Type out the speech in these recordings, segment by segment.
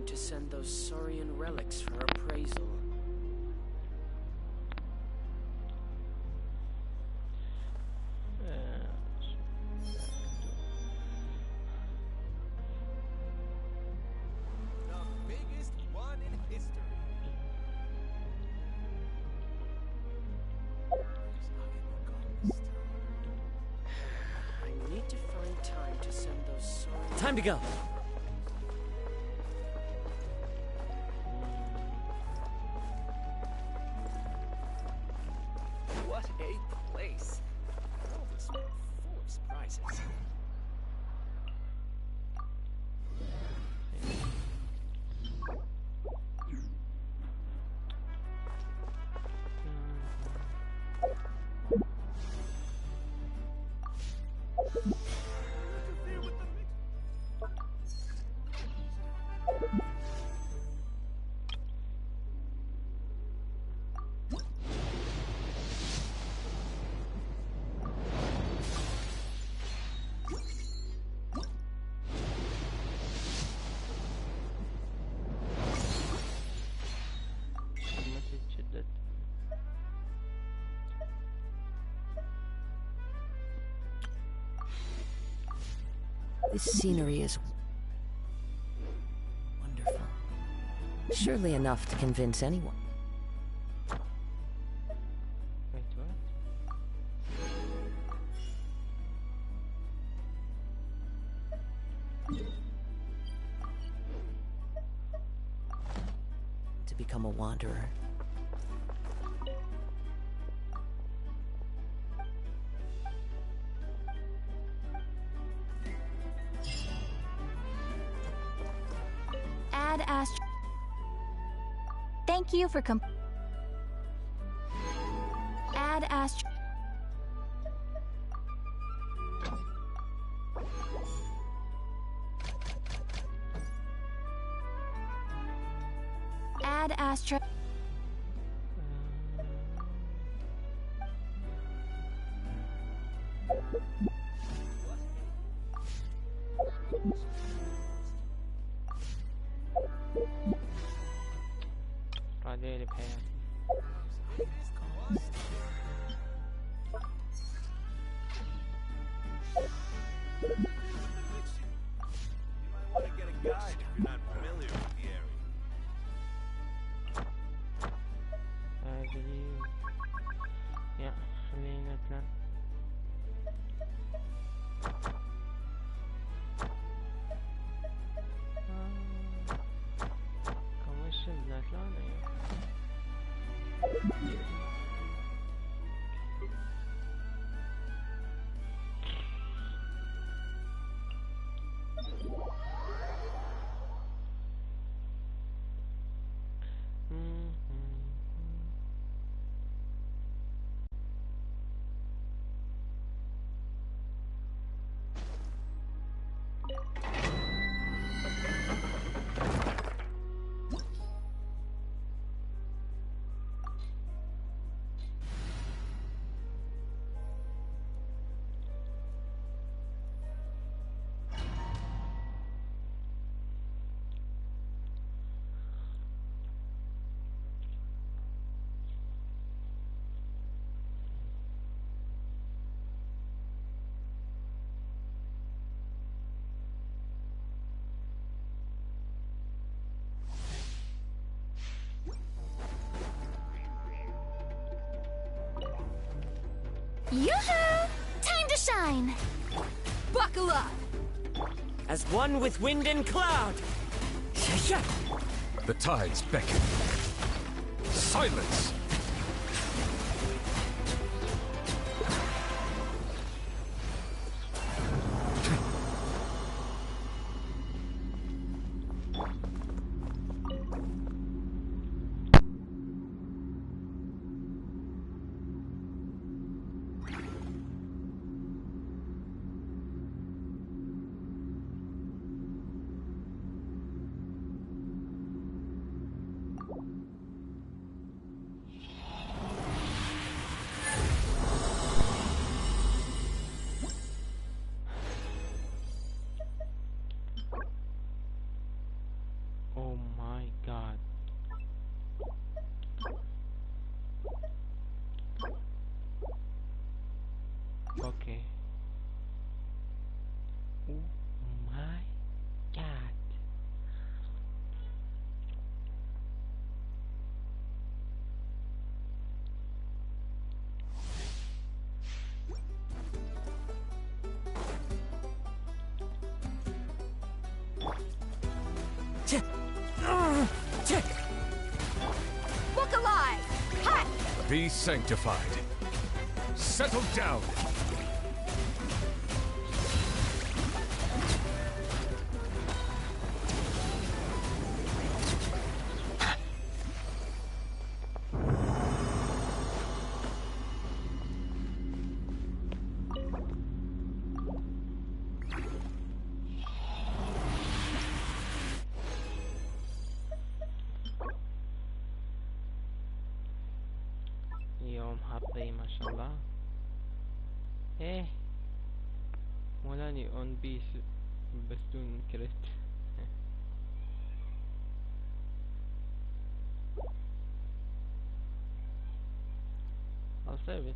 To send those saurian relics for appraisal. The biggest one in history. I need to find time to send those saurian... Time to go! This scenery is wonderful. Surely enough to convince anyone. Wait, what? To become a wanderer. Thank you for Add Astro. Add Astro. يا خلينا نتلان. كوميشن نتلان. Yoo-hoo! Time to shine! Buckle up! As one with wind and cloud. The tides beckon. Silence! Oh my god. Okay. Oh my god. Look alive! Hot! Be sanctified. Settle down. يوم حظي ما شاء الله. ايه مولاني اون بيس بس دون كريت. I'll save it.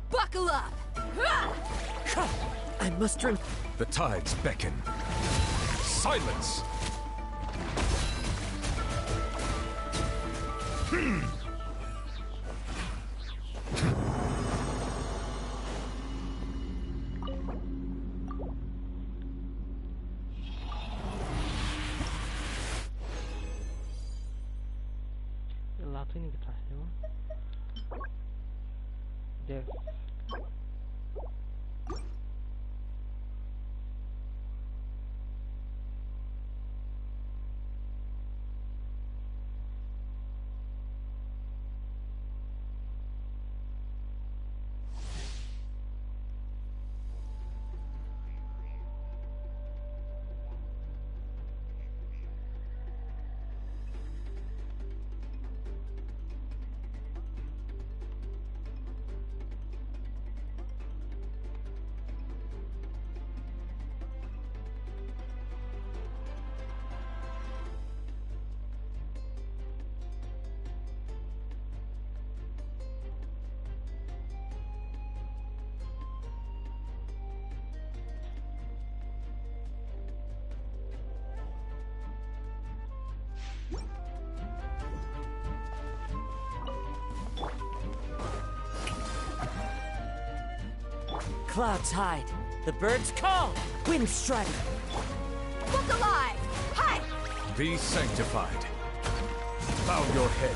Buckle up! I must run. The tides beckon. Silence! يلا اعطيني قطعة حلوة. ديف. clouds hide, the birds call, wind strike. Book alive! Hi! Be sanctified. Bow your head.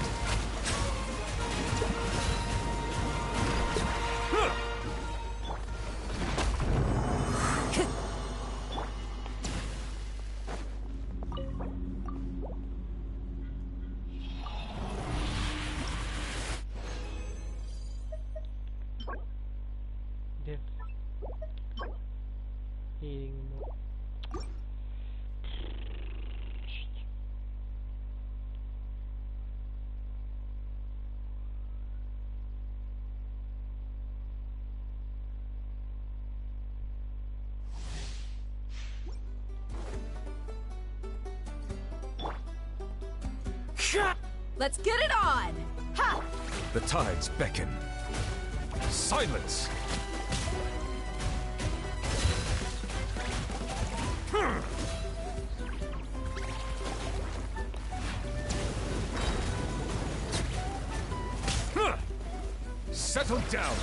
Let's get it on! Ha! The tides beckon. Silence! Settle down!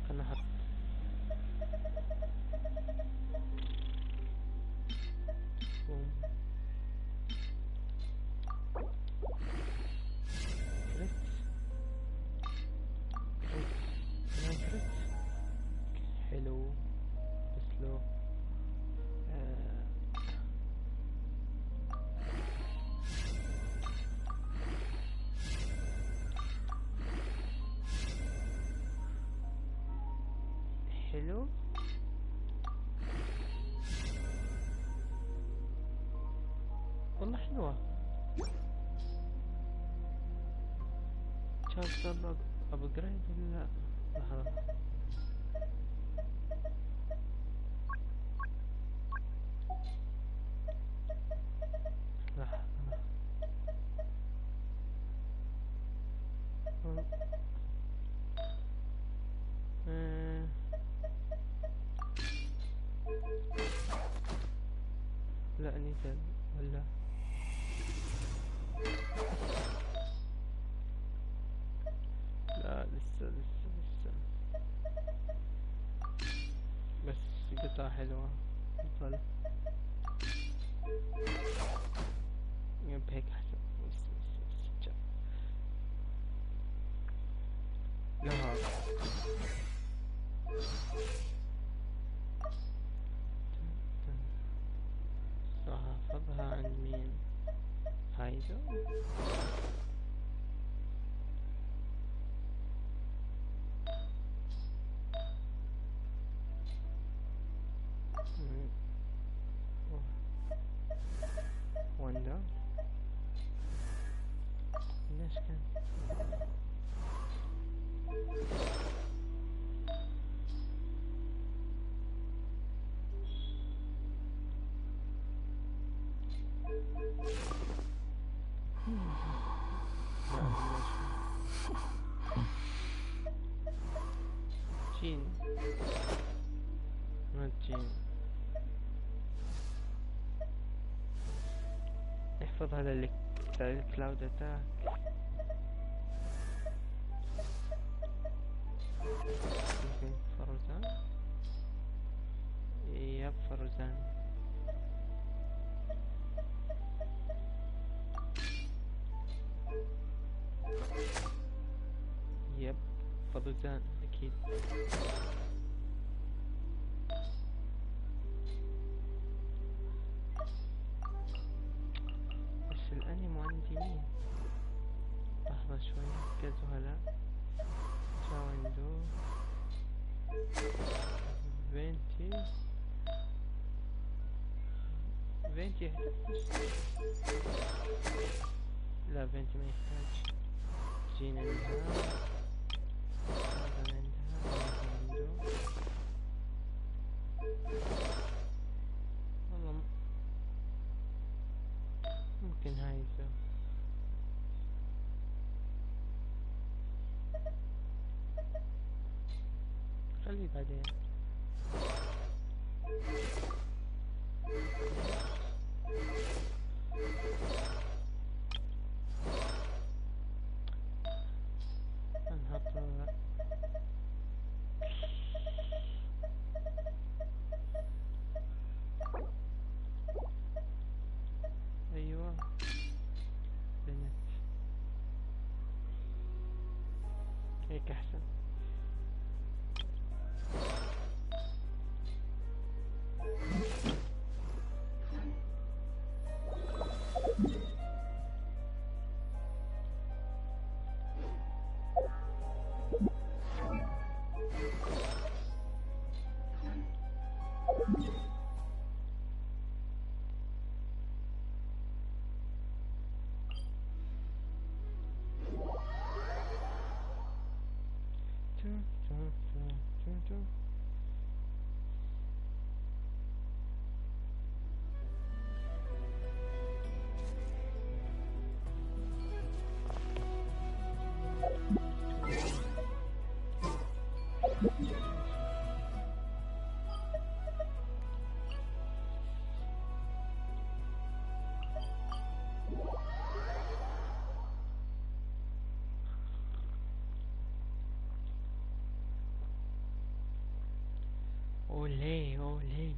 خلنا نحط حلو سلو حلو والله حلوة شاطر ابجريد ولا لحظة لحظة لا نيتل ولا لا لسه بس قطعة حلوة بطل بهيك احسن لا هحفظها عن مين هايدا وندا ليش كان جين not جين. احفظ هذا الكلاود اتاك. ممكن فرزان. يب فرزان. يب فرزان اكيد. بس الانمي عندي مين؟ لحظة شوي. كزهلا شو عنده؟ فينتي لا فينتي ما يحتاج. جين عندها، هذا عندها، عنده والله ممكن هاي يسوي. خليه بعدين. نحط ايوه بنت هيك احسن. أولي أولي.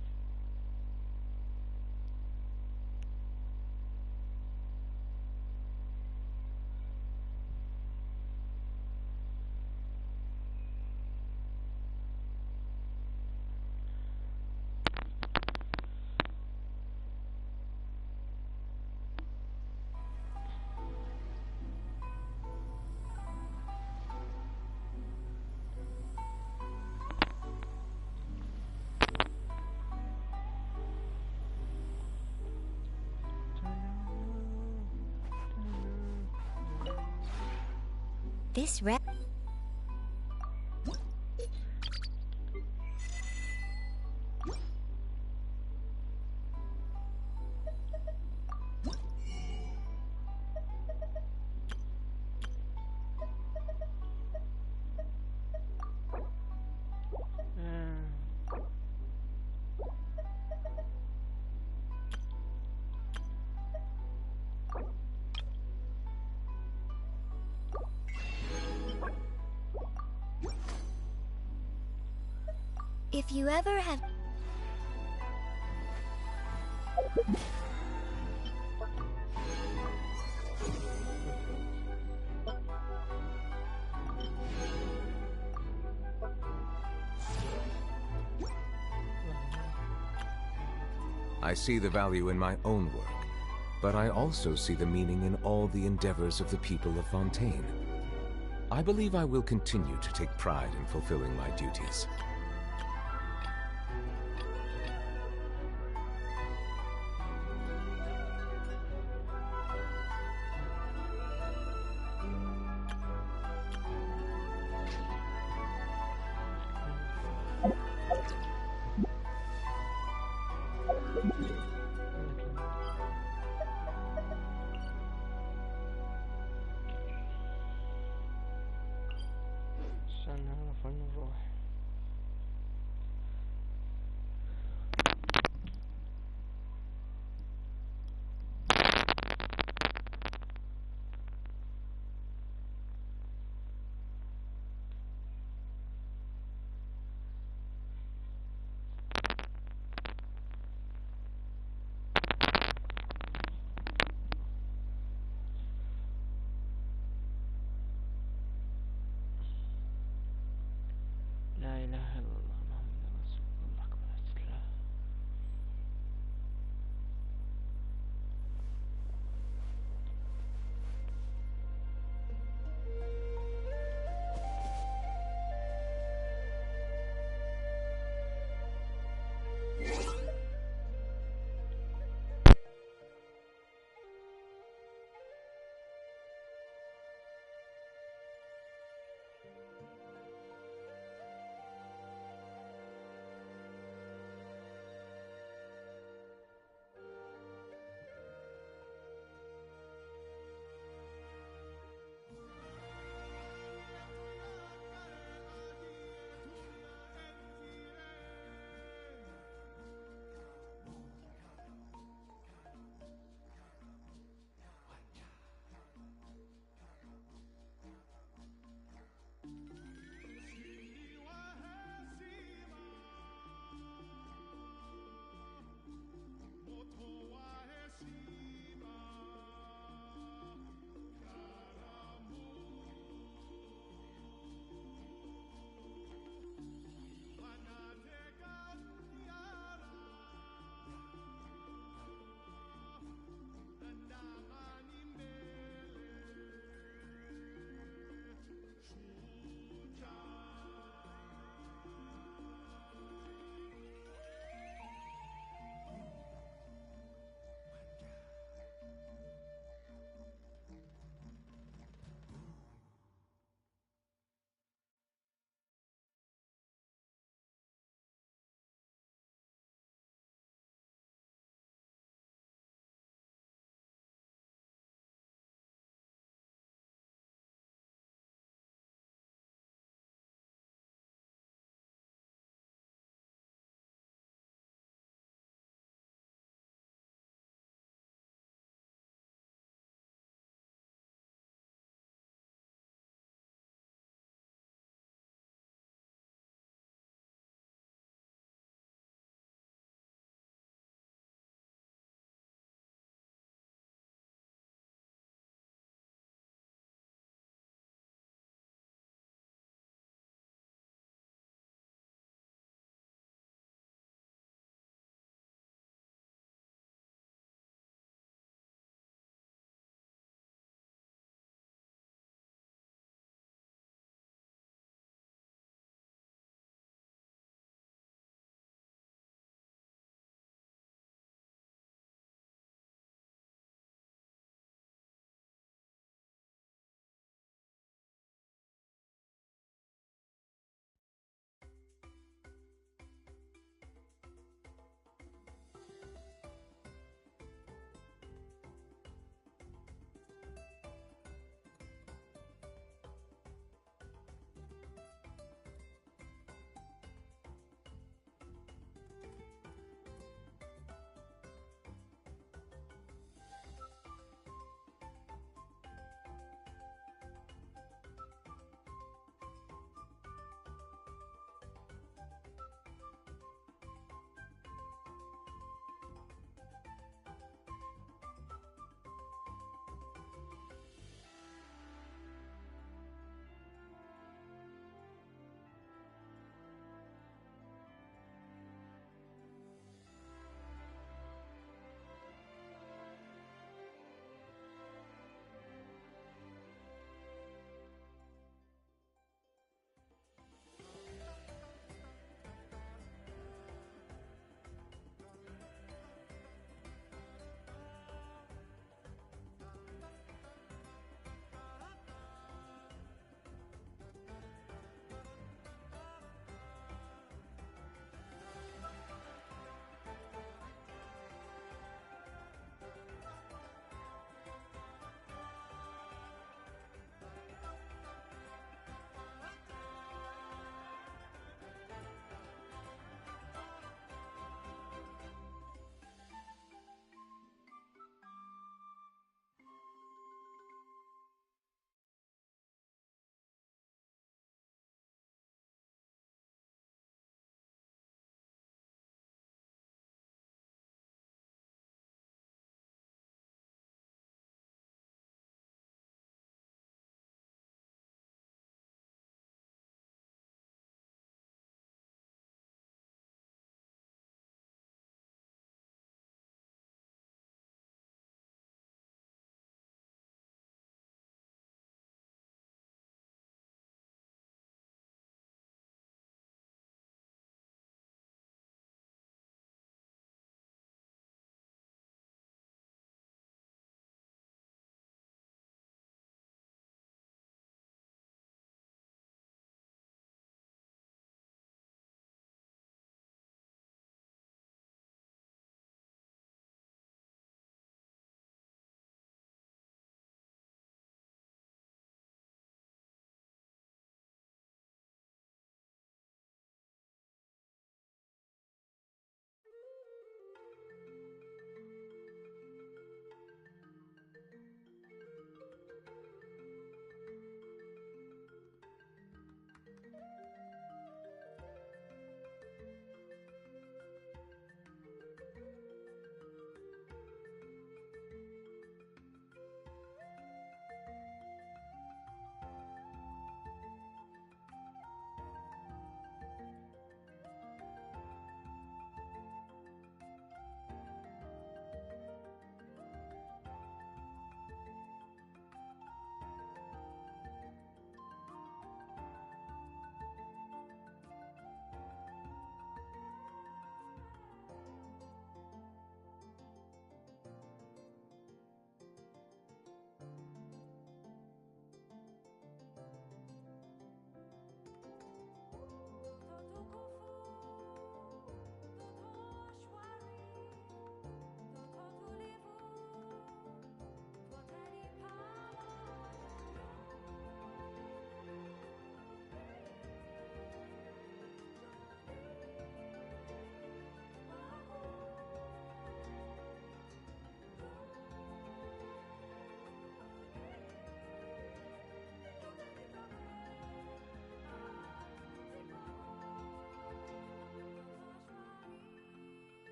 This rep. If you ever have I see the value in my own work, but I also see the meaning in all the endeavors of the people of Fontaine. I believe I will continue to take pride in fulfilling my duties. عشان نعرف وين نروح.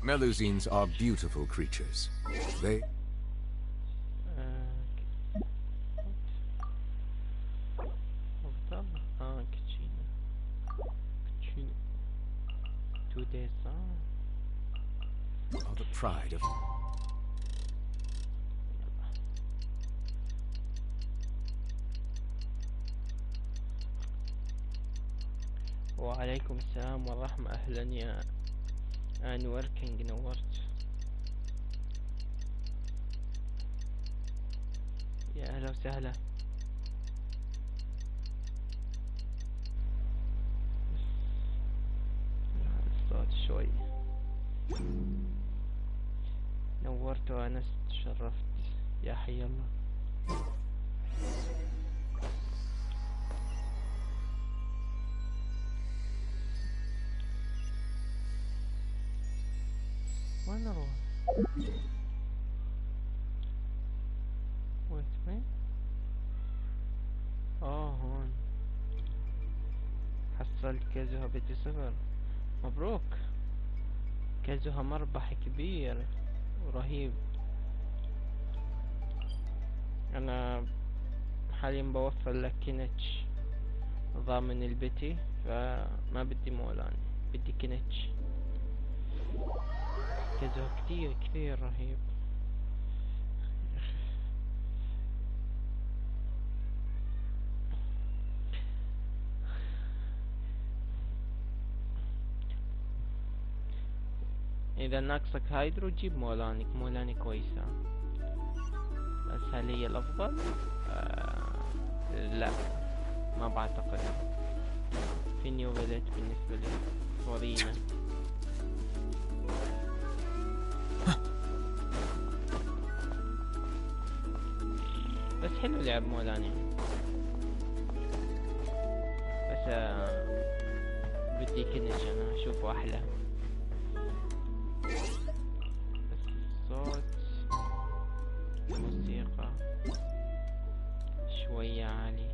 Melusines are beautiful creatures. They... كتشينو. كتشينو. 2 days are the pride of... وعليكم السلام والرحمة. أهلا يا أنور كينج، نورت. يا أهلا وسهلا. الصوت شوي. نورت وأنست، تشرفت. يا حي الله. وين اروح؟ وين؟ هون. حصلت كازوها بدي صفر. مبروك. كازوها مربح كبير ورهيب. انا حاليا بوفر لك كينتش ضامن البتي، فما بدي مولان، بدي كينتش. كازوها كثير رهيب. اذا ناقصك هايدرو جيب مولانك، مولاني كويسة، بس هل هي الافضل؟ لا ما بعتقد. في نيو فيليت بالنسبة لي صورينا. بس حلو لعب مولاني، بس بدي كنش انا اشوفه احلى. بس الصوت موسيقى شوية عالي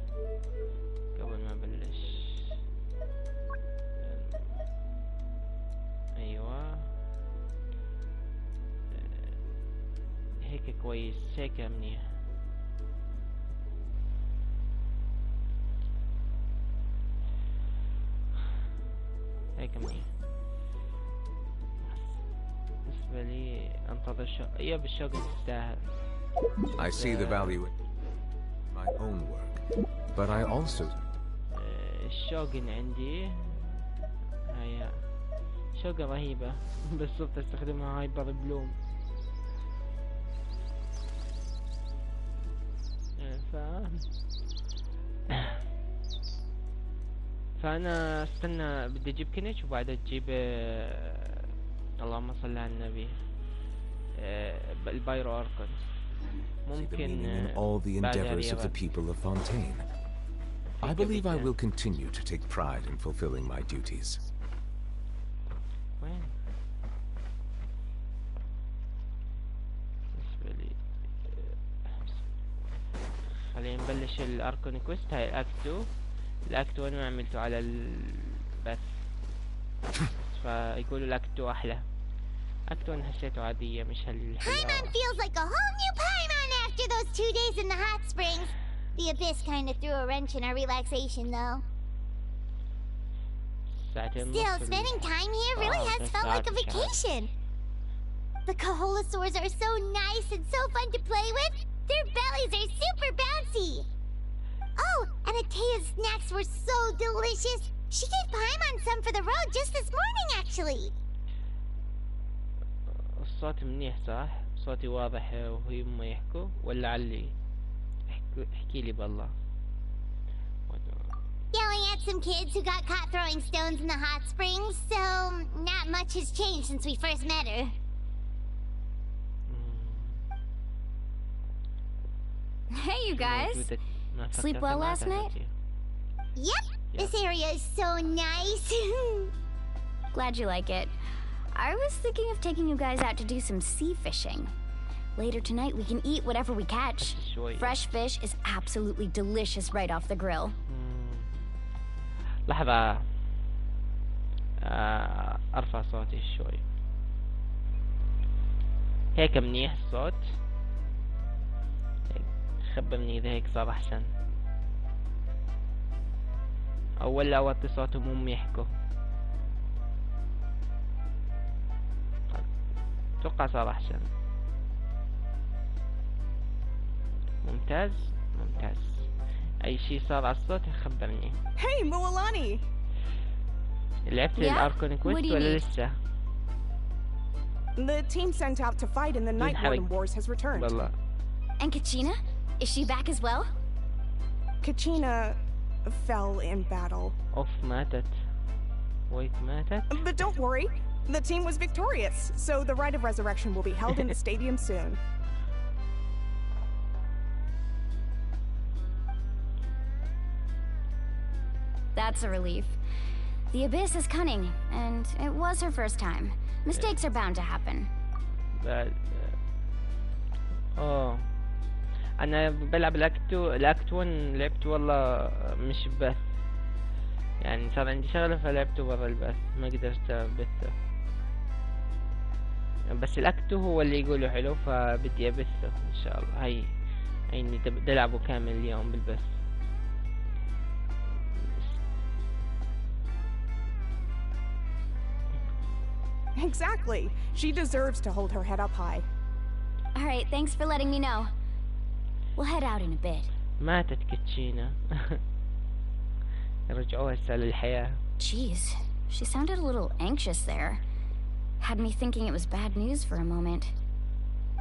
قبل ما بلش. ايوه هيك كويس، هيك منيح. هيك منيح بالنسبة لي. انتظر الشغل، بالشغل تستاهل. I see the value in my own work, but I also... الشوغن عندي هيا شوغن رهيبة، بس صرت استخدمها هايبر بلوم. فانا استنى، بدي اجيب كنش وبعدها تجيب اللهم صل على النبي البايرو اركون. ممكن all the endeavors of the people of Fontaine. I believe I will continue to take pride in fulfilling my duties. وين؟ بالنسبة لي خلينا نبلش الاركون كويست. هاي الاكت 2. الاكت 1 ما عملته على البث، فيقولوا الاكت 2 احلى. اكت 1 حسيته عادية، مش هالحلاوة. Paimon feels like a whole new Paimon after those 2 days in the hot springs. The abyss kind of threw a wrench in our relaxation, though. Still, spending time here really has felt like a vacation. The Kaholosaurs are so nice and so fun to play with. Their bellies are super bouncy. Oh, and Atea's snacks were so delicious. She gave Paimon some for the road just this morning, actually. الصوت منيح صح؟ صوتي واضح وهي ما يحكوا ولا علي؟ احكي لي بالله. Yelling at some kids who got caught throwing stones in the hot springs, so not much has changed since we first met her. Hey, you guys. Sleep well last night? Yep, this area is so nice. Glad you like it. I was thinking of taking you guys out to do some sea fishing. Later tonight we can eat whatever we catch. Fresh fish is absolutely delicious right off the grill. لحظة، ارفع صوتي شوي. هيك منيح الصوت. خبرني اذا هيك صار احسن، او ولا اوطي صوتهم هم يحكوا. اتوقع صار احسن. ممتاز ممتاز. اي شي صار على الصوت خبرني. Hey Mualani. لعبت الاركون كويست ولا لسه؟ The team sent out to fight in the Night Warden Wars has returned. والله. And Kachina? Is she back as well? Kachina fell in battle. اوف ماتت. ويت ماتت. But don't worry, the team was victorious, so the rite of resurrection will be held in the stadium soon. That's a relief. The Abyss is cunning, and it was her first time. Mistakes are bound to happen. But انا بلعب الاكت 1 لعبت والله مش بث، يعني صار عندي شغله فلعبته برا البث، ما قدرت ابثه. بس الاكت 2 هو اللي يقولوا حلو، فبدي ابثه ان شاء الله. هاي اني بدي العبه كامل اليوم بالبث. Exactly. She deserves to hold her head up high. All right, thanks for letting me know. We'll head out in a bit. ماتت كاتشينا. رجعوها هسه للحياة. Jeez, she sounded a little anxious there. Had me thinking it was bad news for a moment.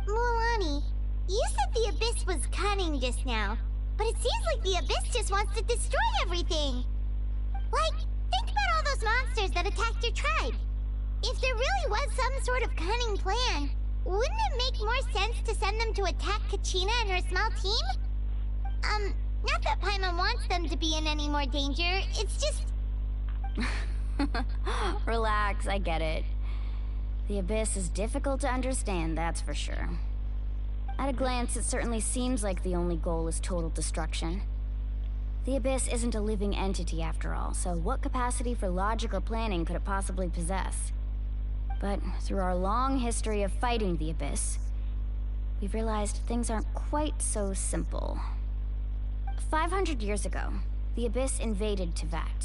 Mualani, you said the Abyss was cunning just now, but it seems like the Abyss just wants to destroy everything. Like, think about all those monsters that attacked your tribe. If there really was some sort of cunning plan, wouldn't it make more sense to send them to attack Kachina and her small team? Not that Paimon wants them to be in any more danger, it's just... Relax, I get it. The Abyss is difficult to understand, that's for sure. At a glance, it certainly seems like the only goal is total destruction. The Abyss isn't a living entity after all, so what capacity for logic or planning could it possibly possess? But through our long history of fighting the Abyss, we've realized things aren't quite so simple. 500 years ago, the Abyss invaded Teyvat.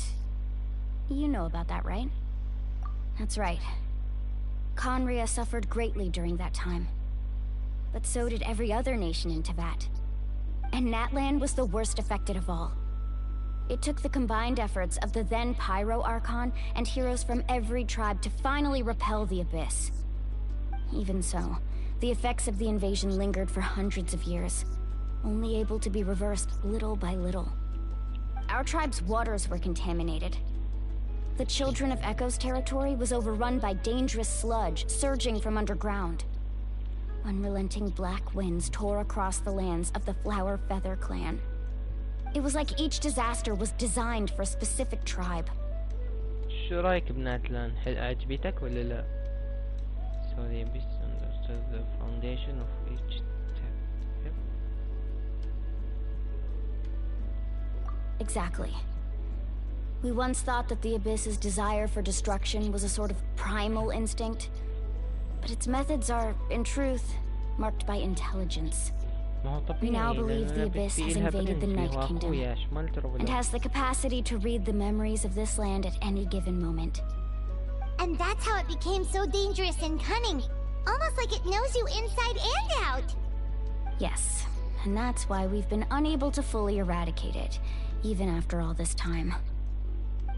You know about that, right? That's right. Khaenri'ah suffered greatly during that time. But so did every other nation in Teyvat. And Natlan was the worst affected of all. It took the combined efforts of the then Pyro Archon and heroes from every tribe to finally repel the Abyss. Even so, the effects of the invasion lingered for hundreds of years, only able to be reversed little by little. Our tribe's waters were contaminated. The Children of Echo's territory was overrun by dangerous sludge surging from underground. Unrelenting black winds tore across the lands of the Flower Feather clan. It was like each disaster was designed for a specific tribe. شو رايك بناتلان؟ هل عجبتك ولا لا؟ So the Abyss understood the foundation of each step. Yep. Exactly. We once thought that the Abyss's desire for destruction was a sort of primal instinct, but its methods are, in truth, marked by intelligence. We now believe the Abyss has invaded the Night Kingdom and has the capacity to read the memories of this land at any given moment. And that's how it became so dangerous and cunning. Almost like it knows you inside and out. Yes, and that's why we've been unable to fully eradicate it, even after all this time.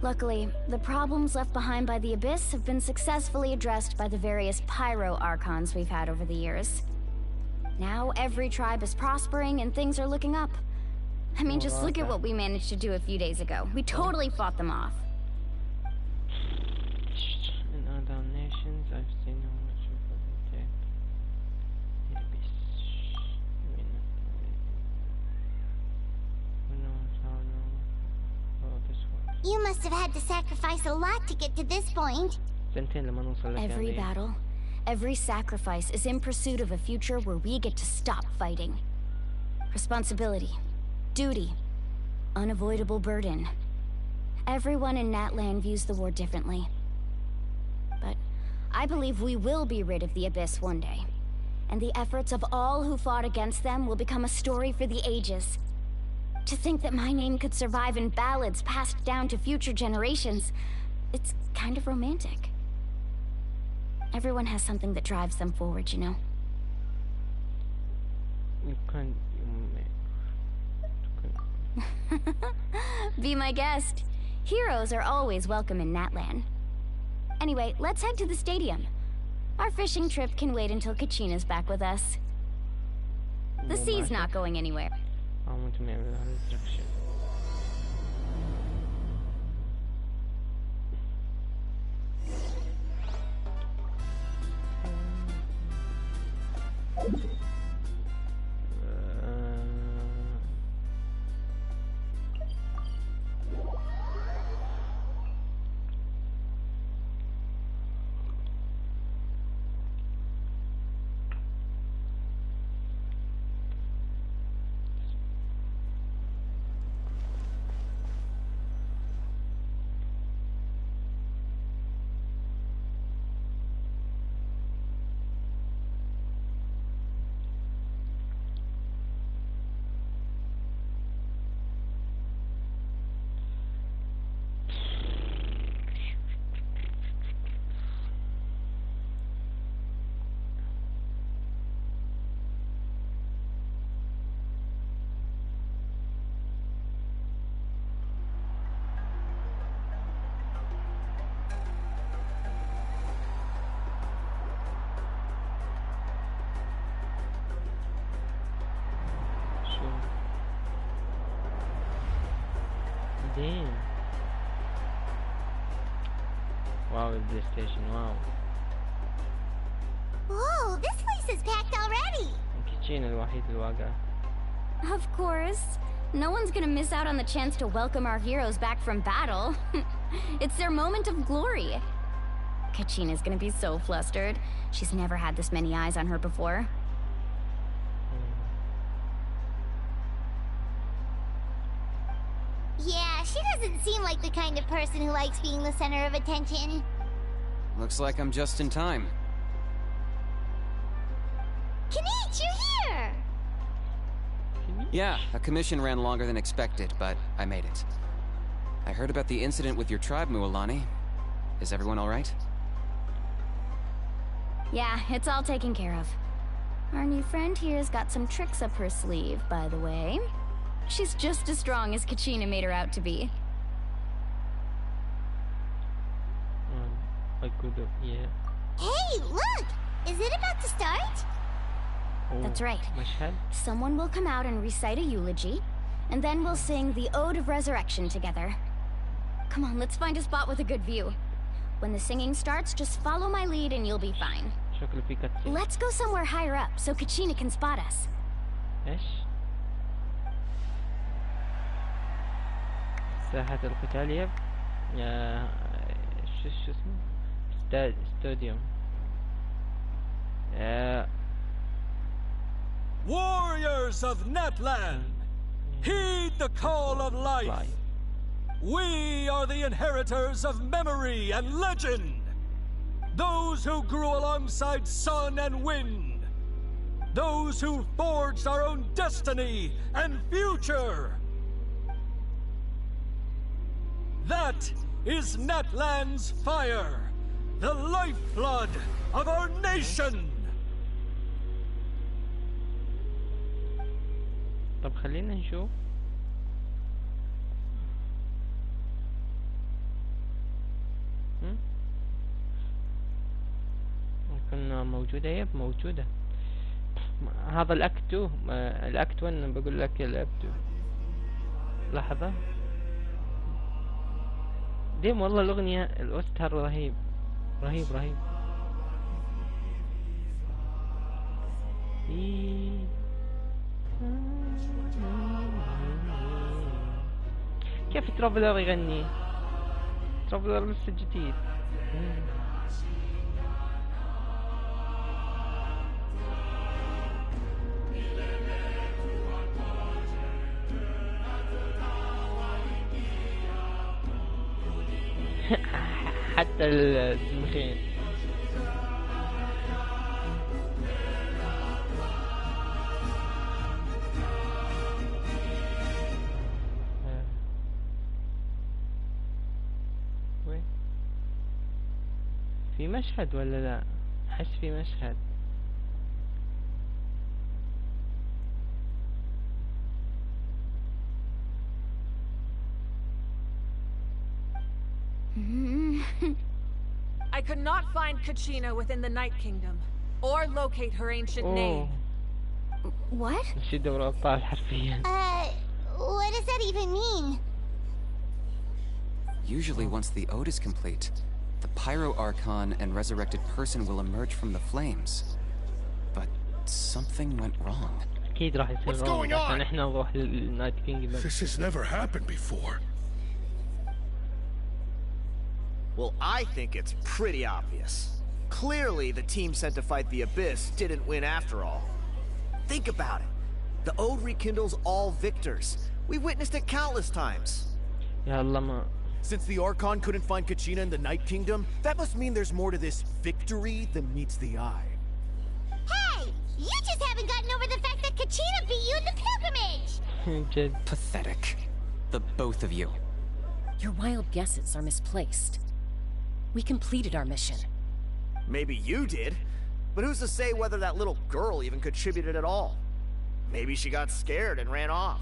Luckily, the problems left behind by the Abyss have been successfully addressed by the various Pyro Archons we've had over the years. Now every tribe is prospering and things are looking up. I mean, just look at what we managed to do a few days ago. We totally fought them off. In other nations, I've seen how much of a attack. You must have had to sacrifice a lot to get to this point. Every battle, every sacrifice is in pursuit of a future where we get to stop fighting. Responsibility, duty, unavoidable burden. Everyone in Natlan views the war differently. But I believe we will be rid of the Abyss one day. and the efforts of all who fought against them will become a story for the ages. To think that my name could survive in ballads passed down to future generations, it's kind of romantic. Everyone has something that drives them forward, you know. Be my guest. Heroes are always welcome in Natlan. Anyway, let's head to the stadium. Our fishing trip can wait until Kachina's back with us. The sea's not going anywhere. Damn. Wow, this station, wow. Whoa, this place is packed already. كيتشين الوحيد الواقع. Of course. No one's gonna miss out on the chance to welcome our heroes back from battle. It's their moment of glory. Kachina's gonna be so flustered. She's never had this many eyes on her before. Yeah, she doesn't seem like the kind of person who likes being the center of attention. Looks like I'm just in time. Kanich, you're here! Yeah, a commission ran longer than expected, but I made it. I heard about the incident with your tribe, Mualani. Is everyone all right? Yeah, it's all taken care of. Our new friend here's got some tricks up her sleeve, by the way. She's just as strong as Kachina made her out to be. Yeah. Hey, look! Is it about to start? That's right. مشهد. Someone will come out and recite a eulogy, and then we'll sing the Ode of Resurrection together. Come on, let's find a spot with a good view. When the singing starts, just follow my lead and you'll be fine. شكله في كتسين. Let's go somewhere higher up so Kachina can spot us. ايش؟ ساحة القتال يب. شو اسمه؟ استوديوم. Warriors of Natlan, heed the call of life. We are the inheritors of memory and legend. Those who grew alongside sun and wind. Those who forged our own destiny and future. That is Natlan's fire, the lifeblood of our nation. طب خلينا نشوف. كنا موجودة يب موجودة. هذا الاكت 2 الاكت 1 بقول لك الاكت 2. لحظة. ديم والله الاغنية الاوستر رهيب رهيب رهيب. كيف ترافلر يغني؟ ترافلر لسه جديد. حتى السمخين. في مشهد ولا لا؟ أحس في مشهد. I could not find Kachina within the Night Kingdom, or locate her ancient name. What? What does that even mean? Usually once the ode is complete, the Pyro Archon and resurrected person will emerge from the flames. But something went wrong. What's going on? This has never happened before. Well, I think it's pretty obvious. Clearly, the team sent to fight the Abyss didn't win after all. Think about it. The Ode rekindles all victors. We've witnessed it countless times. Since the Archon couldn't find Kachina in the Night Kingdom, that must mean there's more to this victory than meets the eye. Hey! You just haven't gotten over the fact that Kachina beat you in the pilgrimage! Pathetic. The both of you. Your wild guesses are misplaced. We completed our mission. Maybe you did, but who's to say whether that little girl even contributed at all? Maybe she got scared and ran off.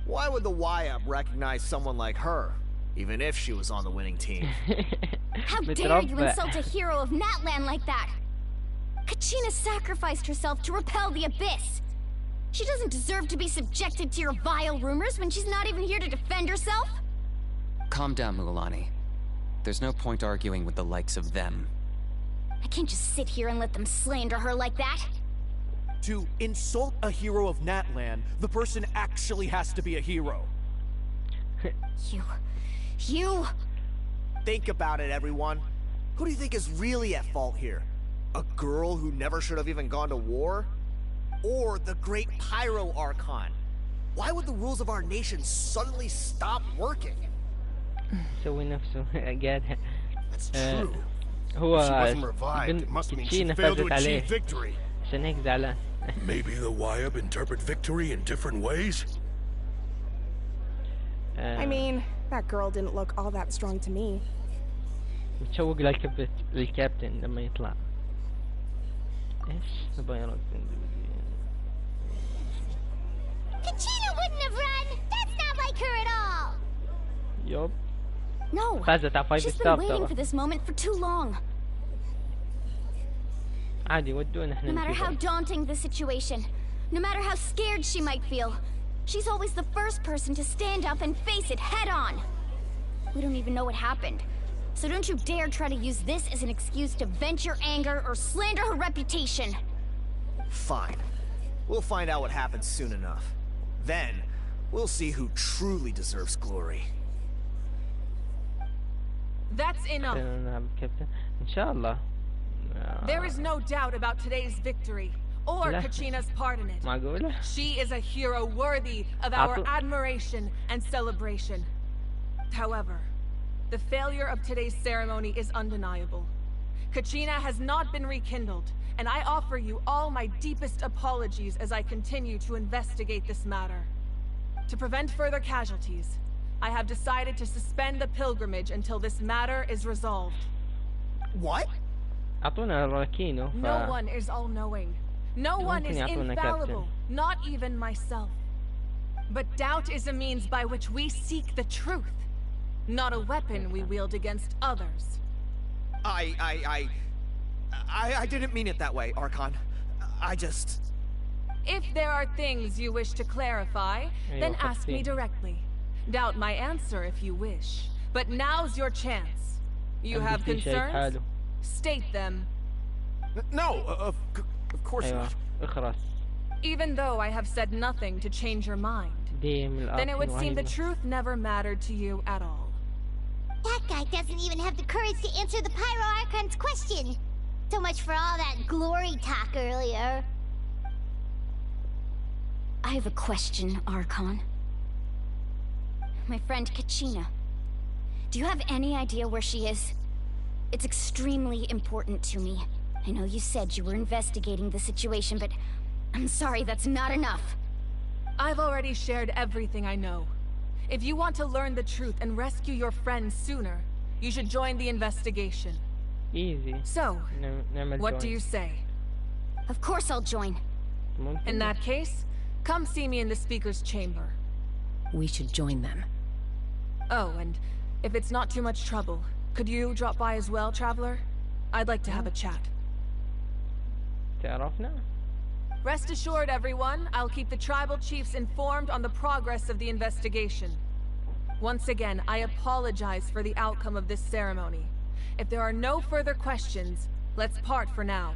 Why would the YUP recognize someone like her, even if she was on the winning team? How dare you insult a hero of Natlan like that? Kachina sacrificed herself to repel the Abyss. She doesn't deserve to be subjected to your vile rumors when she's not even here to defend herself. Calm down, Mualani. There's no point arguing with the likes of them. I can't just sit here and let them slander her like that. To insult a hero of Natlan, the person actually has to be a hero. You... Think about it, everyone. Who do you think is really at fault here? A girl who never should have even gone to war? Or the great Pyro Archon? Why would the rules of our nation suddenly stop working? سوي نفسه قاعد. That's true. هو she wasn't revived. It must mean she failed to achieve victory. عشان هيك زعلان. Maybe the YUP interpret victory in different ways? I mean, that girl didn't look all that strong to me. متشوق للكابتن لما يطلع. ايش نبغى نرد. Kachina wouldn't have run! That's not like her at all! Yup. No, she's been waiting for this moment for too long. No matter how daunting the situation, no matter how scared she might feel, she's always the first person to stand up and face it head on. We don't even know what happened, so don't you dare try to use this as an excuse to vent your anger or slander her reputation. Fine. We'll find out what happens soon enough. Then, we'll see who truly deserves glory. That's enough. There is no doubt about today's victory, or Kachina's part in it. She is a hero worthy of our admiration and celebration. However, the failure of today's ceremony is undeniable. Kachina has not been rekindled, and I offer you all my deepest apologies as I continue to investigate this matter. To prevent further casualties, I have decided to suspend the pilgrimage until this matter is resolved. What? No one is all-knowing. No one is infallible, not even myself. But doubt is a means by which we seek the truth, not a weapon we wield against others. I didn't mean it that way, Archon. I just... If there are things you wish to clarify, then ask me directly. Doubt my answer if you wish. But now's your chance. You have concerns? State them. No, of course not. Even though I have said nothing to change your mind, then it would seem the truth never mattered to you at all. That guy doesn't even have the courage to answer the Pyro Archon's question. So much for all that glory talk earlier. I have a question, Archon. My friend Kachina. Do you have any idea where she is? It's extremely important to me. I know you said you were investigating the situation, but I'm sorry, that's not enough. I've already shared everything I know. If you want to learn the truth and rescue your friend sooner, you should join the investigation. Easy. So, what do you say? Of course I'll join. In that case, come see me in the speaker's chamber. We should join them. Oh, and if it's not too much trouble, could you drop by as well, Traveler? I'd like to have a chat. تعرفنا? Rest assured, everyone, I'll keep the tribal chiefs informed on the progress of the investigation. Once again, I apologize for the outcome of this ceremony. If there are no further questions, let's part for now.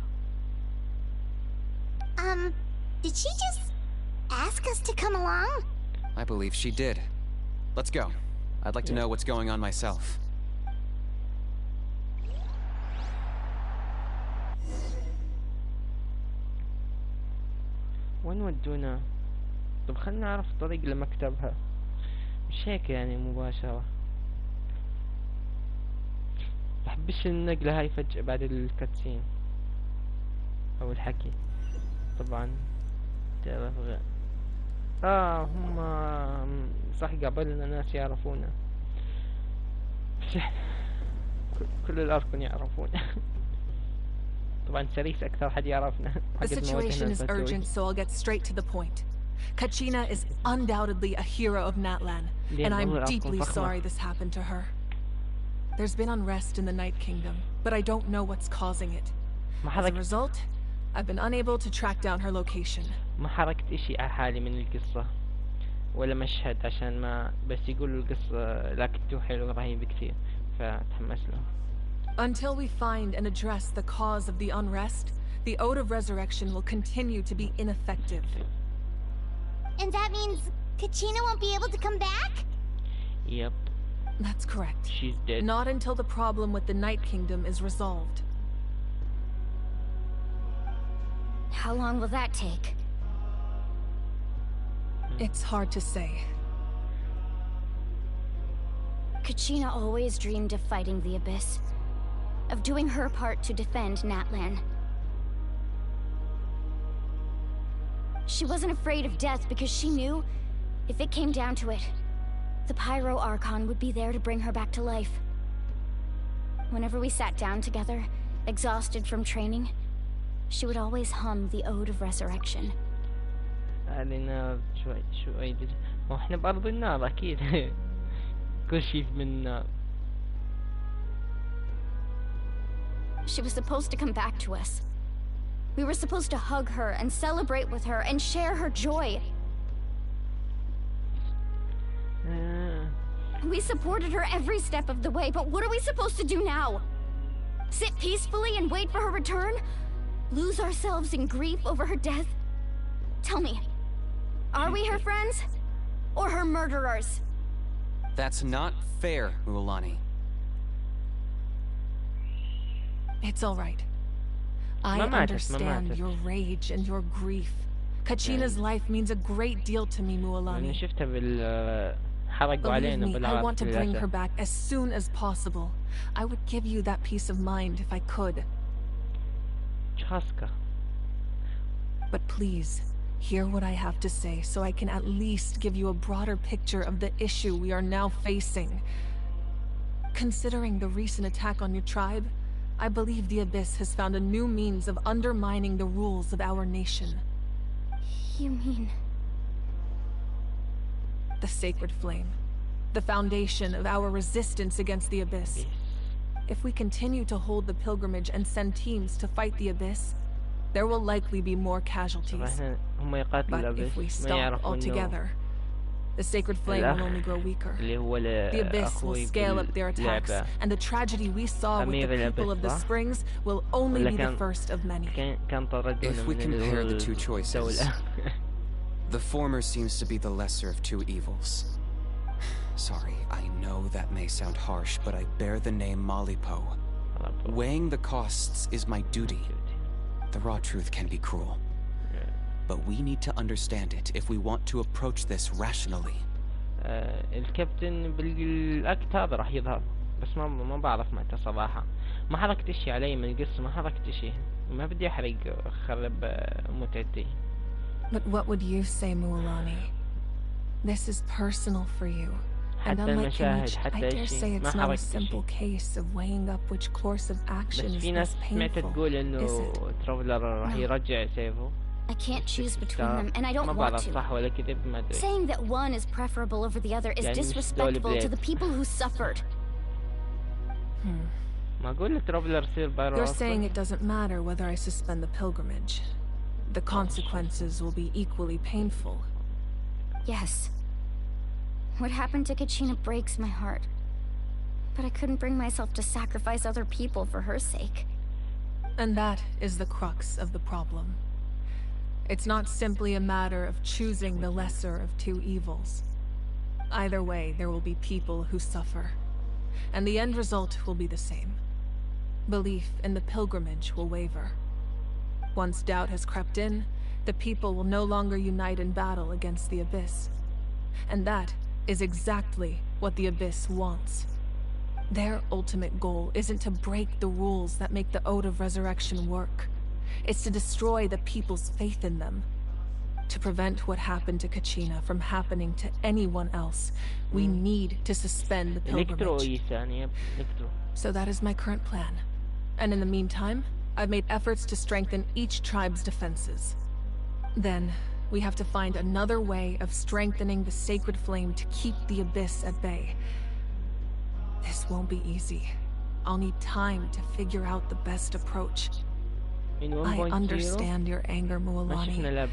Did she just ask us to come along? I believe she did. Let's go. I'd like to know what's going on myself. وين ودونا؟ طب خلنا نعرف الطريق لمكتبها. مش هيك يعني مباشرة. بحبش النقلة هاي فجأة بعد الكاتسين أو الحكي. طبعا تعرف هم صح قابلنا ناس يعرفونا. كل الأركن يعرفونا. طبعا سريس أكثر حد يعرفنا. The situation is urgent, so I'll get straight to the point. Kachina is undoubtedly a hero of Natlan, and I'm deeply sorry this happened to her. There's been unrest in the Night Kingdom, but I don't know what's causing it. As a result, I've been unable to track down her location. ما حركت إشي على حالي من القصة ولا مشهد عشان ما بس يقولوا القصة لكنته حلو ورهيب كثير فتحمس له. Until we find and address the cause of the unrest, the Ode of Resurrection will continue to be ineffective. And that means Kachina won't be able to come back? Yep. That's correct. She's dead. Not until the problem with the Night Kingdom is resolved. How long will that take? It's hard to say. Kachina always dreamed of fighting the Abyss, of doing her part to defend Natlan. She wasn't afraid of death because she knew, if it came down to it, the Pyro Archon would be there to bring her back to life. Whenever we sat down together, exhausted from training, she would always hum the Ode of Resurrection. علينا شوي ما احنا بأرض النار أكيد. كل شيء من النار. She was supposed to come back to us. We were supposed to hug her and celebrate with her and share her joy. We supported her every step of the way, but what are we supposed to do now? Sit peacefully and wait for her return? Lose ourselves in grief over her death? Tell me, are we her friends? Or her murderers? That's not fair, Mualani. It's all right. I understand your rage and your grief. Kachina's life means a great deal to me, Mualani. Believe me, I want to bring her back as soon as possible. I would give you that peace of mind if I could. But please, hear what I have to say so I can at least give you a broader picture of the issue we are now facing. Considering the recent attack on your tribe, I believe the Abyss has found a new means of undermining the rules of our nation. You mean... the Sacred Flame. The foundation of our resistance against the Abyss. If we continue to hold the pilgrimage and send teams to fight the Abyss, there will likely be more casualties. But if we stop altogether, the Sacred Flame will only grow weaker. The Abyss will scale up their attacks, and the tragedy we saw with the people of the Springs will only be the first of many. If we compare the two choices, the former seems to be the lesser of two evils. Sorry, I know that may sound harsh, but I bear the name Malipo. Weighing the costs is my duty. The raw truth can be cruel. But we need to understand it if we want to approach this rationally. الكابتن بالأكت هذا راح يظهر بس ما بعرف متى صراحة. ما حركت اشي علي من القصة ما حركت اشي ما بدي احرق اخرب متعتي. But what would you say, Mualani? This is personal for you. And unlike Kimich, I dare say it's not a simple case of weighing up which course of action is less painful, is it? I can't choose between them, and I don't want to. Saying that one is preferable over the other is disrespectful to the people who suffered. You're saying it doesn't matter whether I suspend the pilgrimage. The consequences will be equally painful. Yes. What happened to Kachina breaks my heart. But I couldn't bring myself to sacrifice other people for her sake. And that is the crux of the problem. It's not simply a matter of choosing the lesser of two evils. Either way, there will be people who suffer. And the end result will be the same. Belief in the pilgrimage will waver. Once doubt has crept in, the people will no longer unite in battle against the Abyss. And that is exactly what the Abyss wants. Their ultimate goal isn't to break the rules that make the Ode of Resurrection work. It's to destroy the people's faith in them. To prevent what happened to Kachina from happening to anyone else, we need to suspend the pilgrimage. So that is my current plan. And in the meantime, I've made efforts to strengthen each tribe's defenses. Then, we have to find another way of strengthening the sacred flame to keep the Abyss at bay. This won't be easy. I'll need time to figure out the best approach. I understand your anger, Mualani,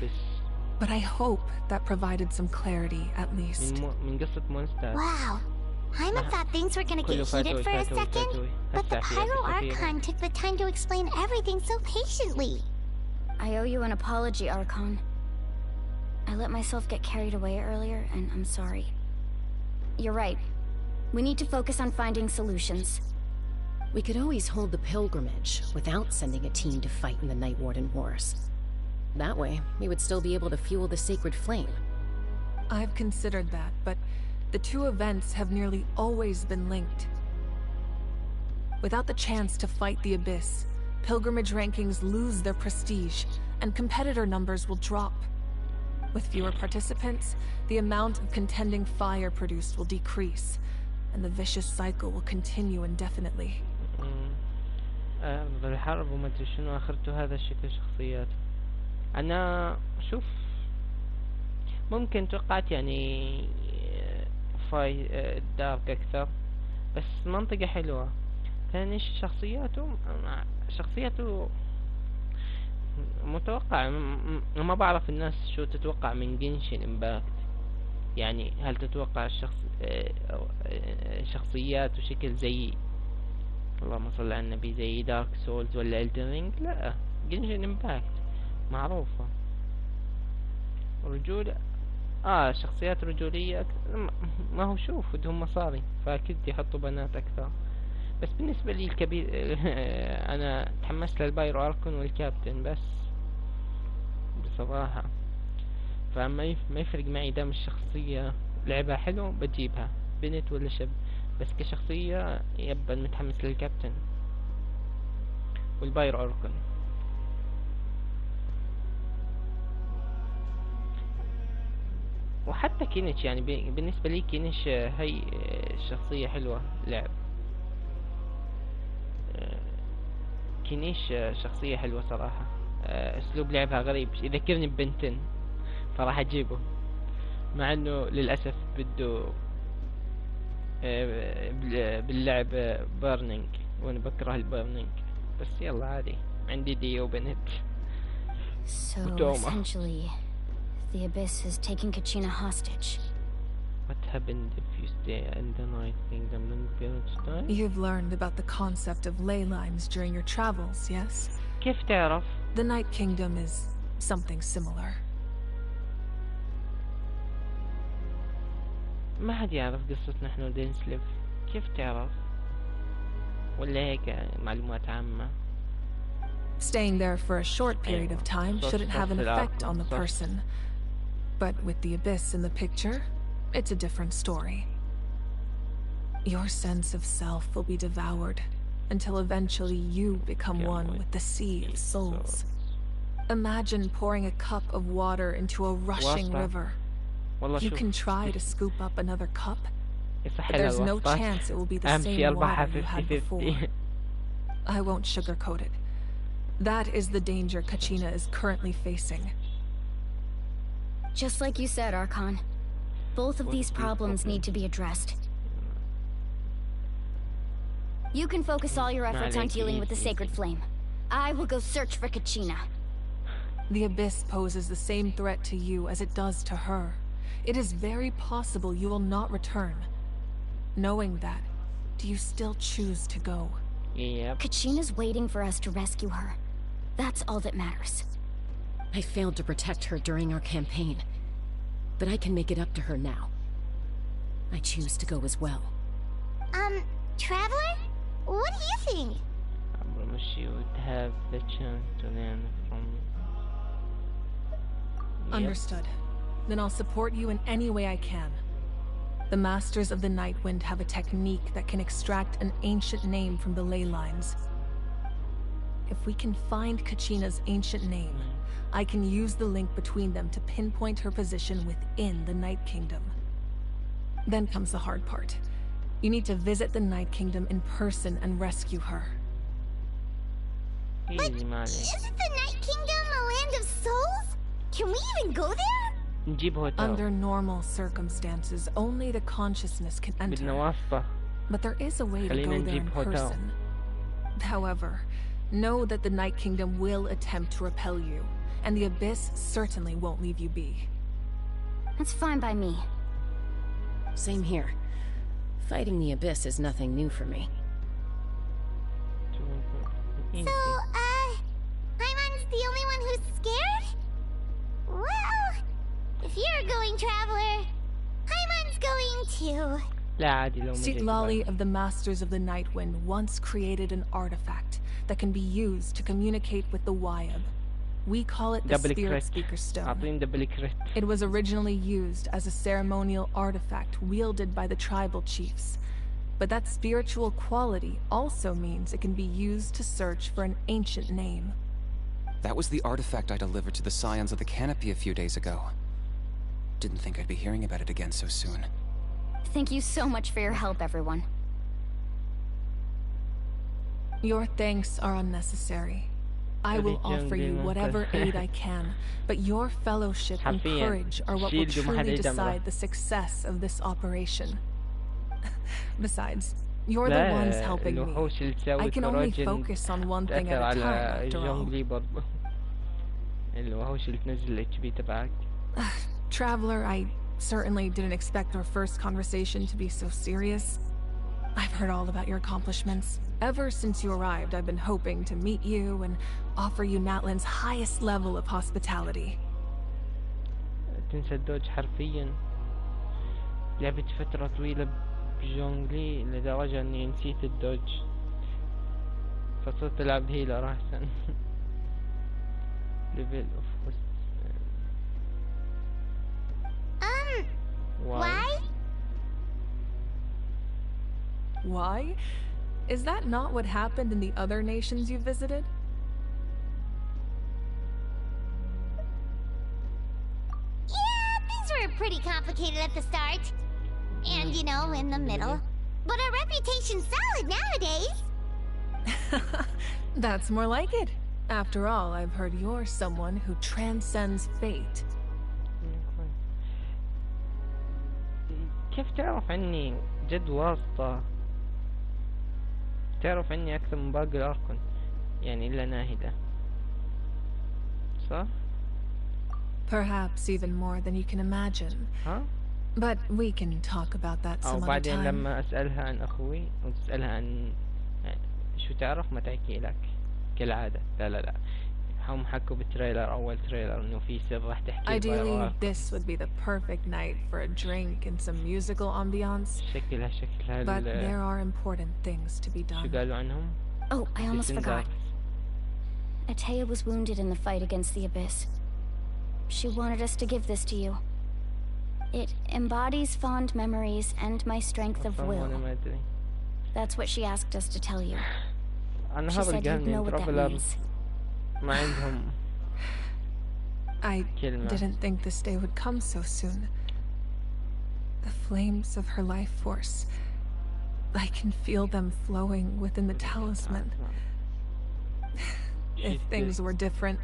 but I hope that provided some clarity at least. Wow. Hyman thought things were gonna get heated for a second, but the Pyro Archon took the time to explain everything so patiently. I owe you an apology, Archon. I let myself get carried away earlier, and I'm sorry. You're right. We need to focus on finding solutions. We could always hold the pilgrimage without sending a team to fight in the Night Warden Wars. That way, we would still be able to fuel the sacred flame. I've considered that, but the two events have nearly always been linked. Without the chance to fight the Abyss, pilgrimage rankings lose their prestige, and competitor numbers will drop. With fewer participants, the amount of contending fire produced will decrease, and the vicious cycle will continue indefinitely. الحرب وما ادري شنو اخرته هذا الشكل شخصيات. انا شوف ممكن توقعت يعني فاي دارك اكثر، بس منطقة حلوة. ثاني شخصياته متوقع. ما بعرف الناس شو تتوقع من جنشن امباكت. يعني هل تتوقع شخصيات وشكل زي اللهم صل على النبي زي دارك سولز ولا إلدن؟ لا، جنشن امباكت معروفة رجولة. شخصيات رجولية ما هو شوف بدهم مصاري، فأكيد يحطوا بنات أكثر. بس بالنسبة لي الكبير أنا تحمست للبايرو أركون والكابتن بس بصراحة. فما ما يفرق معي دام الشخصية لعبها حلو بجيبها، بنت ولا شاب. بس كشخصية يبقى متحمس للكابتن والبايرو أركون. وحتى كينيش يعني بالنسبة لي كينيش هي شخصية حلوة لعب. كينيش شخصية حلوة صراحة. اسلوب لعبها غريب يذكرني ببنتن، فراح اجيبه مع انه للأسف بده باللعب بيرنينج وانا بكره البيرنينج، بس يلا عادي عندي دي وبنت. So essentially, the Abyss is taking Kachina hostage. What happened if you stay in the Night Kingdom and build time? You've learned about the concept of ley lines during your travels, yes? كيف تعرف؟ The Night Kingdom is something similar. ما حد يعرف قصتنا احنا ودينسليف. كيف تعرف؟ ولا هيك معلومات عامة؟ Staying there for a short period of time shouldn't have an effect on the person. But with the Abyss in the picture, it's a different story. Your sense of self will be devoured until eventually you become one with the sea of souls. Imagine pouring a cup of water into a rushing river. You can try to scoop up another cup, يصح but لها there's no الوسطات chance it will be the أهم شي same أربحها water you had 50-50 before. I won't sugarcoat it. That is the danger Kachina is currently facing. Just like you said, Archon. Both of these problems need to be addressed. You can focus all your efforts on dealing with the Sacred Flame. I will go search for Kachina. The Abyss poses the same threat to you as it does to her. It is very possible you will not return. Knowing that, do you still choose to go? Yep. Kachina's waiting for us to rescue her. That's all that matters. I failed to protect her during our campaign, but I can make it up to her now. I choose to go as well. Traveler? What do you think? I promise she would have the chance to learn from me. Yep. Understood. Then I'll support you in any way I can. The Masters of the Nightwind have a technique that can extract an ancient name from the ley lines. If we can find Kachina's ancient name, I can use the link between them to pinpoint her position within the Night Kingdom. Then comes the hard part. You need to visit the Night Kingdom in person and rescue her. But isn't the Night Kingdom a land of souls? Can we even go there? Under normal circumstances, only the consciousness can enter. But there is a way to go there in person. However, know that the Night Kingdom will attempt to repel you, and the Abyss certainly won't leave you be. That's fine by me. Same here. Fighting the Abyss is nothing new for me. So, Paimon's the only one who's scared? Well, if you're going, Traveler, Paimon's going too. Sitlali of the Masters of the Nightwind once created an artifact that can be used to communicate with the Wyab. We call it the Spirit Speaker Stone. It was originally used as a ceremonial artifact wielded by the tribal chiefs. But that spiritual quality also means it can be used to search for an ancient name. That was the artifact I delivered to the Scions of the Canopy a few days ago. Didn't think I'd be hearing about it again so soon. Thank you so much for your help, everyone. Your thanks are unnecessary. I will offer you whatever aid I can, but your fellowship and courage are what will truly decide the success of this operation. Besides, you're the ones helping me. I can only focus on one thing at a time, after all. Traveler, I certainly didn't expect our first conversation to be so serious. I've heard all about your accomplishments. Ever since you arrived, I've been hoping to meet you and offer you Natlan's highest level of hospitality. تنسى الدوج حرفيا. لعبت فترة طويلة بجونغلي لدرجة اني نسيت الدوج. فصرت العب هيلر احسن. ليفل اوف why? Why? Is that not what happened in the other nations you visited? Yeah, things were pretty complicated at the start. And, you know, in the middle. But our reputation's solid nowadays. That's more like it. After all, I've heard you're someone who transcends fate. كيف تعرف عني جد واسطة؟ تعرف عني أكثر من باقي الأركون يعني إلا ناهدة صح؟ Perhaps even more than you can imagine. Huh? But we can talk about that some other بعدين time. لما أسألها عن أخوي أو تسألها عن شو تعرف ما تحكي لك كالعادة. لا هم حكوا بالتريلر أول تريلر إنه في سر راح تحكي. Ideally, this would be the perfect night for a drink and some musical ambiance. شكلها But there are important things to be done. شو قالوا عنهم؟ Oh, I almost forgot. Atea was wounded in the fight against the Abyss. She wanted us to give this to you. It embodies fond memories and my strength of will. That's what she asked us to tell you. She said you'd know what that means. I didn't think this day would come so soon. flames of her life force. I can feel them flowing within the talisman. If things were different,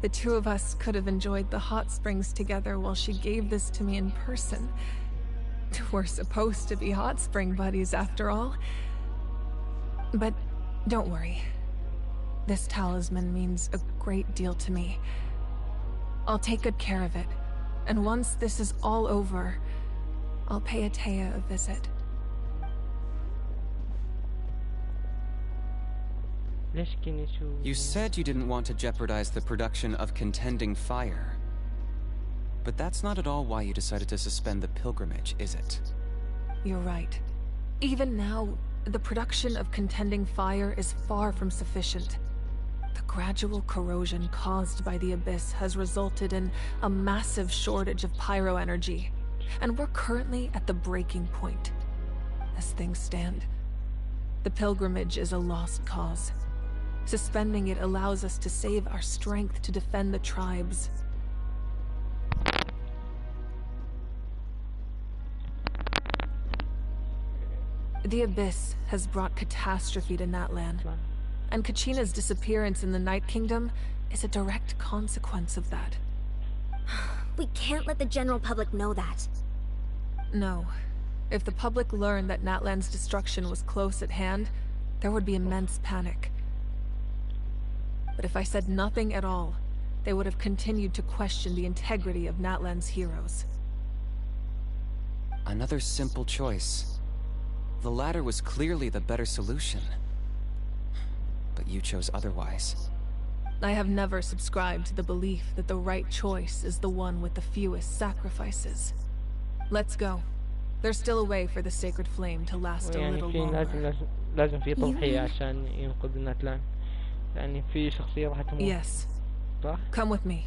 the two of us could have enjoyed the hot springs together while she gave this to me in person. We're supposed to be hot spring buddies after all. But don't worry. This talisman means a great deal to me. I'll take good care of it. And once this is all over, I'll pay Atea a visit. You said you didn't want to jeopardize the production of Contending Fire. But that's not at all why you decided to suspend the pilgrimage, is it? You're right. Even now, the production of Contending Fire is far from sufficient. The gradual corrosion caused by the Abyss has resulted in a massive shortage of pyro energy, and we're currently at the breaking point. As things stand, the pilgrimage is a lost cause. Suspending it allows us to save our strength to defend the tribes. The Abyss has brought catastrophe to Natlan, and Kachina's disappearance in the Night Kingdom is a direct consequence of that. We can't let the general public know that. No. If the public learned that Natlan's destruction was close at hand, there would be immense panic. But if I said nothing at all, they would have continued to question the integrity of Natlan's heroes. Another simple choice. The latter was clearly the better solution. But you chose otherwise. I have never subscribed to the belief that the right choice is the one with the fewest sacrifices. Let's go. There's still a way for the sacred flame to last a little longer. لازم في تضحية عشان ينقذ ناتلان. يعني في شخصية راح تموت. Yes. صح؟ Come with me.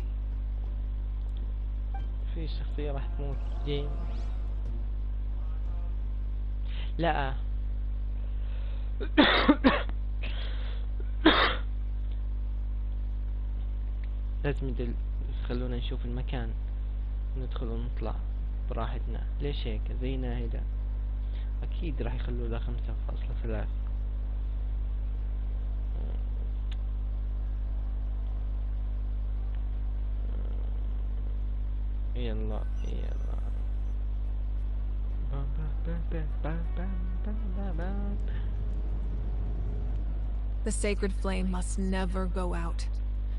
في شخصية راح تموت. جيم. لا. لازم يخلونا نشوف المكان، ندخل ونطلع براحتنا. ليش هيك؟ زينا هيدا أكيد راح يخلوا له 5.3. يلا يلا. The sacred flame must never go out.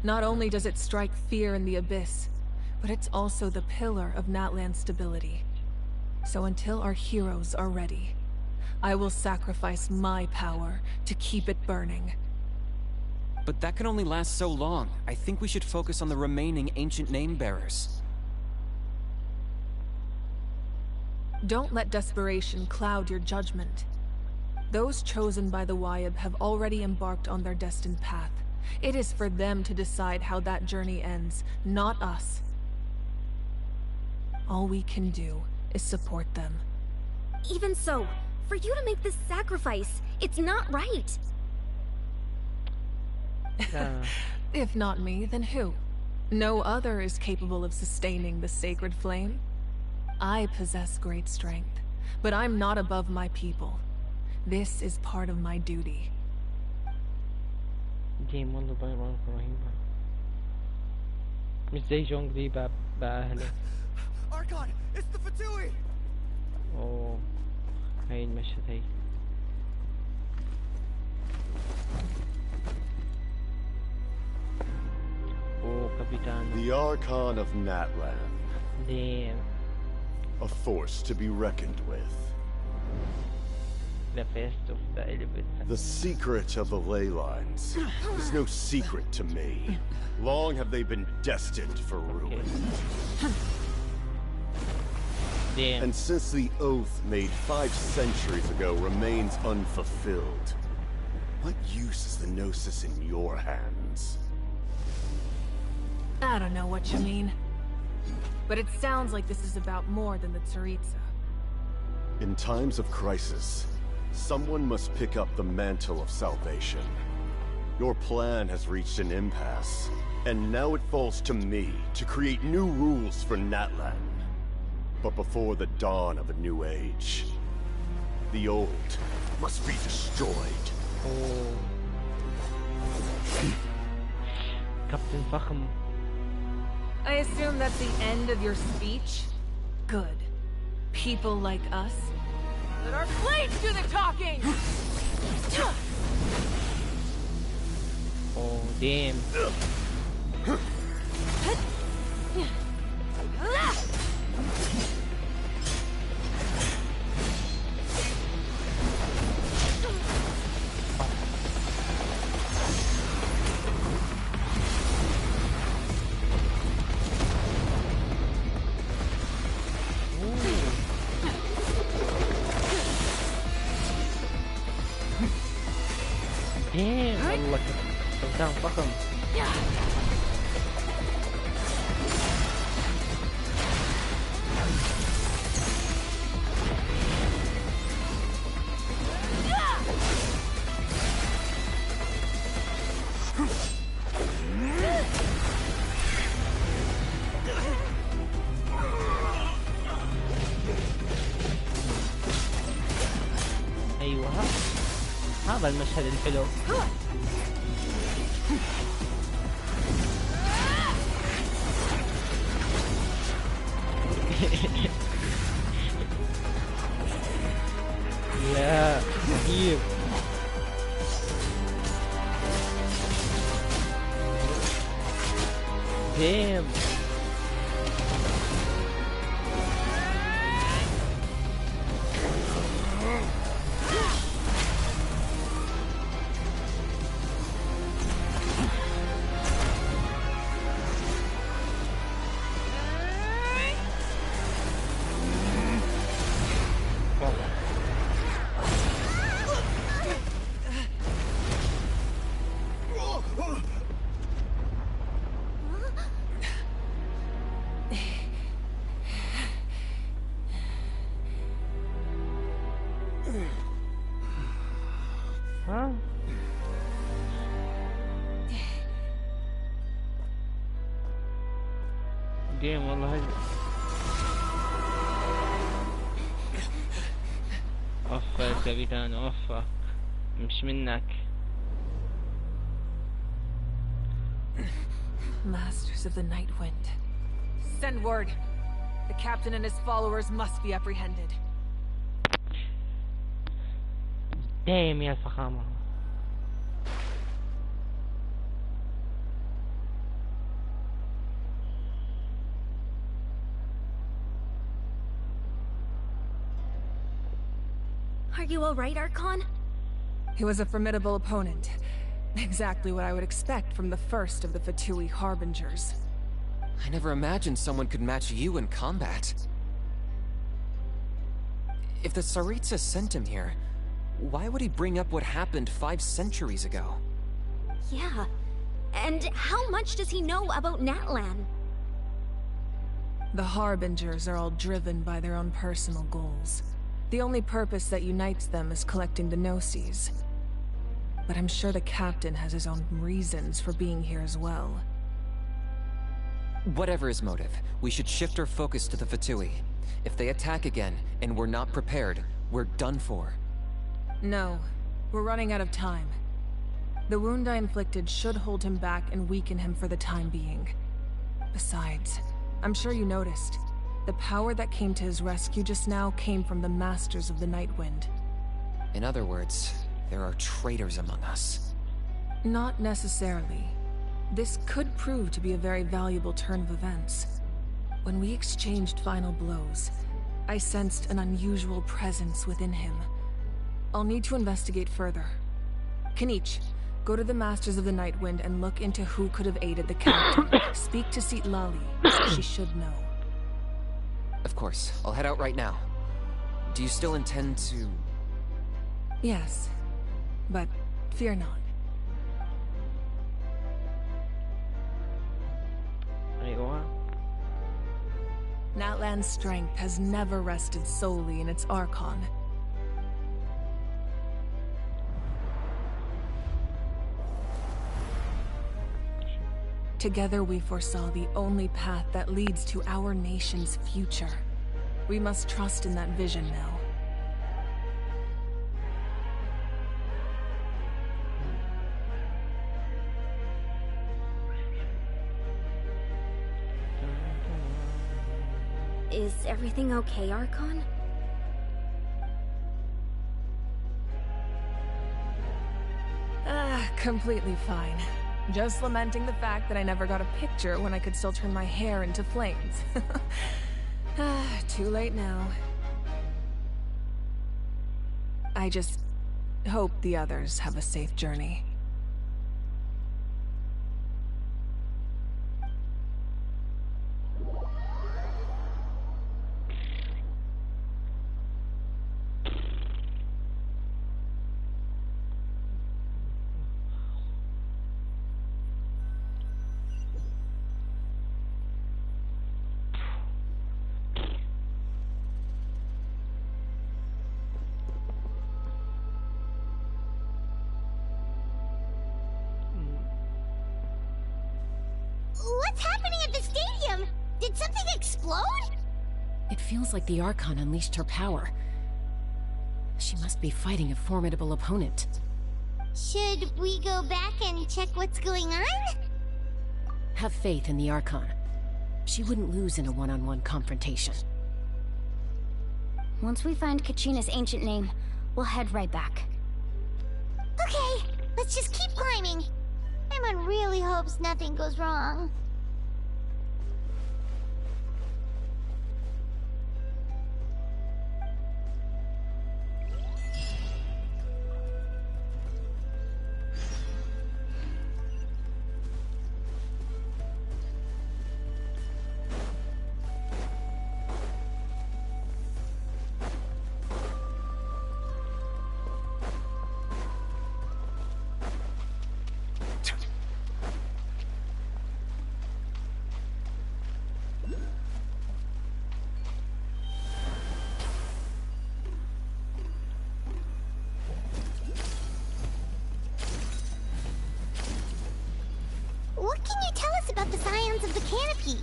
Not only does it strike fear in the Abyss, but it's also the pillar of Natlan's stability. So until our heroes are ready, I will sacrifice my power to keep it burning. But that can only last so long. I think we should focus on the remaining ancient name-bearers. Don't let desperation cloud your judgment. Those chosen by the Wayab have already embarked on their destined path. It is for them to decide how that journey ends, not us. All we can do is support them. Even so, for you to make this sacrifice, it's not right. If not me, then who? No other is capable of sustaining the sacred flame. I possess great strength, but I'm not above my people. This is part of my duty. جيم والله ضيرانك رهيبة. مش زي جونغ دي بأهله. Archon, it's the Fatui. أوه هاي المشهد هاي. أوه كابيتان. The Archon of Natlan. Damn. A force to be reckoned with. The first of the elephant. The secret of the ley lines is no secret to me. Long have they been destined for ruin. Damn. And since the oath made 5 centuries ago remains unfulfilled, what use is the Gnosis in your hands? I don't know what you mean. But it sounds like this is about more than the Tsaritsa. In times of crisis, someone must pick up the mantle of salvation. Your plan has reached an impasse, and now it falls to me to create new rules for Natlan. but before the dawn of a new age. The old must be destroyed. Captain Fahm. I assume that's the end of your speech? Good. People like us. Let our blades do the talking! Oh, damn. Damn, والله كان فخم. ايوه هذا المشهد الحلو. لا رهيب. ديم جيم والله هذي. اوفا يا كابيتان اوفا مش منك. Masters of the Night Wind. Send word. The captain and his followers must be apprehended. دايم يا الفخامة. Are you alright, Archon? He was a formidable opponent. Exactly what I would expect from the first of the Fatui Harbingers. I never imagined someone could match you in combat. If the Tsaritsa sent him here, why would he bring up what happened 5 centuries ago? Yeah. And how much does he know about Natlan? The Harbingers are all driven by their own personal goals. The only purpose that unites them is collecting the Gnosis. But I'm sure the captain has his own reasons for being here as well. Whatever his motive, we should shift our focus to the Fatui. If they attack again, and we're not prepared, we're done for. No, we're running out of time. The wound I inflicted should hold him back and weaken him for the time being. Besides, I'm sure you noticed. The power that came to his rescue just now came from the Masters of the Night Wind. In other words, there are traitors among us. Not necessarily. This could prove to be a very valuable turn of events. When we exchanged final blows, I sensed an unusual presence within him. I'll need to investigate further. Kanich, go to the Masters of the Night Wind and look into who could have aided the captain. Speak to Seat Lali. She should know. Of course. I'll head out right now. Do you still intend to... Yes. But fear not. أيوة. Natlan's strength has never rested solely in its Archon. Together we foresaw the only path that leads to our nation's future. We must trust in that vision now. Is everything okay, Archon? Completely fine. Just lamenting the fact that I never got a picture when I could still turn my hair into flames. Too late now. I just hope the others have a safe journey. What's happening at the stadium? Did something explode? It feels like the Archon unleashed her power. She must be fighting a formidable opponent. Should we go back and check what's going on? Have faith in the Archon. She wouldn't lose in a one-on-one confrontation. Once we find Kachina's ancient name, we'll head right back. Okay, let's just keep climbing. Emma really hopes nothing goes wrong. What can you tell us about the scions of the canopy?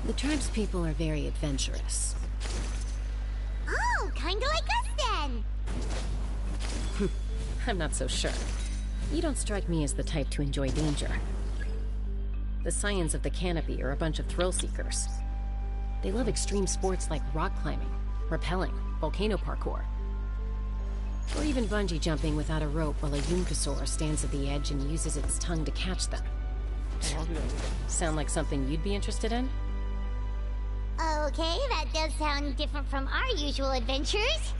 The tribe's people are very adventurous. Oh, kinda like us then! I'm not so sure. You don't strike me as the type to enjoy danger. The scions of the canopy are a bunch of thrill-seekers. They love extreme sports like rock climbing, rappelling, volcano parkour, or even bungee jumping without a rope while a Yunkasaur stands at the edge and uses its tongue to catch them. Sound like something you'd be interested in? Okay, that does sound different from our usual adventures.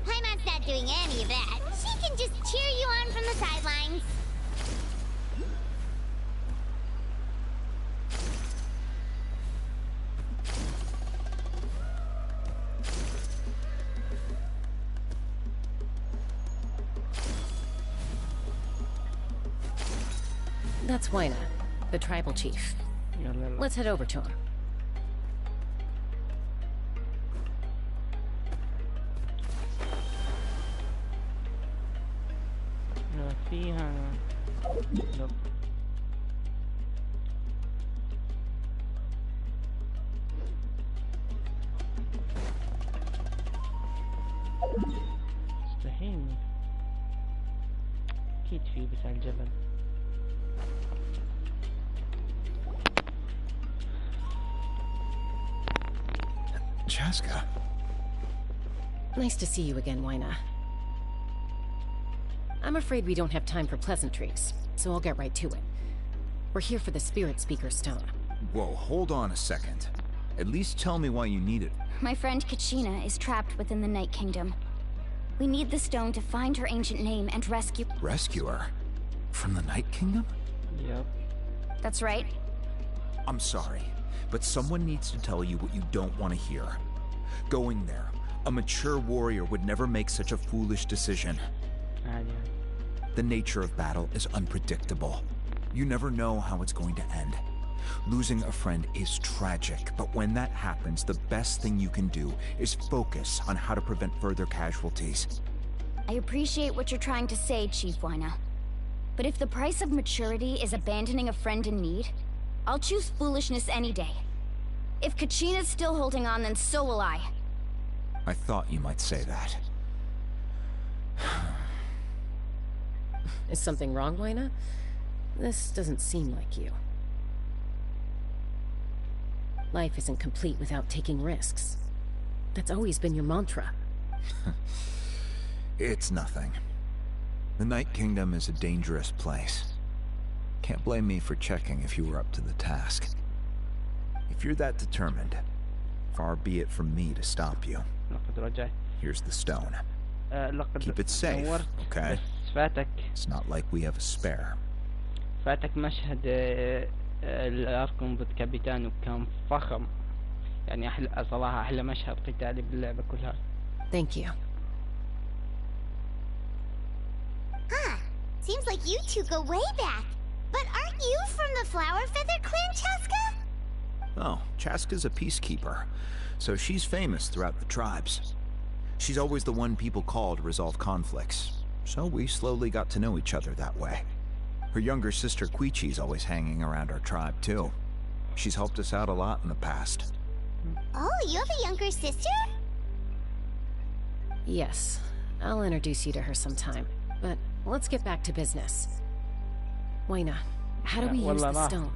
Paimon's not doing any of that. She can just cheer you on from the sidelines. That's Waina, the tribal chief. Let's head over to him. Nope. مستحيل أكيد في بس على الجبل. Chaska. Nice to see you again, Waina. I'm afraid we don't have time for pleasantries, so I'll get right to it. We're here for the Spirit Speaker Stone. Whoa, hold on a second. At least tell me why you need it. My friend Kachina is trapped within the Night Kingdom. We need the stone to find her ancient name and rescue... Rescue her? From the Night Kingdom? Yep. That's right. I'm sorry, but someone needs to tell you what you don't want to hear. Going there, a mature warrior would never make such a foolish decision. The nature of battle is unpredictable. You never know how it's going to end. Losing a friend is tragic, but when that happens, the best thing you can do is focus on how to prevent further casualties. I appreciate what you're trying to say, Chief Waina. But if the price of maturity is abandoning a friend in need, I'll choose foolishness any day. If Kachina's still holding on, then so will I. I thought you might say that. Is something wrong, Waina? This doesn't seem like you. Life isn't complete without taking risks. That's always been your mantra. It's nothing. The Night Kingdom is a dangerous place. Can't blame me for checking if you were up to the task. If you're that determined, far be it from me to stop you. Here's the stone. Keep it safe, okay? It's not like we have a spare. فاتك مشهد الاركون ضد كابيتان وكان فخم. يعني احلى صراحة احلى مشهد قتالي باللعبة كلها. Thank you. Huh. Seems like you two go way back. But aren't you from the Flower Feather clan, Chaska? Oh, Chaska's a peacekeeper, so she's famous throughout the tribes. She's always the one people call to resolve conflicts, so we slowly got to know each other that way. Her younger sister Quichi's always hanging around our tribe too. She's helped us out a lot in the past. Oh, you have a younger sister? Yes, I'll introduce you to her sometime, but let's get back to business. Waina, how do we use the stone?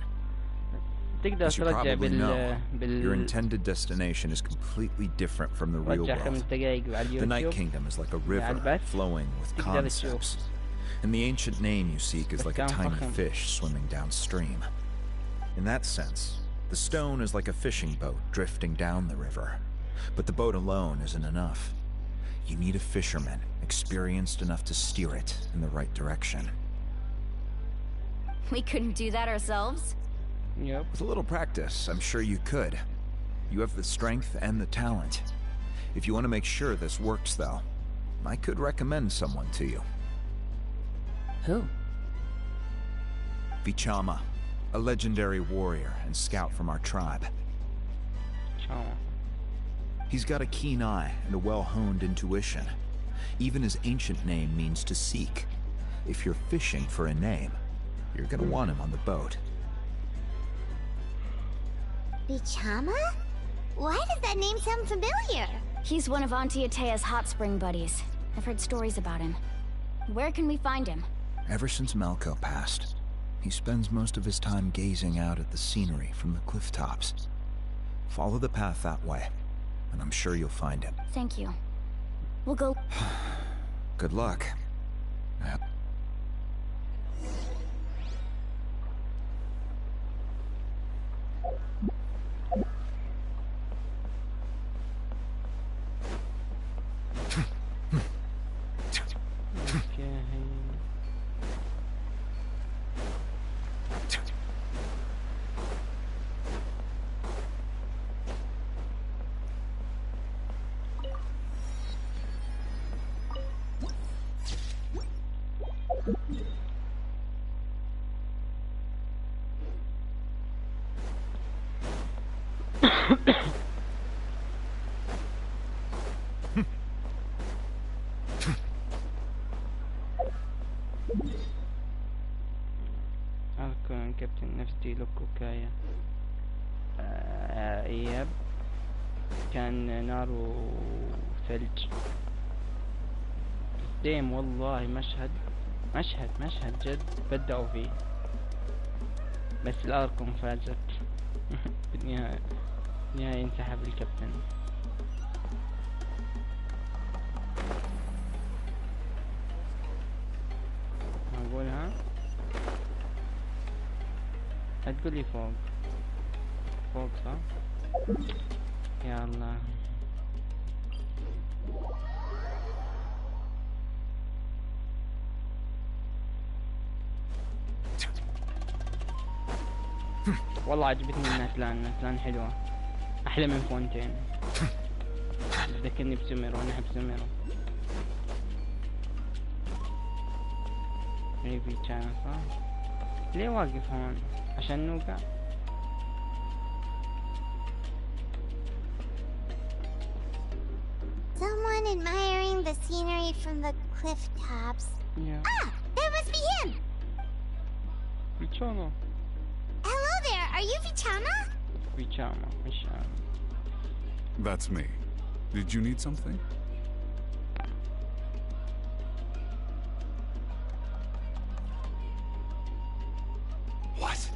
As you probably know, your intended destination is completely different from the real world. The Night Kingdom is like a river flowing with concepts, and the ancient name you seek is like a tiny fish swimming downstream. In that sense, the stone is like a fishing boat drifting down the river, but the boat alone isn't enough. You need a fisherman experienced enough to steer it in the right direction. We couldn't do that ourselves? Yep. With a little practice, I'm sure you could. You have the strength and the talent. If you want to make sure this works, though, I could recommend someone to you. Who? Vichama, a legendary warrior and scout from our tribe. Chama. He's got a keen eye and a well-honed intuition. Even his ancient name means to seek. If you're fishing for a name, you're gonna want him on the boat. Vichama? Why does that name sound familiar? He's one of Auntie Atea's hot spring buddies. I've heard stories about him. Where can we find him? Ever since Malco passed, he spends most of his time gazing out at the scenery from the cliff tops. Follow the path that way, and I'm sure you'll find him. Thank you. We'll go. Good luck. أركون كابتن نفسي لوكوكايا إياب كان نار وثلج ديم والله مشهد جد بدعوا فيه بس الأركون فازت بالنهاية ينسحب الكابتن أقولها هتقولي فوق صح يا الله والله عجبتني ناتلان حلوة أحلى من فونتين ذكرني بسميرو أنا أحب سميرو ريفي كان صح ليه واقف هون عشان نوقع Someone admiring the scenery from the cliff tops. Yeah. Ah! That must be him! Vichama. Hello there, are you Vichama? That's me. Did you need something? What?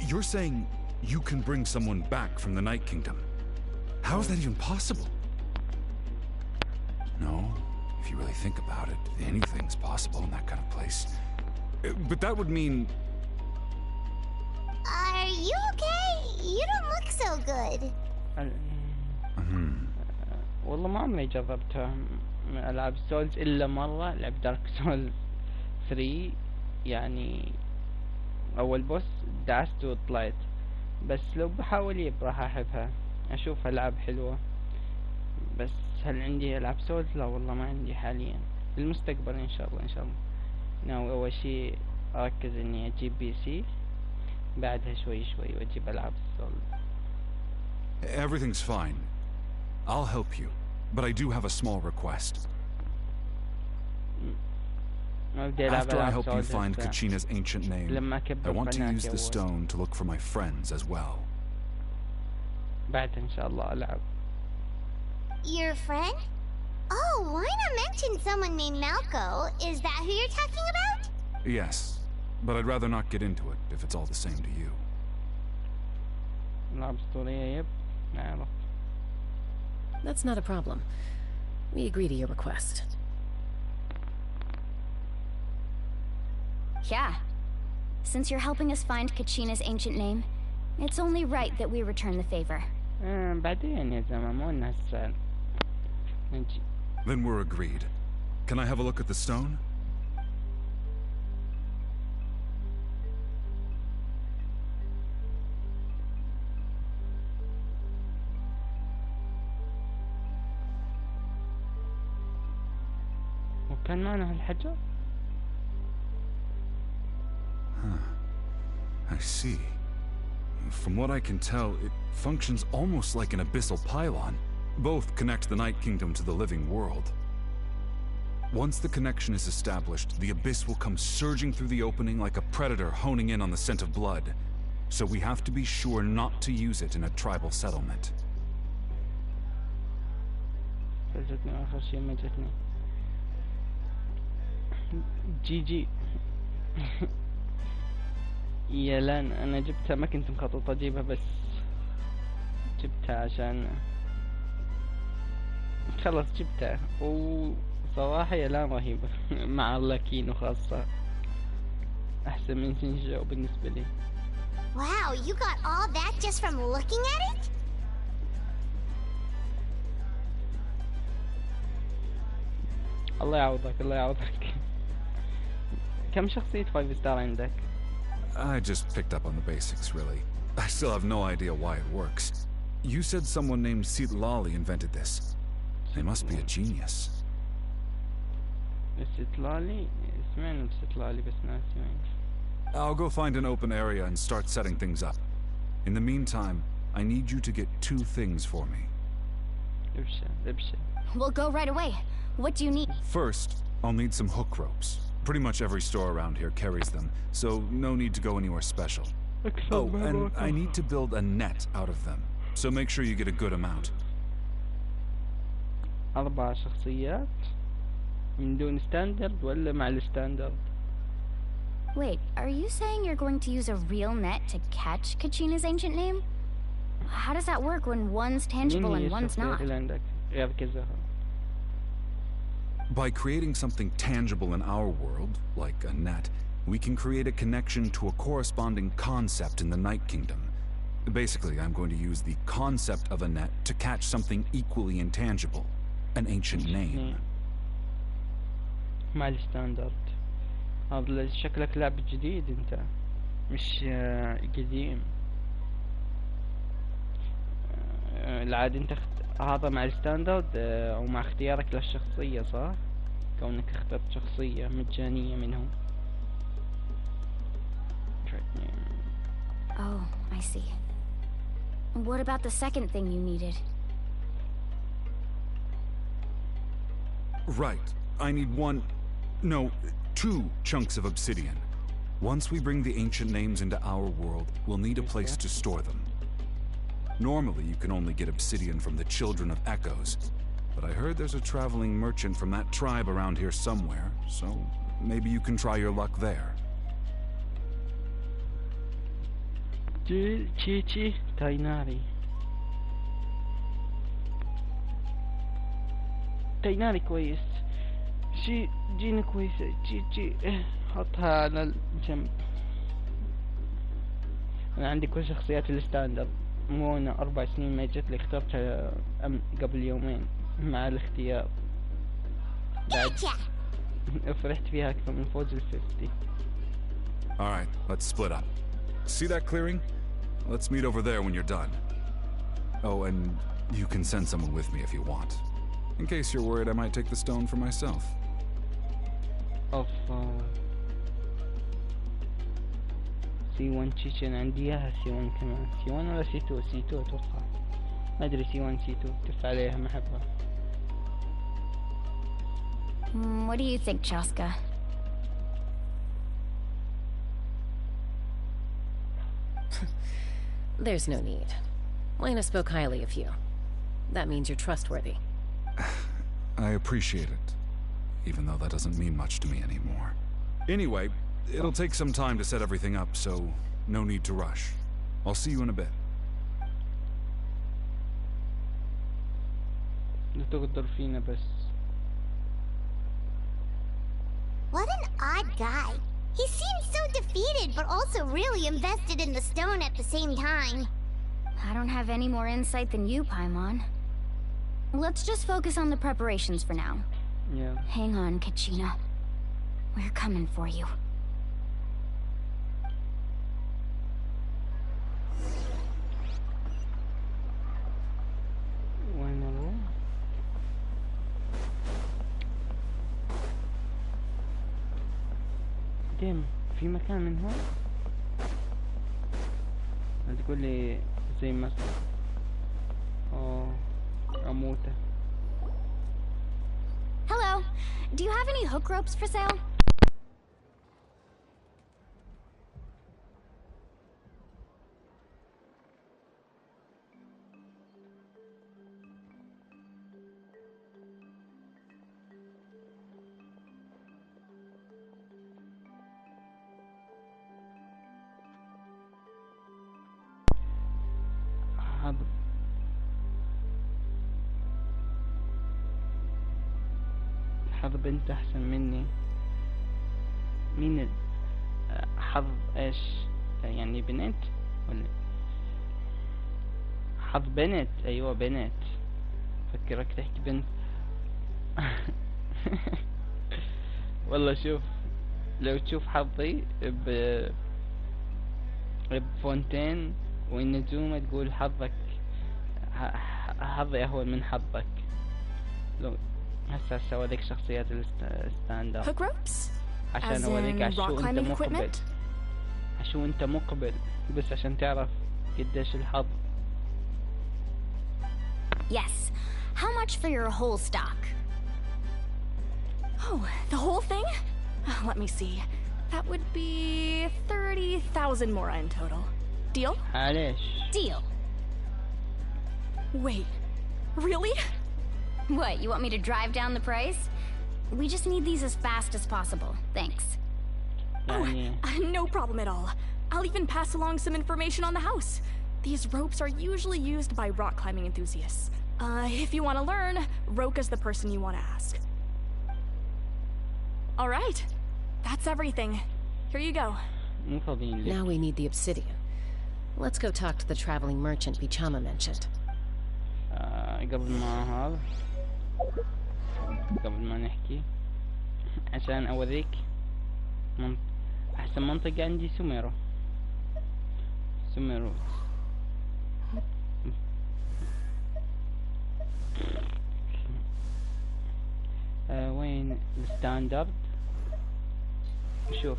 You're saying you can bring someone back from the Night Kingdom? How is that even possible? No, if you really think about it, anything's possible in that kind of place. But that would mean... Are you okay? You don't look so good. والله ما عمري جربتها ألعاب سولز إلا مرة لعب دارك سولز 3 يعني أول بوس دعست وطلعت بس لو بحاول راح أحبها أشوف ألعاب حلوة بس هل عندي ألعاب سولز؟ لا والله ما عندي حاليا المستقبل إن شاء الله إن شاء الله ناوي أول شيء أركز إني أجيب PC بعدها شوي شوي وأجيب ألعاب سولز. Everything's fine. I'll help you, but I do have a small request. After I help you find Kachina's ancient name, I want to use the stone to look for my friends as well. بعد إن شاء الله ألعب. Your friend? Oh, why not mention someone named Malco? Is that who you're talking about? Yes, but I'd rather not get into it if it's all the same to you. That's not a problem. We agree to your request. Yeah. Since you're helping us find Kachina's ancient name, it's only right that we return the favor. Then we're agreed. Can I have a look at the stone? كان معنا هالحجر؟ I see. From what I can tell, it functions almost like an abyssal pylon. Both connect the Night Kingdom to the living world. Once the connection is established, the abyss will come surging through the opening like a predator honing in on the scent of blood. So we have to be sure not to use it in a tribal settlement. جي يا لان انا جبتها ما كنت مخطط اجيبها بس جبتها عشان خلص جبتها وصراحة يا لان رهيبة مع اللاكينو خاصة احسن من سينجو بالنسبة لي. Wow, you got all that just from looking at it? الله يعوضك الله يعوضك. كم شخصية 5 ستار عندك؟ I just picked up on the basics, really. I still have no idea why it works. You said someone named Sitlali invented this. They must be a genius. Sitlali? اسمعنا بستلالي بس ناسي وين. I'll go find an open area and start setting things up. In the meantime, I need you to get 2 things for me. We'll go right away. What do you need? First, I'll need some hook ropes. Pretty much every store around here carries them, so no need to go anywhere special. Oh, and I need to build a net out of them, so make sure you get a good amount. 4 شخصيات من دون ستاندرد ولا مع الستاندرد؟ Wait, are you saying you're going to use a real net to catch Kachina's ancient name? How does that work when one's tangible and one's not? By creating something tangible in our world, like a net, we can create a connection to a corresponding concept in the Night Kingdom. Basically, I'm going to use the concept of a net to catch something equally intangible, an ancient name. مع الستاندرد هذا شكلك لعب جديد انت مش قديم. العادي انت هذا مع الستاندرد ومع اختيارك للشخصية صح؟ كونك اخترت شخصية مجانية منهم. Oh, I see. What about the second thing you needed? Right. I need 2 chunks of Normally, you can only get obsidian from the Children of Echoes, but I heard there's a traveling merchant from that tribe around here somewhere, so maybe you can try your luck there. تايناري كويس. جين كويسة. حطها على الجنب. أنا عندي كل شخصيات الستاندرد. مو أنا 4 سنين ما جت لي، اخترتها قبل يومين مع الاختيار. بعد فرحت فيها أكثر من فوز 50. Alright, let's split up. See that clearing? Let's meet over there when you're done. Oh, and you can send someone with me if you want. In case you're worried I might take the stone for myself. C1 تشيشن عندي اياها. C1 كمان. C1 ولا C2؟ C2 اتوقع. ما ادري. C1 C2 تف عليها ما احبها. What do you think, Chaska? There's no need. Lena spoke highly of you. That means you're trustworthy. I appreciate it, even though that doesn't mean much to me anymore. Anyway, it'll take some time to set everything up, so no need to rush. I'll see you in a bit. What an odd guy. He seems so defeated, but also really invested in the stone at the same time. I don't have any more insight than you, Paimon. Let's just focus on the preparations for now. Yeah. Hang on, Kachina. We're coming for you. ديم في مكان من هون؟ تقول لي زي مثلا عموته. Hello. Do you have any hook ropes for sale? حظ بنت احسن مني. مين حظ ايش يعني؟ بنت ولا حظ بنت؟ ايوه بنت. فكرك تحكي بنت. والله شوف، لو تشوف حظي بفونتين والنجوم تقول حظك حظي اهون من حظك. لو هسه اسوي شخصيات الستاند اب عشان اوريك عشو انت مقبل، عشو انت مقبل، بس عشان تعرف قديش الحظ. Yes. How much for your whole stock? Oh, the whole thing? Let me see. That would be 30,000 mora in total. Deal? علاش؟ Deal. Wait. Really? What, you want me to drive down the price? We just need these as fast as possible. Thanks. Oh, no problem at all. I'll even pass along some information on the house. These ropes are usually used by rock climbing enthusiasts. If you want to learn, Roka's the person you want to ask. All right. That's everything. Here you go. Now we need the obsidian. Let's go talk to the traveling merchant Bichama mentioned. قبل ما نحكي عشان اوريك احسن منطقة عندي سوميرو. وين الستاندرد؟ شوف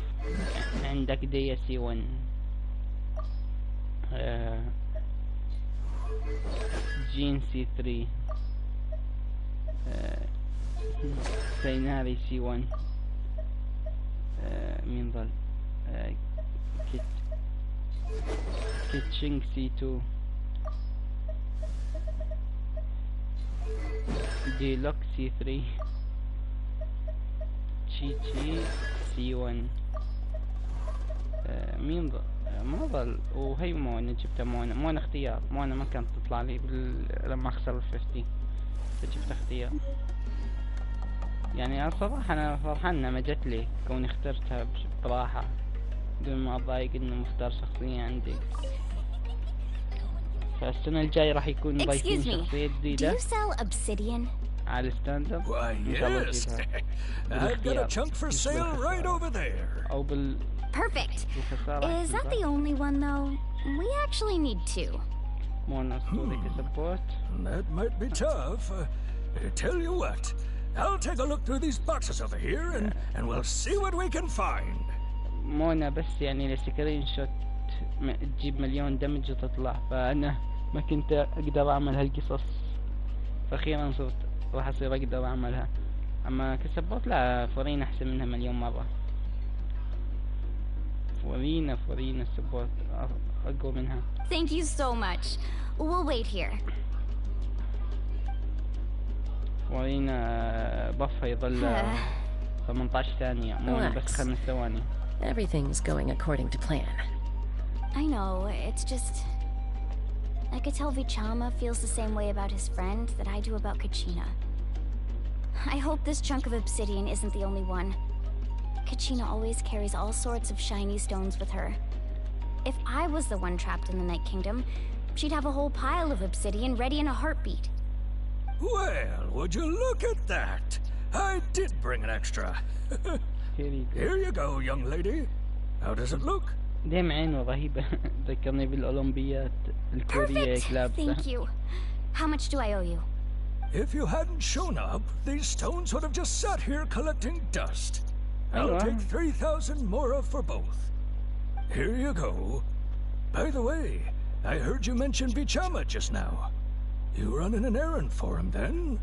عندك دي سي 1 جين سي 3 سيناري سي 1 مين ظل كيتشينج سي 2 ديلوك سي 3 تشي سي 1. مين ما ظل. وهي مونا جبتها مونا اختيار. مونا ما كانت تطلع لي لما اخسر ال 50 فجبت اختيار. يعني صراحة انا فرحان انها ما جت لي كوني اخترتها براحة بدون ما اضايق انه مختار شخصية عندي. فالسنة الجاي راح يكون ضايفين شخصية جديدة على الستاندرد. او Perfect. Is that the only one, though? We actually need two. That might be tough. Tell you what, I'll take a look through these boxes over here and we'll see what we can find. مونا بس يعني لسكرين شوت تجيب مليون دمج وتطلع، فأنا ما كنت أقدر أعمل هالقصص، فأخيرا صرت راح أصير أقدر أعملها. أما كسبورت لا، فورينا أحسن منها مليون مرة. فورينا السبورت أقوى منها. Thank you so much. We'll wait here. فورينا بفها يظل 18 ثانية، مو بس 5 ثواني. Everything's going according to plan. I know, it's just... I could tell Vichama feels the same way about his friend that I do about Kachina. I hope this chunk of obsidian isn't the only one. Kachina always carries all sorts of shiny stones with her. If I was the one trapped in the Night Kingdom, she'd have a whole pile of obsidian ready in a heartbeat. Well, would you look at that? I did bring an extra. Here you go, young lady. How does it look? دايم عينه رهيبة. ذكرني بالأولمبيات الكورية لابسة. Thank you. How much do I owe you? If you hadn't shown up, these stones would have just sat here collecting dust. I'll take 3,000 mora for both. Here you go. By the way, I heard you mention Vichama just now. You running an errand for him then?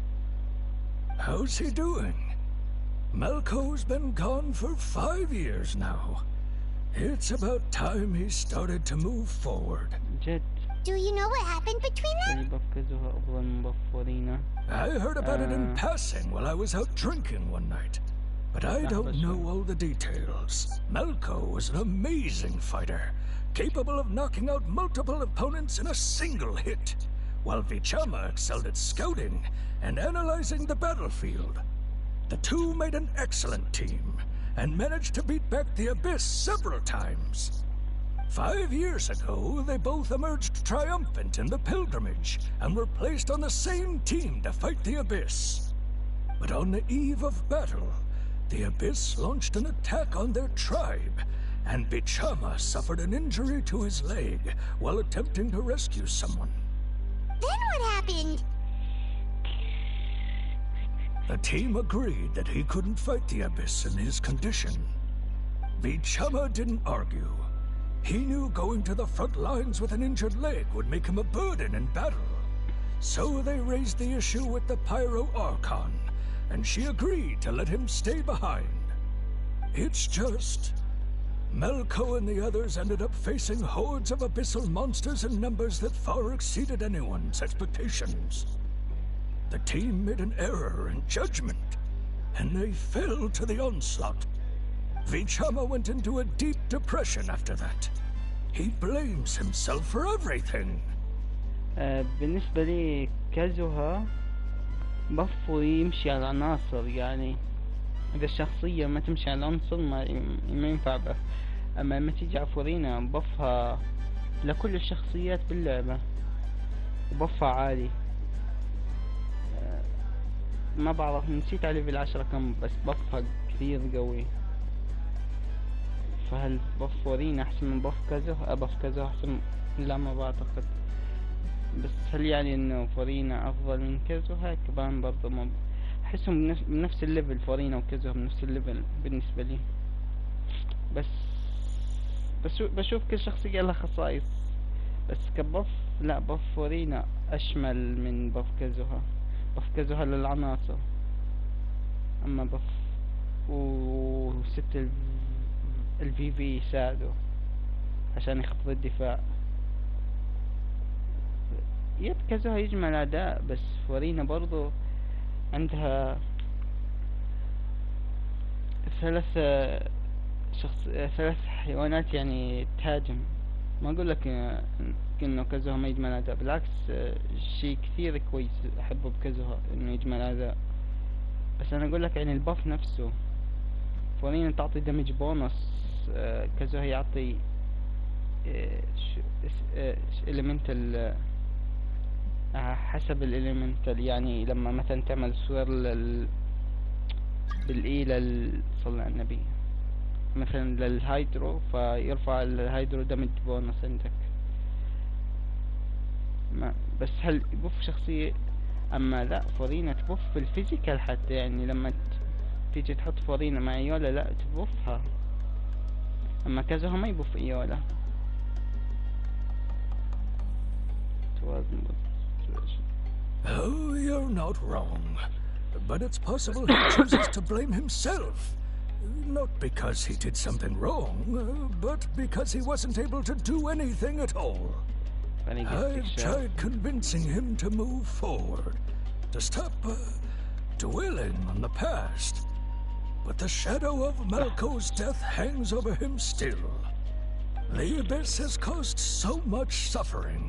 How's he doing? Malco's been gone for 5 years now. It's about time he started to move forward. Do you know what happened between them? I heard about it in passing while I was out drinking one night. But I don't know all the details. Malco was an amazing fighter, capable of knocking out multiple opponents in a single hit, while Vichama excelled at scouting and analyzing the battlefield. The two made an excellent team and managed to beat back the Abyss several times. 5 years ago, they both emerged triumphant in the pilgrimage and were placed on the same team to fight the Abyss. But on the eve of battle, the Abyss launched an attack on their tribe, and Vichama suffered an injury to his leg while attempting to rescue someone. Then what happened? The team agreed that he couldn't fight the Abyss in his condition. Vichama didn't argue. He knew going to the front lines with an injured leg would make him a burden in battle. So they raised the issue with the Pyro Archon, and she agreed to let him stay behind. It's just... Malco and the others ended up facing hordes of abyssal monsters in numbers that far exceeded anyone's expectations. The team made an error in judgment, and they fell to the onslaught. Vichama went into a deep depression after that. He blames himself for everything. بالنسبة لي كازوها بفو يمشي على العناصر، يعني إذا الشخصية ما تمشي على العنصر ما ينفع به. أما لما تيجي على فورينا بفها لكل الشخصيات باللعبة وبفها عالي. ما بعرف، نسيت على ليفل 10 كم، بس بفها كثير قوي. فهل بف فورينا أحسن من بف كازوها؟ بف كازوها أحسن؟ لا ما بعتقد. بس هل يعني إنه فورينا أفضل من كازوها؟ كمان برضه ما أحسهم بنفس الليفل. فورينا وكازوها بنفس الليفل بالنسبة لي. بس بشوف كل شخصية لها خصائص، بس كبف لا، بف فورينا أشمل من بف كازوها. بف كازوها للعناصر، أما بف وست الفي في يساعده عشان يخفض الدفاع. كازوها يجمع الأداء، بس فورينا برضو عندها ثلاث حيوانات يعني تهاجم. ما اقول لك انه كازوها ما يجمل اداء، بالعكس شيء كثير كويس احبه بكازوها انه يجمل اداء، بس انا اقول لك يعني الباف نفسه فورينا تعطي دمج بونص. كازوها يعطي elemental حسب الاليمنتال، يعني لما مثلا تعمل سوير بالإي صلى على النبي مثلا للهايدرو، فيرفع الهايدرو دمج بونص عندك. ما بس هل يبوف شخصية؟ اما لا فورينا تبوف في الفيزيكال حتى، يعني لما تيجي تحط فورينا مع ايولا لا تبوفها، اما كازوها ما يبوف ايولا. Oh, you're not wrong. But it's possible he chooses to blame himself. Not because he did something wrong, but because he wasn't able to do anything at all. I've tried convincing him to move forward, to stop dwelling on the past. But the shadow of Malco's death hangs over him still. The Abyss has caused so much suffering,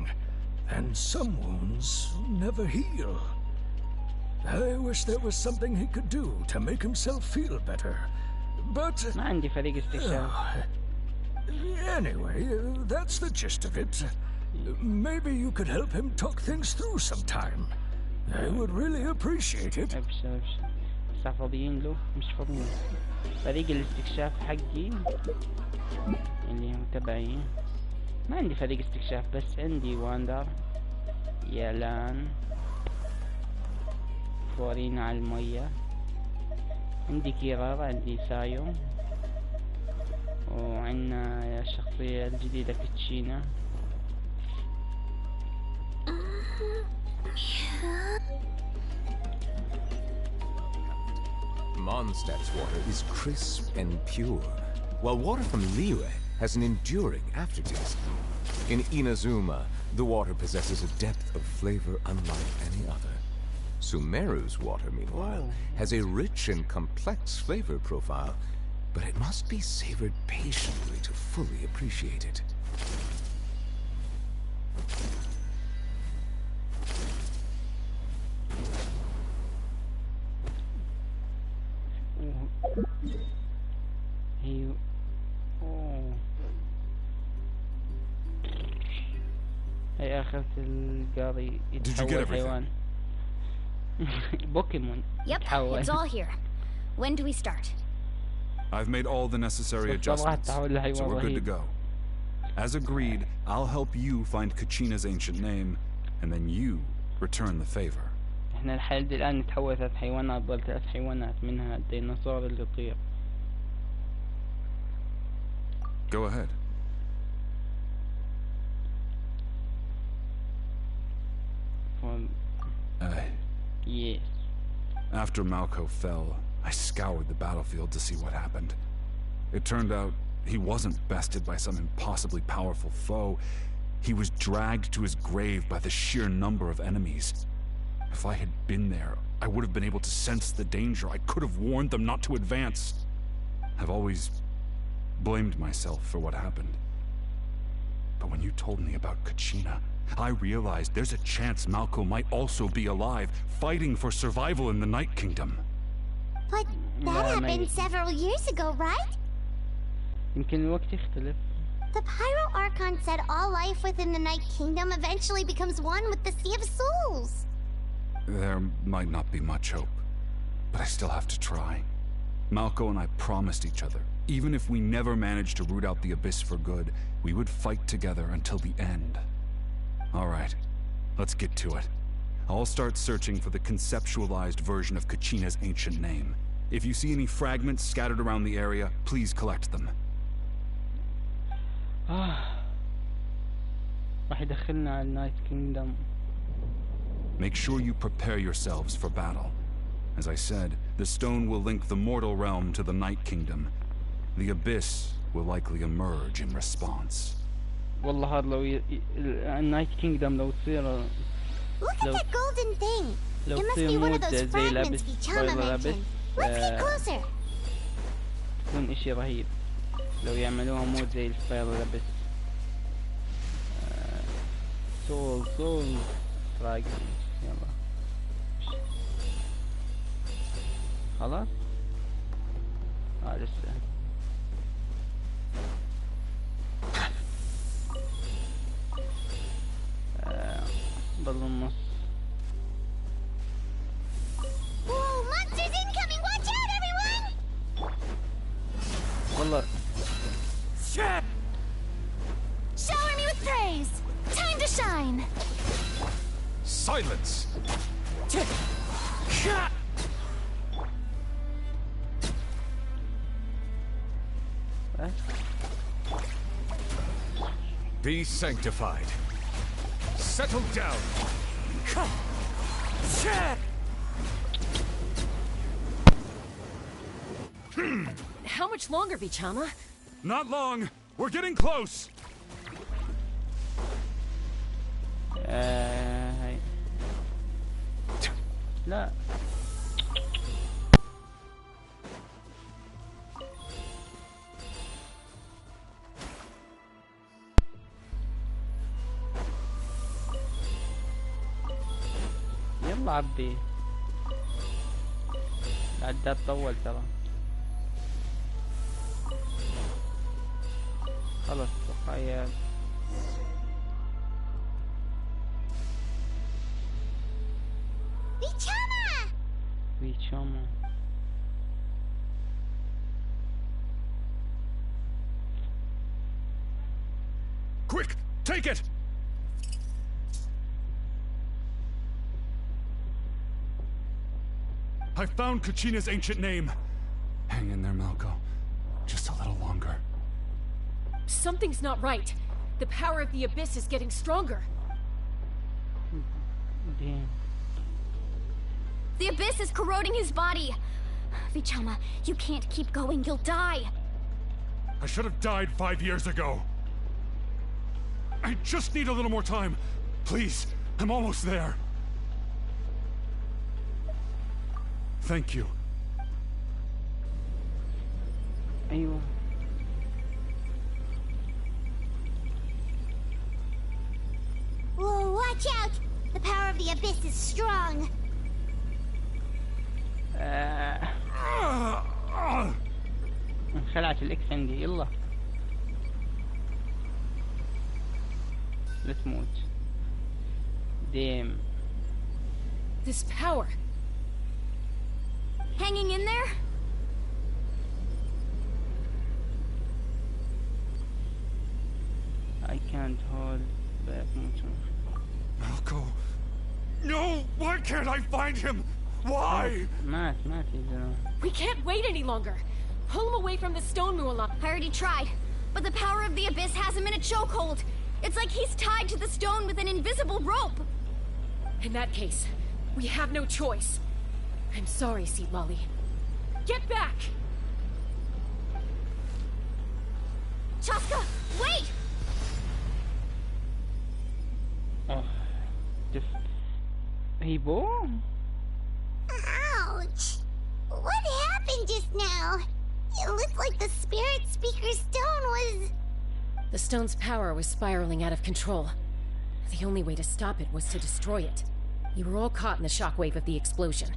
and some wounds never heal. I wish there was something he could do to make himself feel better, but... ما عندي فريق استكشاف. Anyway, that's the gist of it. Maybe you could help him talk things through sometime. I would really appreciate it. ابشر بس فاضيين له مش فاضيين. فريق الاستكشاف حقي اللي هو تبعي ما عندي فريق استكشاف، بس عندي واندر، يالان، فورينا على المية، عندي كيرار، عندي سايو، وعندنا الشخصية الجديدة كوتشينا. Mondstadt's water is crisp and pure, while water from Liyue has an enduring aftertaste. In Inazuma, the water possesses a depth of flavor unlike any other. Sumeru's water, meanwhile, has a rich and complex flavor profile, but it must be savored patiently to fully appreciate it. هي اخذت القاضي يتحول حيوان. Pokemon. Yep, it's all here. When do we start? I've made all the necessary adjustments, so we're good to go. As agreed, I'll help you find Kachina's ancient name, and then you return the favor. احنا لحد الآن نتحول 3 حيوانات، ضل 3 حيوانات منها الديناصور اللي يطير. Go ahead. Yes. After Malco fell, I scoured the battlefield to see what happened. It turned out he wasn't bested by some impossibly powerful foe. He was dragged to his grave by the sheer number of enemies. If I had been there, I would have been able to sense the danger. I could have warned them not to advance. I've always blamed myself for what happened. But when you told me about Kachina, I realized there's a chance Malco might also be alive, fighting for survival in the Night Kingdom. But that happened several years ago, right? يمكن الوقت يختلف. The Pyro Archon said all life within the Night Kingdom eventually becomes one with the Sea of Souls. There might not be much hope, but I still have to try. Malco and I promised each other, even if we never managed to root out the Abyss for good, we would fight together until the end. All right, let's get to it. I'll start searching for the conceptualized version of Kachina's ancient name. If you see any fragments scattered around the area, please collect them. راح يدخلنا على النايت كينجدم. Make sure you prepare yourselves for battle. As I said, the stone will link the mortal realm to the Night Kingdom. The Abyss will likely emerge in response. والله هذا لو النايت كينجدم لو تصير. Look at that golden thing. لو تصير مود زي لابس سبايرل لابس تكون اشي رهيب لو يعملوها مود زي السبايرل لابس. سول راقي. يلا خلاص لسه ضل النص. والله shower me with praise. Time to shine. Silence. Be sanctified. Settle down. How much longer, Vichama? Not long. We're getting close. لا يلا عبي العداد طول ترى. خلص تخيل Vichama. Quick, take it. I found Kachina's ancient name. Hang in there, Malko. Just a little longer. Something's not right. The power of the Abyss is getting stronger. Damn. The Abyss is corroding his body. Vichama, you can't keep going. You'll die. I should have died 5 years ago. I just need a little more time. Please, I'm almost there. Thank you. أيوة. Whoa, watch out! The power of the Abyss is strong. انخلعت الاكس عندي. يلا لا تموت. Damn. This power. Hanging in there? I can't hold back much. Malko. No! Why can't I find him? Why? مات يا زلمة. We can't wait any longer. Pull him away from the stone, Muala. I already tried, but the power of the Abyss has him in a chokehold. It's like he's tied to the stone with an invisible rope. In that case, we have no choice. I'm sorry, Seed Lolly. Get back! Chaska, wait! Hebo? Ouch! What happened just now? It looked like the Spirit Speaker's stone was... The stone's power was spiraling out of control. The only way to stop it was to destroy it. You were all caught in the shockwave of the explosion.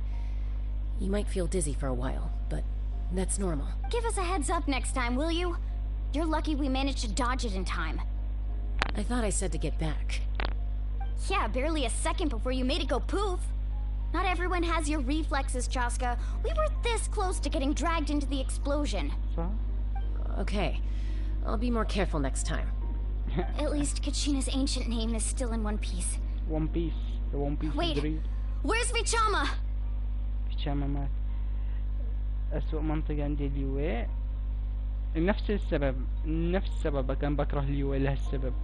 You might feel dizzy for a while, but that's normal. Give us a heads up next time, will you? You're lucky we managed to dodge it in time. I thought I said to get back. Yeah, barely a second before you made it go poof. Not everyone has your reflexes, Chaska. We were this close to getting dragged into the explosion. Okay. I'll be more careful next time. At least Kachina's ancient name is still in one piece. One Piece. The One Piece. Wait, where's Vichama? Vichama مات. أسوأ منطقة عندي اليوي. نفس السبب كان بكره اليوي لهالسبب.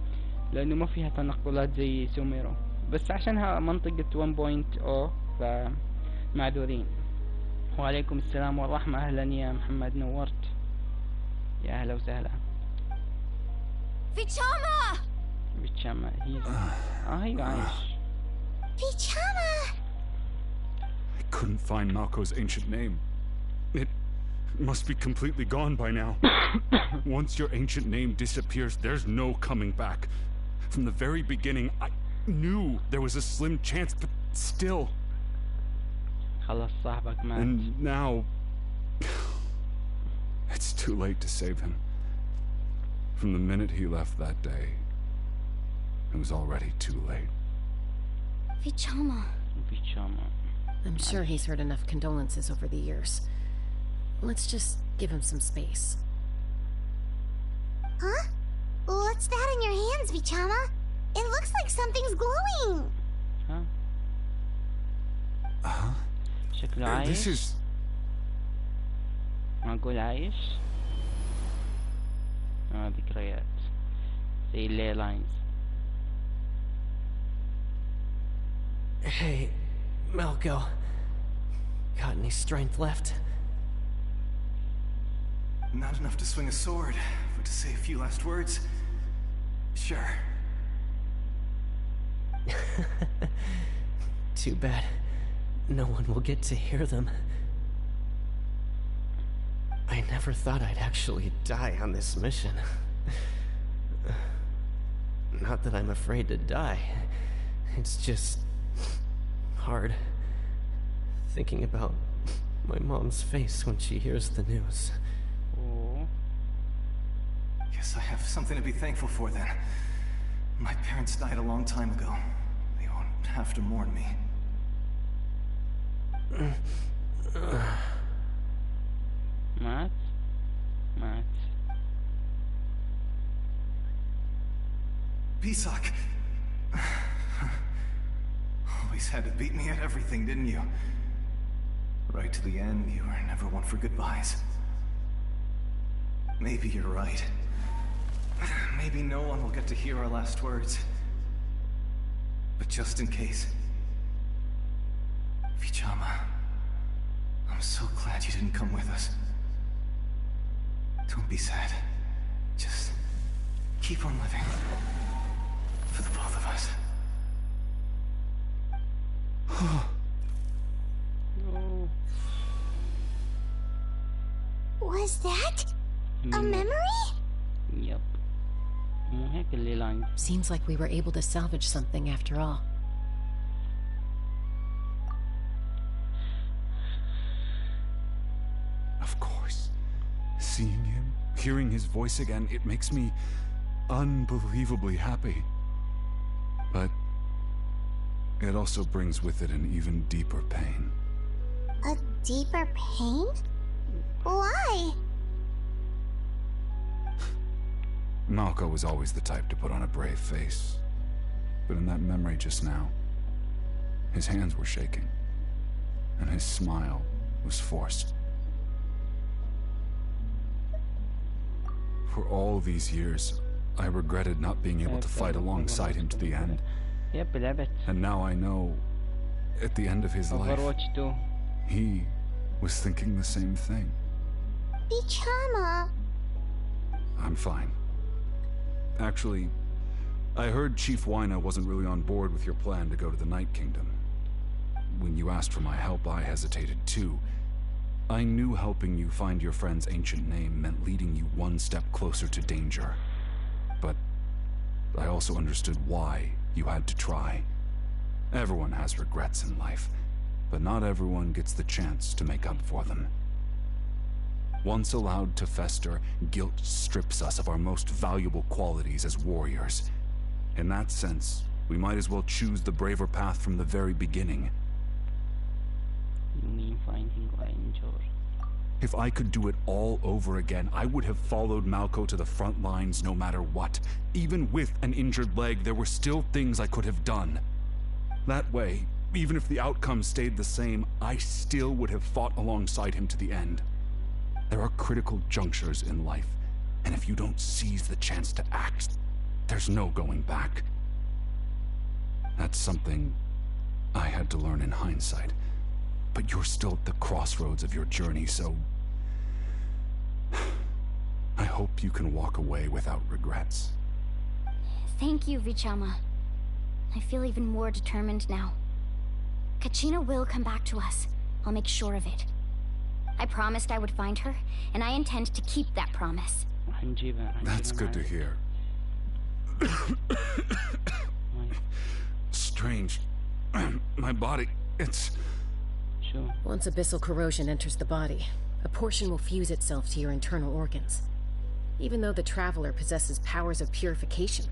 لأنه ما فيها تنقلات زي سوميرو. بس عشانها منطقة 1.0 فمعذورين. وعليكم السلام والرحمة. أهلا يا محمد، نورت. يا أهلا وسهلا. Vichama! Vichama, he's... أيوة عايش. Vichama! couldn't find Malco's ancient name. It must be completely gone by now. Once your ancient name disappears, there's no coming back. From the very beginning, I knew there was a slim chance, but still. And now, it's too late to save him. From the minute he left that day, it was already too late. Vichama. I'm sure he's heard enough condolences over the years. Let's just give him some space. Huh? What's that in your hands, Vichama? It looks like something's glowing. Huh? شكله عايش. This is... معقول عايش؟ ذكريات زي اللي لاينز. Hey, Malco. Got any strength left? Not enough to swing a sword, but to say a few last words? Sure. Too bad. No one will get to hear them. I never thought I'd actually die on this mission. Not that I'm afraid to die. It's just hard thinking about my mom's face when she hears the news. Guess I have something to be thankful for then. My parents died a long time ago. They won't have to mourn me. Matt? Pisak! Always had to beat me at everything, didn't you? Right to the end, you were never one for goodbyes. Maybe you're right. Maybe no one will get to hear our last words. But just in case... Vichama, I'm so glad you didn't come with us. Don't be sad. Just keep on living. For the both of us. Was that a memory? Yep. Seems like we were able to salvage something after all. Of course. Seeing him, hearing his voice again, it makes me unbelievably happy. But it also brings with it an even deeper pain. A deeper pain? Why? Malco was always the type to put on a brave face. But in that memory just now, his hands were shaking, and his smile was forced. For all these years, I regretted not being able to fight alongside him to the end. And now I know, at the end of his life, he was thinking the same thing. Vichama. I'm fine. Actually, I heard Chief Wyna wasn't really on board with your plan to go to the Night Kingdom. When you asked for my help, I hesitated too. I knew helping you find your friend's ancient name meant leading you one step closer to danger. But I also understood why you had to try. Everyone has regrets in life, but not everyone gets the chance to make up for them. Once allowed to fester, guilt strips us of our most valuable qualities as warriors. In that sense, we might as well choose the braver path from the very beginning. You mean finding danger? If I could do it all over again, I would have followed Malco to the front lines no matter what. Even with an injured leg, there were still things I could have done. That way, even if the outcome stayed the same, I still would have fought alongside him to the end. There are critical junctures in life, and if you don't seize the chance to act, there's no going back. That's something I had to learn in hindsight. But you're still at the crossroads of your journey, so I hope you can walk away without regrets. Thank you, Vichama. I feel even more determined now. Kachina will come back to us, I'll make sure of it. I promised I would find her, and I intend to keep that promise. That's good to hear. Strange. My body, it's... Sure. Once abyssal corrosion enters the body, a portion will fuse itself to your internal organs. Even though the Traveler possesses powers of purification,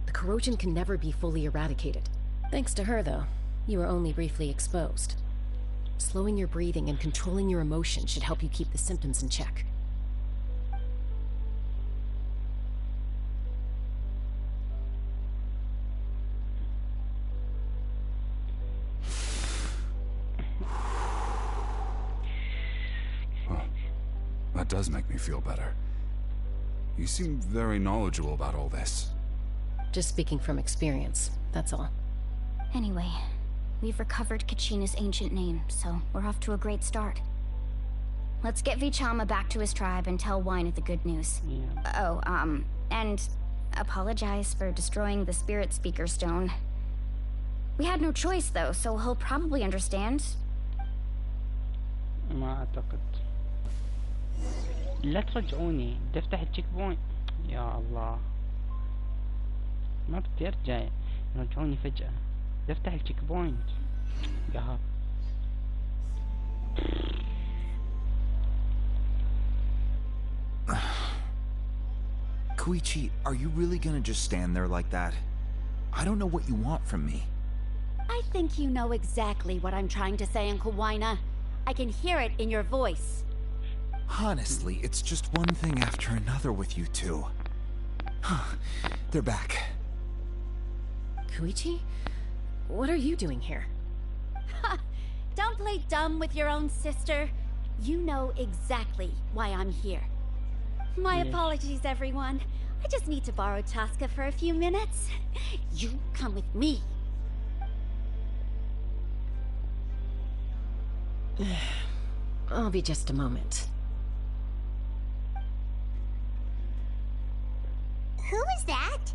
the corrosion can never be fully eradicated. Thanks to her, though, you were only briefly exposed. Slowing your breathing and controlling your emotion should help you keep the symptoms in check. That does make me feel better. You seem very knowledgeable about all this. Just speaking from experience, that's all. Anyway, we've recovered Kachina's ancient name, so we're off to a great start. Let's get Vichama back to his tribe and tell Wyneth the good news. Yeah. Oh, and apologize for destroying the Spirit Speaker Stone. We had no choice, though, so he'll probably understand. ما أعتقد. لا ترجعوني، بدي أفتح التشيك بوينت. يا الله. ما بدي أرجع، رجعوني فجأة. بدي أفتح التشيك بوينت. قهر. Koichi, are you really gonna just stand there like that? I don't know what you want from me. I think you know exactly what I'm trying to say, Uncle Wyna. I can hear it in your voice. Honestly, it's just one thing after another with you two. They're back. Koichi? What are you doing here? Don't play dumb with your own sister. You know exactly why I'm here. My apologies, everyone. I just need to borrow Chaska for a few minutes. You come with me. I'll be just a moment. Who is that?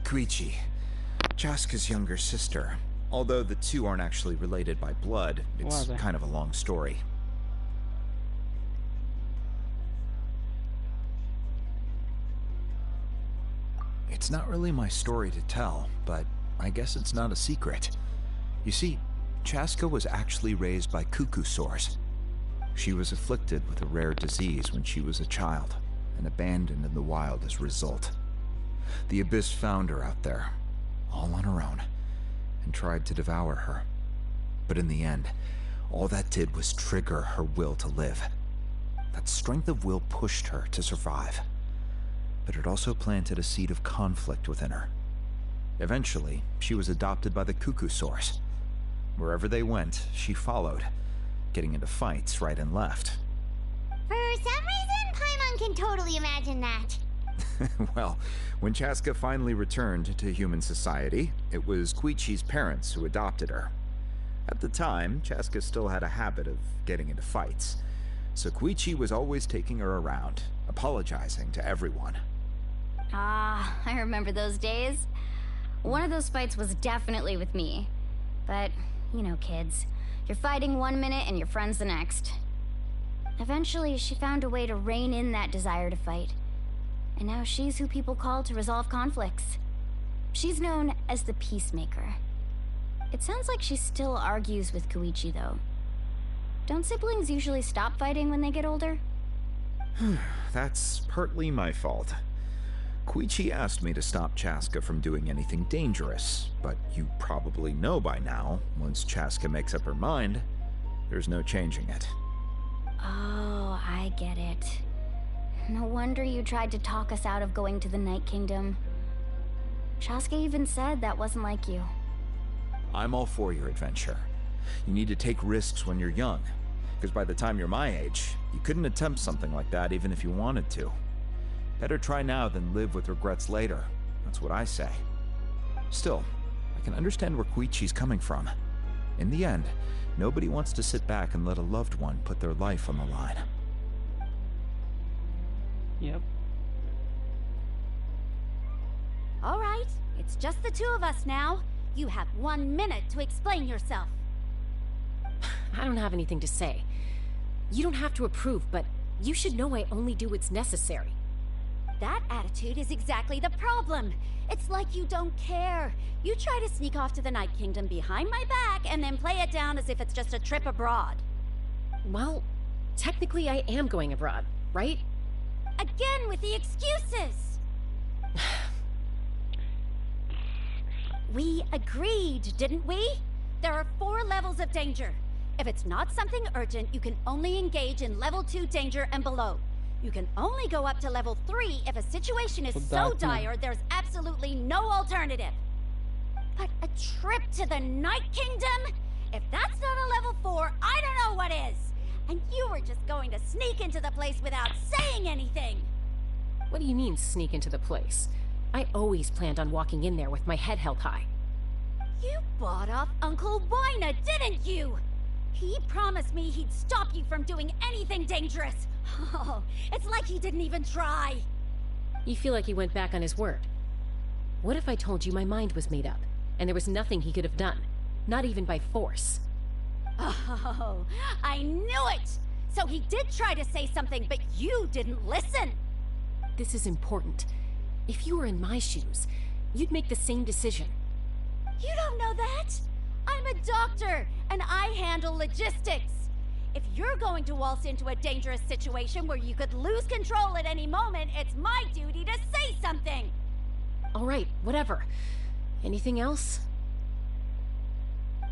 Koichi, Chaska's younger sister. Although the two aren't actually related by blood, it's kind of a long story. It's not really my story to tell, but I guess it's not a secret. You see, Chaska was actually raised by cuckoo sores. She was afflicted with a rare disease when she was a child, and abandoned in the wild as a result. The Abyss found her out there, all on her own, and tried to devour her. But in the end, all that did was trigger her will to live. That strength of will pushed her to survive. But it also planted a seed of conflict within her. Eventually, she was adopted by the cuckoo sores. Wherever they went, she followed, getting into fights right and left. For some reason, Paimon can totally imagine that. Well, when Chaska finally returned to human society, it was Koichi's parents who adopted her. At the time, Chaska still had a habit of getting into fights, so Koichi was always taking her around, apologizing to everyone. Ah, I remember those days. One of those fights was definitely with me. But, you know, kids. You're fighting one minute and your friend's the next. Eventually, she found a way to rein in that desire to fight. And now she's who people call to resolve conflicts. She's known as the Peacemaker. It sounds like she still argues with Koichi, though. Don't siblings usually stop fighting when they get older? That's partly my fault. Koichi asked me to stop Chaska from doing anything dangerous, but you probably know by now, once Chaska makes up her mind, there's no changing it. Oh, I get it. No wonder you tried to talk us out of going to the Night Kingdom. Chaska even said that wasn't like you. I'm all for your adventure. You need to take risks when you're young, because by the time you're my age, you couldn't attempt something like that even if you wanted to. Better try now than live with regrets later. That's what I say. Still, I can understand where Koichi's coming from. In the end, nobody wants to sit back and let a loved one put their life on the line. Yep. All right, it's just the two of us now. You have 1 minute to explain yourself. I don't have anything to say. You don't have to approve, but you should know I only do what's necessary. That attitude is exactly the problem. It's like you don't care. You try to sneak off to the Night Kingdom behind my back and then play it down as if it's just a trip abroad. Well, technically I am going abroad, right? Again with the excuses! We agreed, didn't we? There are 4 levels of danger. If it's not something urgent, you can only engage in level 2 danger and below. You can only go up to level 3 if a situation is so dire there's absolutely no alternative. But a trip to the Night Kingdom? If that's not a level 4, I don't know what is. And you were just going to sneak into the place without saying anything. What do you mean, sneak into the place? I always planned on walking in there with my head held high. You bought off Uncle Wina, didn't you? He promised me he'd stop you from doing anything dangerous. Oh, it's like he didn't even try. You feel like he went back on his word. What if I told you my mind was made up, and there was nothing he could have done? Not even by force. Oh, I knew it! So he did try to say something, but you didn't listen. This is important. If you were in my shoes, you'd make the same decision. You don't know that? I'm a doctor, and I handle logistics. If you're going to waltz into a dangerous situation where you could lose control at any moment, it's my duty to say something. All right, whatever. Anything else?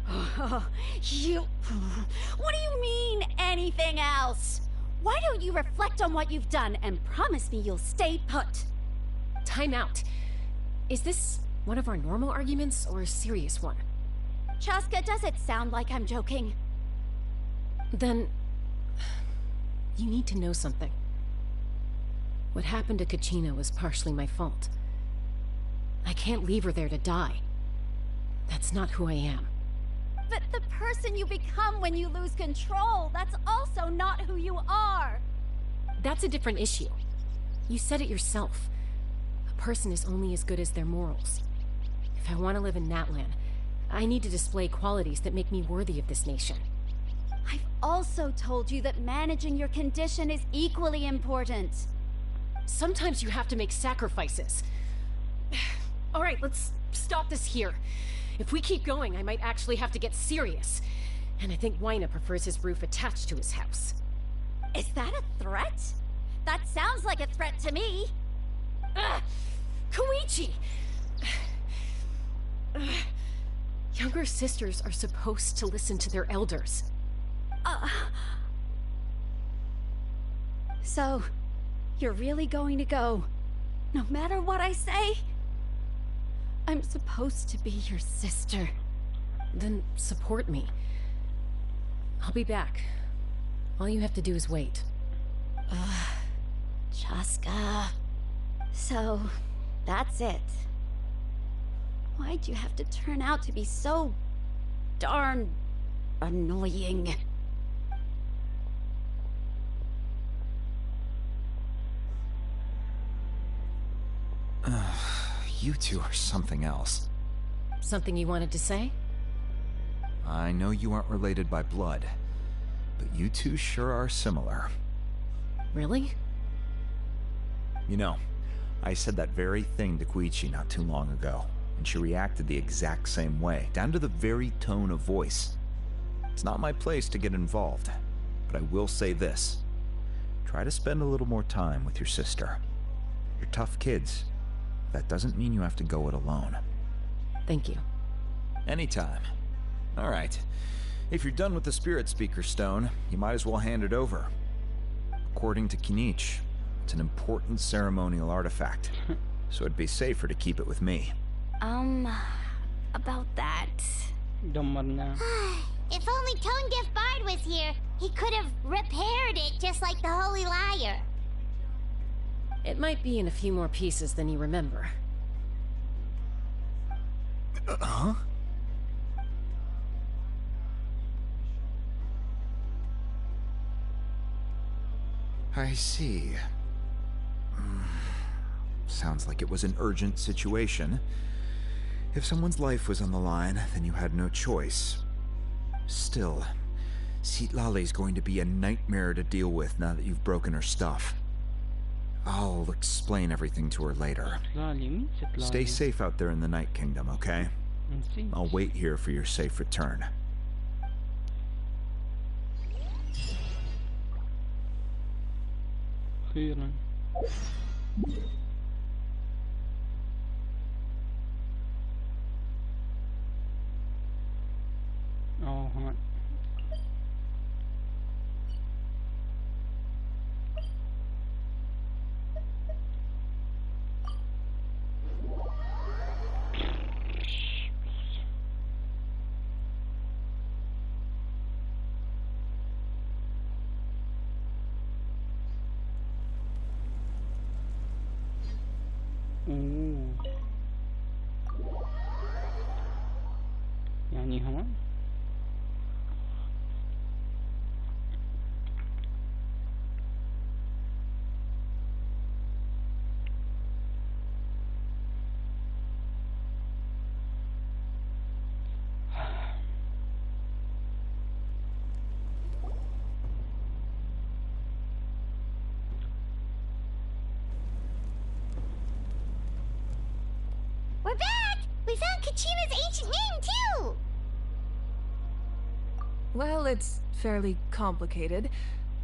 What do you mean, anything else? Why don't you reflect on what you've done and promise me you'll stay put? Time out. Is this one of our normal arguments or a serious one? Chaska, does it sound like I'm joking? Then you need to know something. What happened to Kachina was partially my fault. I can't leave her there to die. That's not who I am. But the person you become when you lose control, that's also not who you are. That's a different issue. You said it yourself. A person is only as good as their morals. If I want to live in Natlan, I need to display qualities that make me worthy of this nation. I've also told you that managing your condition is equally important. Sometimes you have to make sacrifices. All right, let's stop this here. If we keep going, I might actually have to get serious. And I think Wina prefers his roof attached to his house. Is that a threat? That sounds like a threat to me. Koichi! Younger sisters are supposed to listen to their elders. So, you're really going to go, no matter what I say? I'm supposed to be your sister. Then support me. I'll be back. All you have to do is wait. Chaska. So, that's it. Why'd you have to turn out to be so darn annoying? You two are something else. Something you wanted to say? I know you aren't related by blood, but you two sure are similar. Really? You know, I said that very thing to Koichi not too long ago, and she reacted the exact same way, down to the very tone of voice. It's not my place to get involved, but I will say this. Try to spend a little more time with your sister. You're tough kids. That doesn't mean you have to go it alone. Thank you. Anytime. All right. If you're done with the Spirit Speaker Stone, you might as well hand it over. According to Kinich, it's an important ceremonial artifact, so it'd be safer to keep it with me. About that. If only Tone Deaf Bard was here, he could have repaired it just like the Holy Liar. It might be in a few more pieces than you remember. Huh? I see. Sounds like it was an urgent situation. If someone's life was on the line, then you had no choice. Still, Citlali's going to be a nightmare to deal with now that you've broken her stuff. I'll explain everything to her later. Stay safe out there in the Night Kingdom, okay? I'll wait here for your safe return. خيرا. هون. يعني هون We're back! We found Kachina's ancient name, too! Well, it's fairly complicated.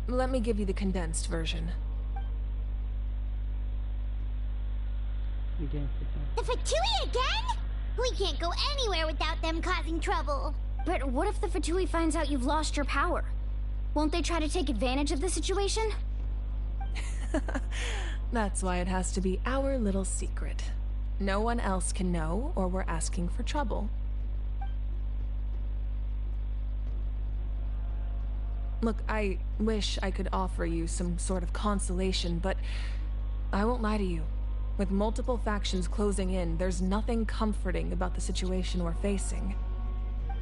Let me give you the condensed version. The Fatui again? We can't go anywhere without them causing trouble. But what if the Fatui finds out you've lost your power? Won't they try to take advantage of the situation? That's why it has to be our little secret. No one else can know, or we're asking for trouble. Look, I wish I could offer you some sort of consolation, but I won't lie to you. With multiple factions closing in, there's nothing comforting about the situation we're facing.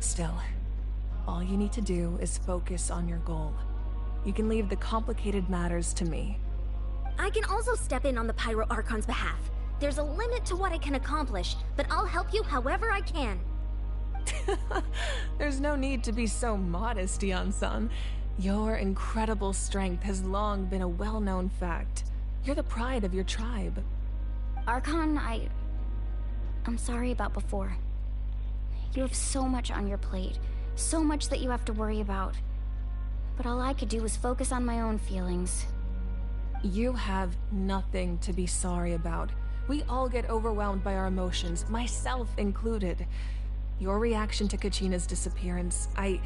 Still, all you need to do is focus on your goal. You can leave the complicated matters to me. I can also step in on the Pyro Archon's behalf. There's a limit to what I can accomplish, but I'll help you however I can. There's no need to be so modest, Dion-san. Your incredible strength has long been a well-known fact. You're the pride of your tribe. Archon, I'm sorry about before. You have so much on your plate, so much that you have to worry about. But all I could do was focus on my own feelings. You have nothing to be sorry about. We all get overwhelmed by our emotions, myself included. Your reaction to Kachina's disappearance, I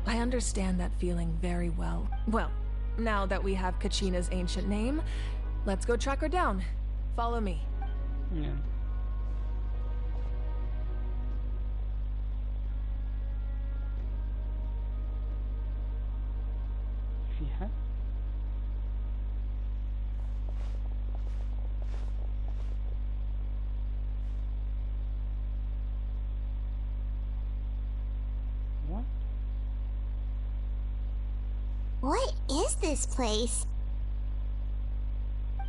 understand that feeling very well. Well, now that we have Kachina's ancient name, let's go track her down. Follow me. Yeah. فيها What is this place?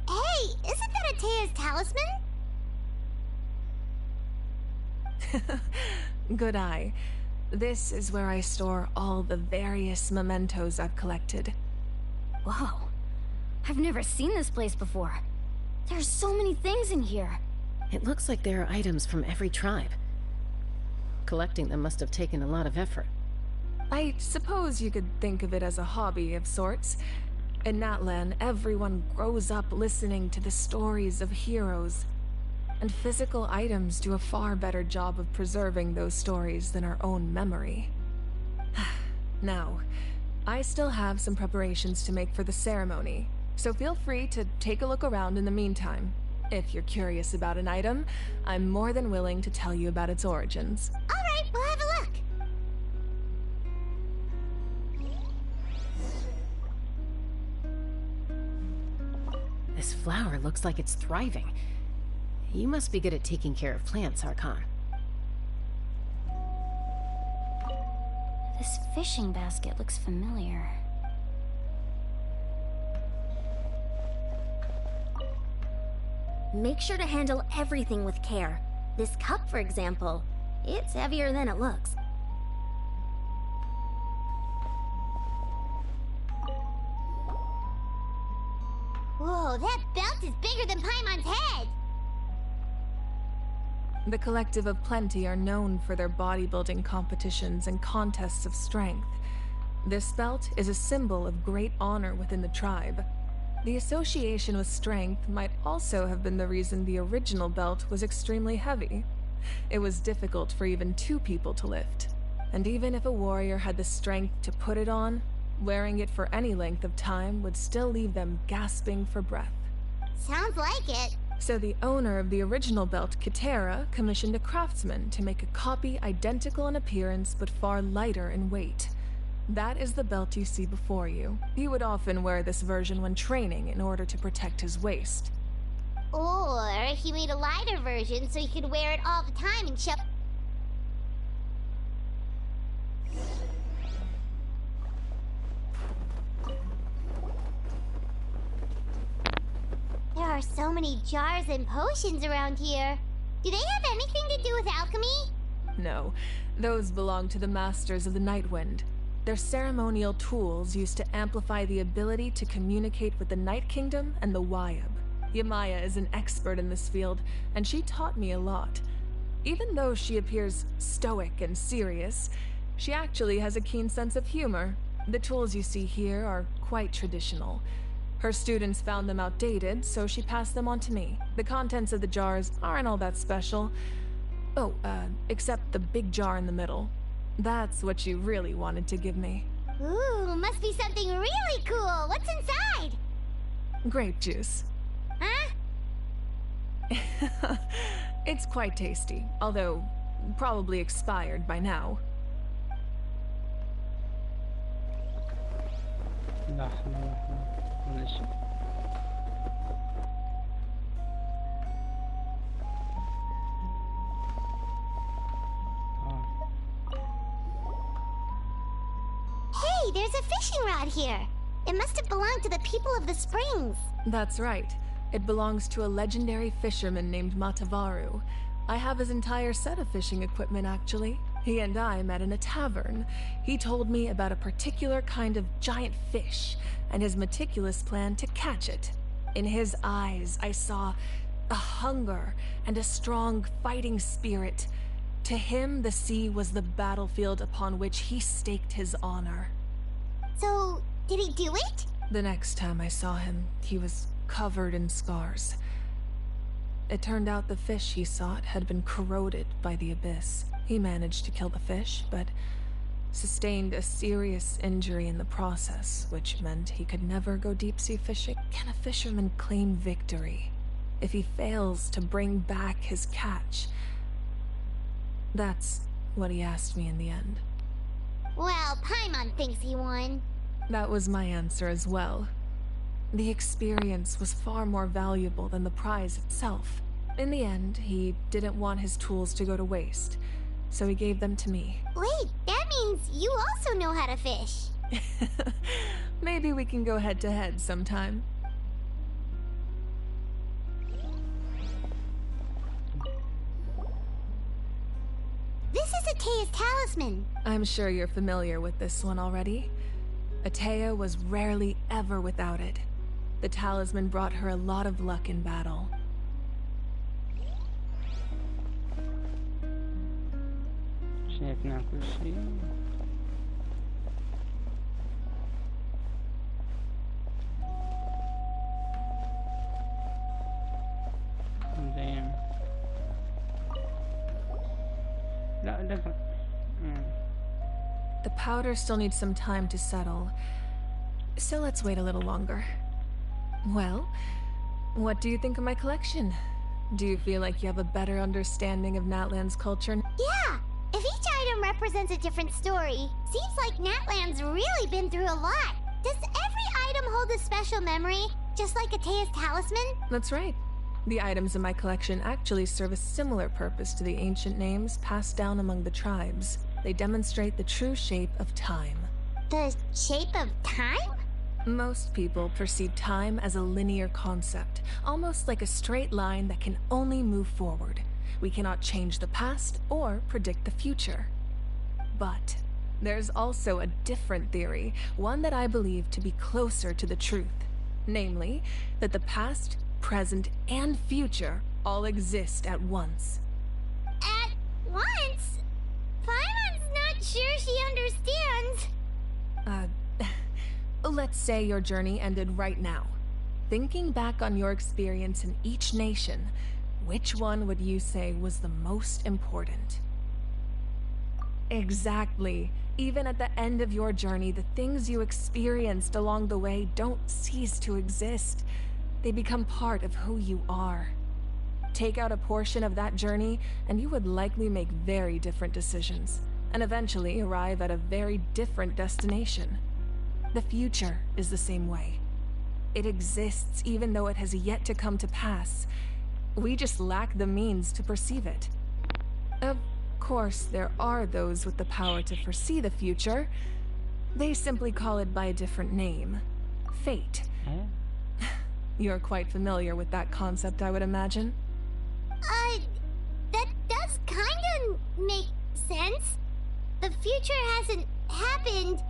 Hey, isn't that Atea's talisman? Good eye. This is where I store all the various mementos I've collected. Whoa. I've never seen this place before. There's so many things in here. It looks like there are items from every tribe. Collecting them must have taken a lot of effort. I suppose you could think of it as a hobby of sorts. In Natlan, everyone grows up listening to the stories of heroes. And physical items do a far better job of preserving those stories than our own memory. Now, I still have some preparations to make for the ceremony, so feel free to take a look around in the meantime. If you're curious about an item, I'm more than willing to tell you about its origins. All right, we'll have a look. This flower looks like it's thriving. You must be good at taking care of plants, Archon. This fishing basket looks familiar. Make sure to handle everything with care. This cup, for example, it's heavier than it looks. Whoa, that belt is bigger than Paimon's head! The Collective of Plenty are known for their bodybuilding competitions and contests of strength. This belt is a symbol of great honor within the tribe. The association with strength might also have been the reason the original belt was extremely heavy. It was difficult for even 2 people to lift. And even if a warrior had the strength to put it on, wearing it for any length of time would still leave them gasping for breath. Sounds like it. So the owner of the original belt, Kitera, commissioned a craftsman to make a copy identical in appearance but far lighter in weight. That is the belt you see before you. He would often wear this version when training in order to protect his waist. Or he made a lighter version so he could wear it all the time and shove... There are so many jars and potions around here. Do they have anything to do with alchemy? No, those belong to the Masters of the Nightwind. They're ceremonial tools used to amplify the ability to communicate with the Night Kingdom and the Wyab. Yamaya is an expert in this field, and she taught me a lot. Even though she appears stoic and serious, she actually has a keen sense of humor. The tools you see here are quite traditional. Her students found them outdated, so she passed them on to me. The contents of the jars aren't all that special. Oh, except the big jar in the middle. That's what you really wanted to give me. Ooh, must be something really cool. What's inside? Grape juice. Huh? It's quite tasty, although probably expired by now. Hey, there's a fishing rod here. It must have belonged to the people of the springs. That's right. It belongs to a legendary fisherman named Matavaru. I have his entire set of fishing equipment, actually. He and I met in a tavern. He told me about a particular kind of giant fish and his meticulous plan to catch it. In his eyes, I saw a hunger and a strong fighting spirit. To him, the sea was the battlefield upon which he staked his honor. So, did he do it? The next time I saw him, he was covered in scars. It turned out the fish he sought had been corroded by the abyss. He managed to kill the fish, but sustained a serious injury in the process, which meant he could never go deep-sea fishing. Can a fisherman claim victory if he fails to bring back his catch? That's what he asked me in the end. Well, Paimon thinks he won. That was my answer as well. The experience was far more valuable than the prize itself. In the end, he didn't want his tools to go to waste, so he gave them to me. Wait, that means you also know how to fish. Maybe we can go head-to-head sometime. This is Atea's talisman. I'm sure you're familiar with this one already. Atea was rarely ever without it. The talisman brought her a lot of luck in battle. شايفنا كل شيء. زين. لا The powder still needs some time to settle, so let's wait a little longer. Well, what do you think of my collection? Do you feel like you have a better understanding of Natlan's culture? Yeah! If each item represents a different story, seems like Natlan's really been through a lot. Does every item hold a special memory, just like Atea's talisman? That's right. The items in my collection actually serve a similar purpose to the ancient names passed down among the tribes. They demonstrate the true shape of time. The shape of time? Most people perceive time as a linear concept, almost like a straight line that can only move forward. We cannot change the past or predict the future. But there's also a different theory, one that I believe to be closer to the truth. Namely, that the past, present, and future all exist at once. At once? Paimon's not sure she understands. Let's say your journey ended right now. Thinking back on your experience in each nation, which one would you say was the most important? Exactly. Even at the end of your journey, the things you experienced along the way don't cease to exist. They become part of who you are. Take out a portion of that journey, and you would likely make very different decisions, and eventually arrive at a very different destination. The future is the same way. It exists even though it has yet to come to pass. We just lack the means to perceive it. Of course, there are those with the power to foresee the future. They simply call it by a different name. Fate. You're quite familiar with that concept, I would imagine. That does kinda make sense. The future hasn't happened,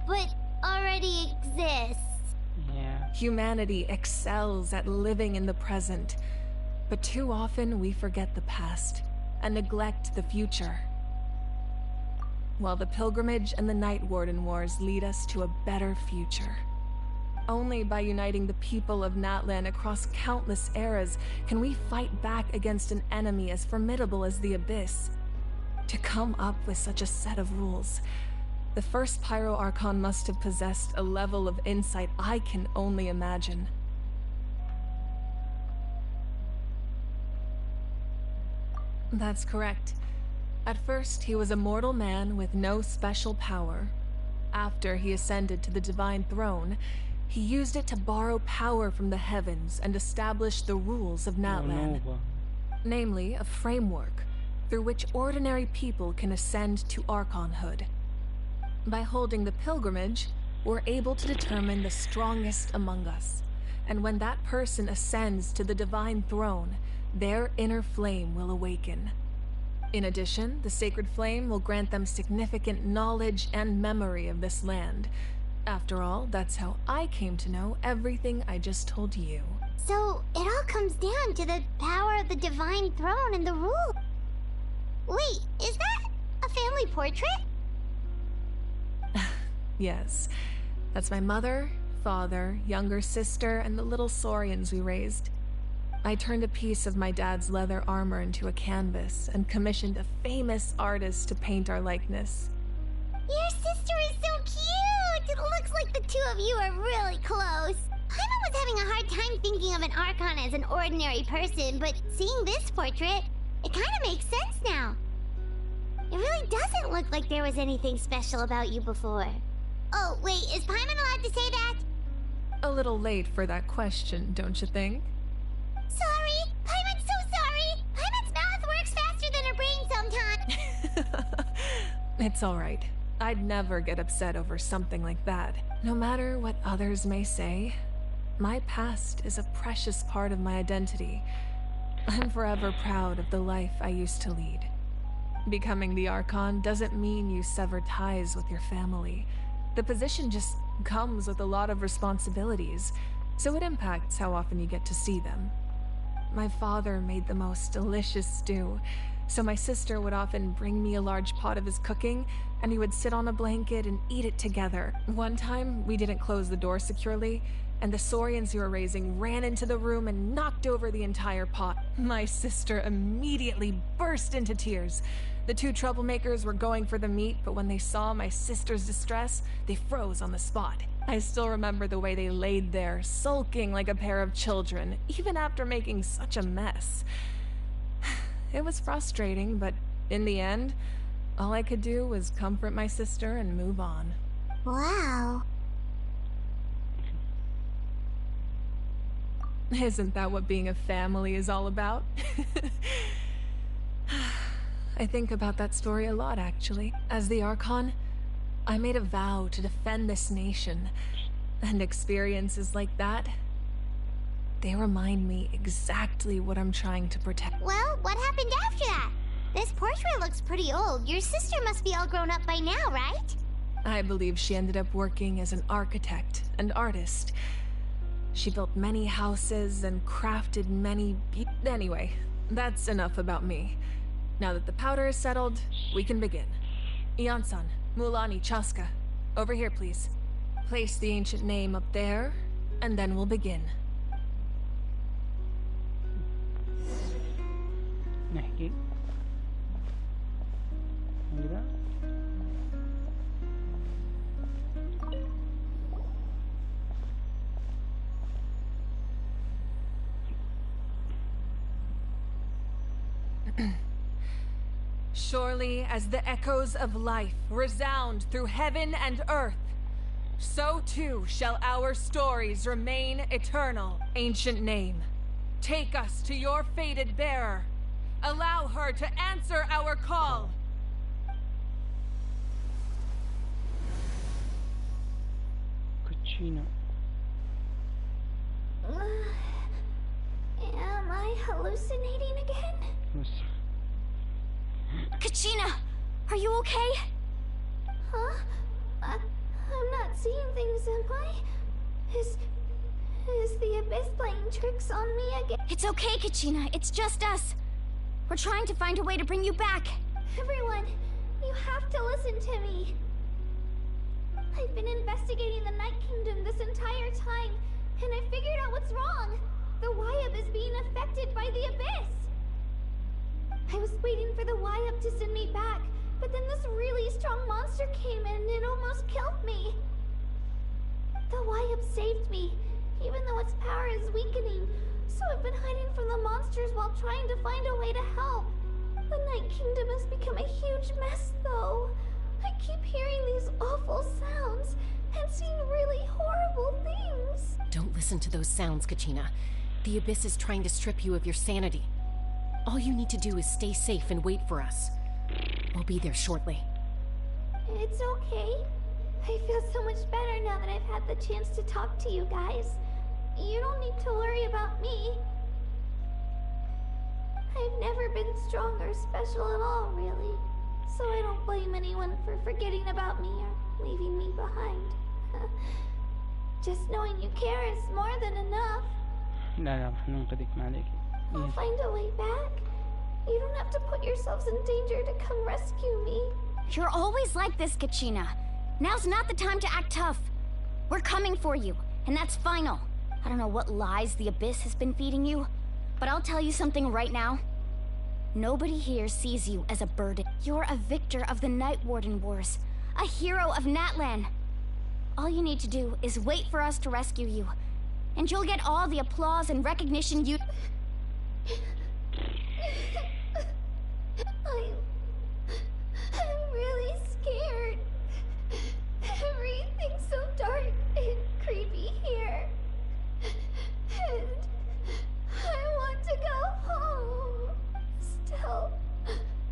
but already exists. Yeah. Humanity excels at living in the present, but too often we forget the past and neglect the future. While the pilgrimage and the Night Warden Wars lead us to a better future. Only by uniting the people of Natlan across countless eras can we fight back against an enemy as formidable as the Abyss. To come up with such a set of rules, the first Pyro Archon must have possessed a level of insight I can only imagine. That's correct. At first, he was a mortal man with no special power. After he ascended to the Divine Throne, he used it to borrow power from the heavens and establish the rules of Natlan. Namely, a framework through which ordinary people can ascend to Archonhood. By holding the pilgrimage, we're able to determine the strongest among us. And when that person ascends to the Divine Throne, their inner flame will awaken. In addition, the sacred flame will grant them significant knowledge and memory of this land. After all, that's how I came to know everything I just told you. So, it all comes down to the power of the Divine Throne and the rule. Wait, is that a family portrait? Yes. That's my mother, father, younger sister, and the little saurians we raised. I turned a piece of my dad's leather armor into a canvas and commissioned a famous artist to paint our likeness. Your sister is so cute! It looks like the two of you are really close. Paimon was having a hard time thinking of an Archon as an ordinary person, but seeing this portrait, it kind of makes sense now. It really doesn't look like there was anything special about you before. Oh, wait, is Paimon allowed to say that? A little late for that question, don't you think? Sorry! Paimon's so sorry! Paimon's mouth works faster than her brain sometimes! It's alright. I'd never get upset over something like that. No matter what others may say, my past is a precious part of my identity. I'm forever proud of the life I used to lead. Becoming the Archon doesn't mean you sever ties with your family. The position just comes with a lot of responsibilities, so it impacts how often you get to see them. My father made the most delicious stew, so my sister would often bring me a large pot of his cooking, and we would sit on a blanket and eat it together. One time, we didn't close the door securely, and the saurians we were raising ran into the room and knocked over the entire pot. My sister immediately burst into tears. The two troublemakers were going for the meat, but when they saw my sister's distress, they froze on the spot. I still remember the way they laid there, sulking like a pair of children, even after making such a mess. It was frustrating, but in the end, all I could do was comfort my sister and move on. Wow. Isn't that what being a family is all about? I think about that story a lot, actually. As the Archon, I made a vow to defend this nation, and experiences like that, they remind me exactly what I'm trying to protect. Well, what happened after that? This portrait looks pretty old. Your sister must be all grown up by now, right? I believe she ended up working as an architect and artist. She built many houses and crafted many Anyway, that's enough about me. Now that the powder is settled, we can begin. Ian-san, Mulani, Chaska, over here please. Place the ancient name up there, and then we'll begin. نحكي كده. Surely as the echoes of life resound through heaven and earth, so too shall our stories remain eternal. Ancient name, take us to your fated bearer. Allow her to answer our call. Kachina. Am I hallucinating again? Kachina, are you okay? Huh? I'm not seeing things, am I? Is the Abyss playing tricks on me again? It's okay, Kachina. It's just us. We're trying to find a way to bring you back. Everyone, you have to listen to me. I've been investigating the Night Kingdom this entire time, and I figured out what's wrong. The Wyab is being affected by the Abyss. I was waiting for the Wyab to send me back, but then this really strong monster came in and it almost killed me. The Wyab saved me, even though its power is weakening, so I've been hiding from the monsters while trying to find a way to help. The Night Kingdom has become a huge mess, though. I keep hearing these awful sounds and seeing really horrible things. Don't listen to those sounds, Kachina. The Abyss is trying to strip you of your sanity. All you need to do is stay safe and wait for us. We'll be there shortly. It's okay. I feel so much better now that I've had the chance to talk to you guys. You don't need to worry about me. I've never been strong or special at all, really. So I don't blame anyone for forgetting about me or leaving me behind. Just knowing you care is more than enough. لا حننقذك ما عليك. I'll find a way back. You don't have to put yourselves in danger to come rescue me. You're always like this, Kachina. Now's not the time to act tough. We're coming for you, and that's final. I don't know what lies the Abyss has been feeding you, but I'll tell you something right now. Nobody here sees you as a burden. You're a victor of the Night Warden Wars, a hero of Natlan. All you need to do is wait for us to rescue you, and you'll get all the applause and recognition you... I'm really scared. Everything's so dark and creepy here. And I want to go home. Still,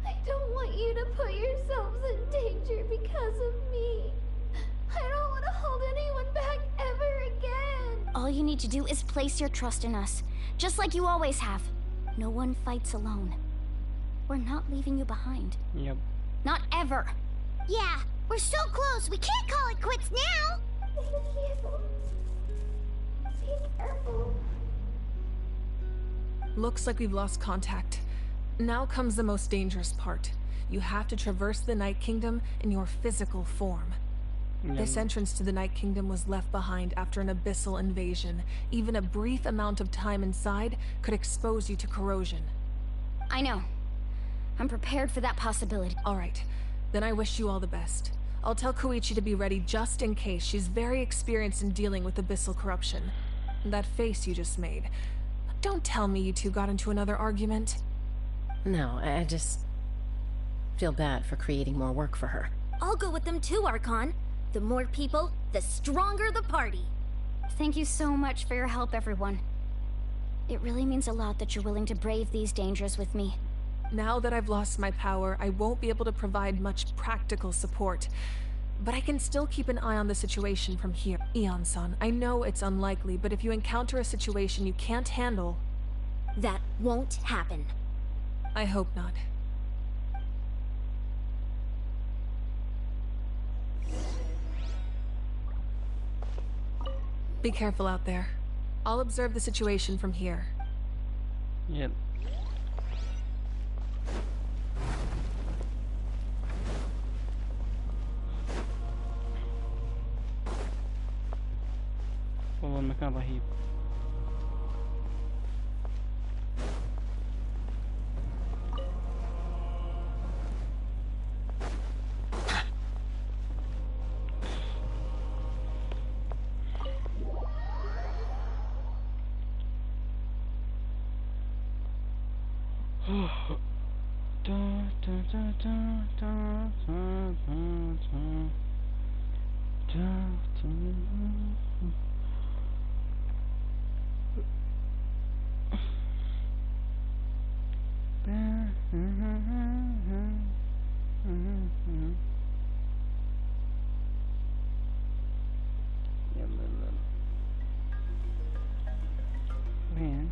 I don't want you to put yourselves in danger because of me. I don't want to hold anyone back ever again. All you need to do is place your trust in us, just like you always have. No one fights alone. We're not leaving you behind. Yep. Not ever. Yeah, we're so close. We can't call it quits now. Be careful. Looks like we've lost contact. Now comes the most dangerous part. You have to traverse the Night Kingdom in your physical form. This entrance to the Night Kingdom was left behind after an abyssal invasion. Even a brief amount of time inside could expose you to corrosion. I know. I'm prepared for that possibility. All right. Then I wish you all the best. I'll tell Koichi to be ready just in case. She's very experienced in dealing with abyssal corruption. That face you just made. Don't tell me you two got into another argument. No, I just feel bad for creating more work for her. I'll go with them too, Archon. The more people, the stronger the party. Thank you so much for your help, everyone. It really means a lot that you're willing to brave these dangers with me. Now that I've lost my power, I won't be able to provide much practical support. But I can still keep an eye on the situation from here. Ian-san, I know it's unlikely, but if you encounter a situation you can't handle... That won't happen. I hope not. Be careful out there. I'll observe the situation from here. Yep. والله المكان رهيب. وين؟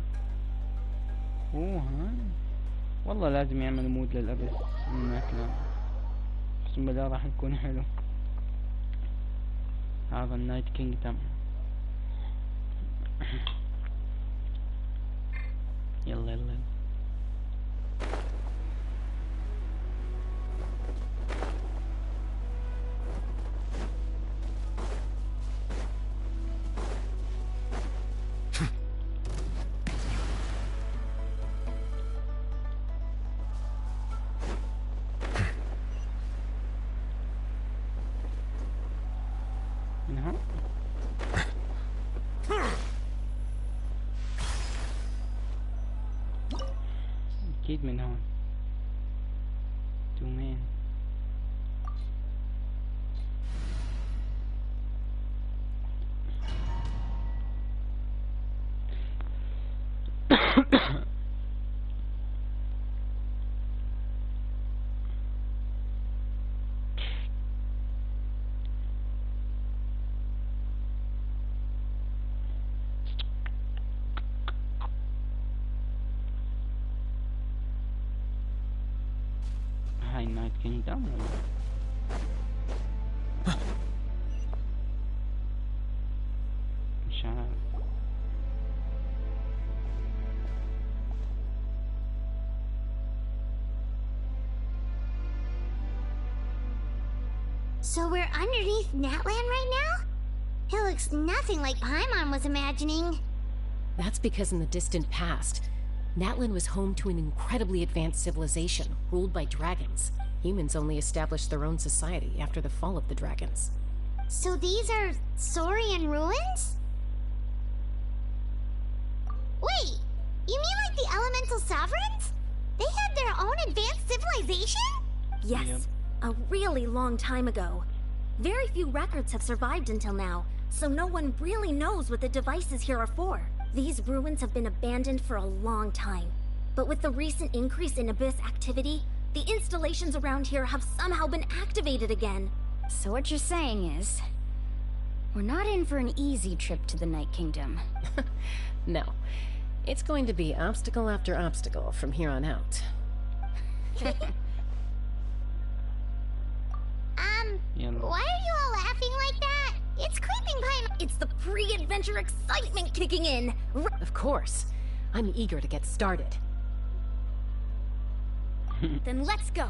والله لازم يعمل مود للأبث من ناتلان. اقسم بالله راح يكون حلو. هذا النايت كينجدم. يلا يلا. أكيد من هون. دومين. هاي النايت كينجدم مش عارف. So we're underneath Natlan right now? It looks nothing like Paimon was imagining. That's because in the distant past, Natlan was home to an incredibly advanced civilization ruled by dragons. Humans only established their own society after the fall of the dragons. So these are Saurian ruins? Wait, you mean like the elemental sovereigns? They had their own advanced civilization? Yes, Yep. a really long time ago. Very few records have survived until now, so no one really knows what the devices here are for. These ruins have been abandoned for a long time. But with the recent increase in Abyss activity, the installations around here have somehow been activated again. So what you're saying is, we're not in for an easy trip to the Night Kingdom. No. It's going to be obstacle after obstacle from here on out. Why are you all laughing like that? It's creeping Paimon. It's the pre-adventure excitement kicking in. Of course. I'm eager to get started. Then let's go.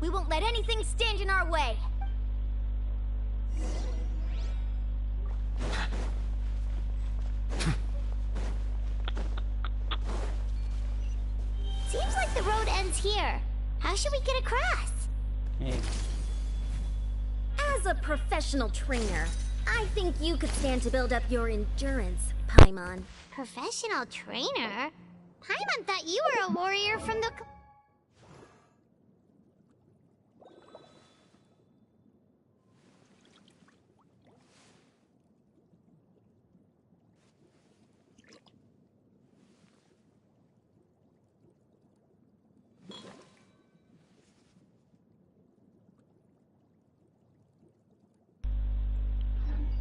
We won't let anything stand in our way. Seems like the road ends here. How should we get across? Hey. As a professional trainer, I think you could stand to build up your endurance, Paimon. Professional trainer? Paimon thought you were a warrior from the...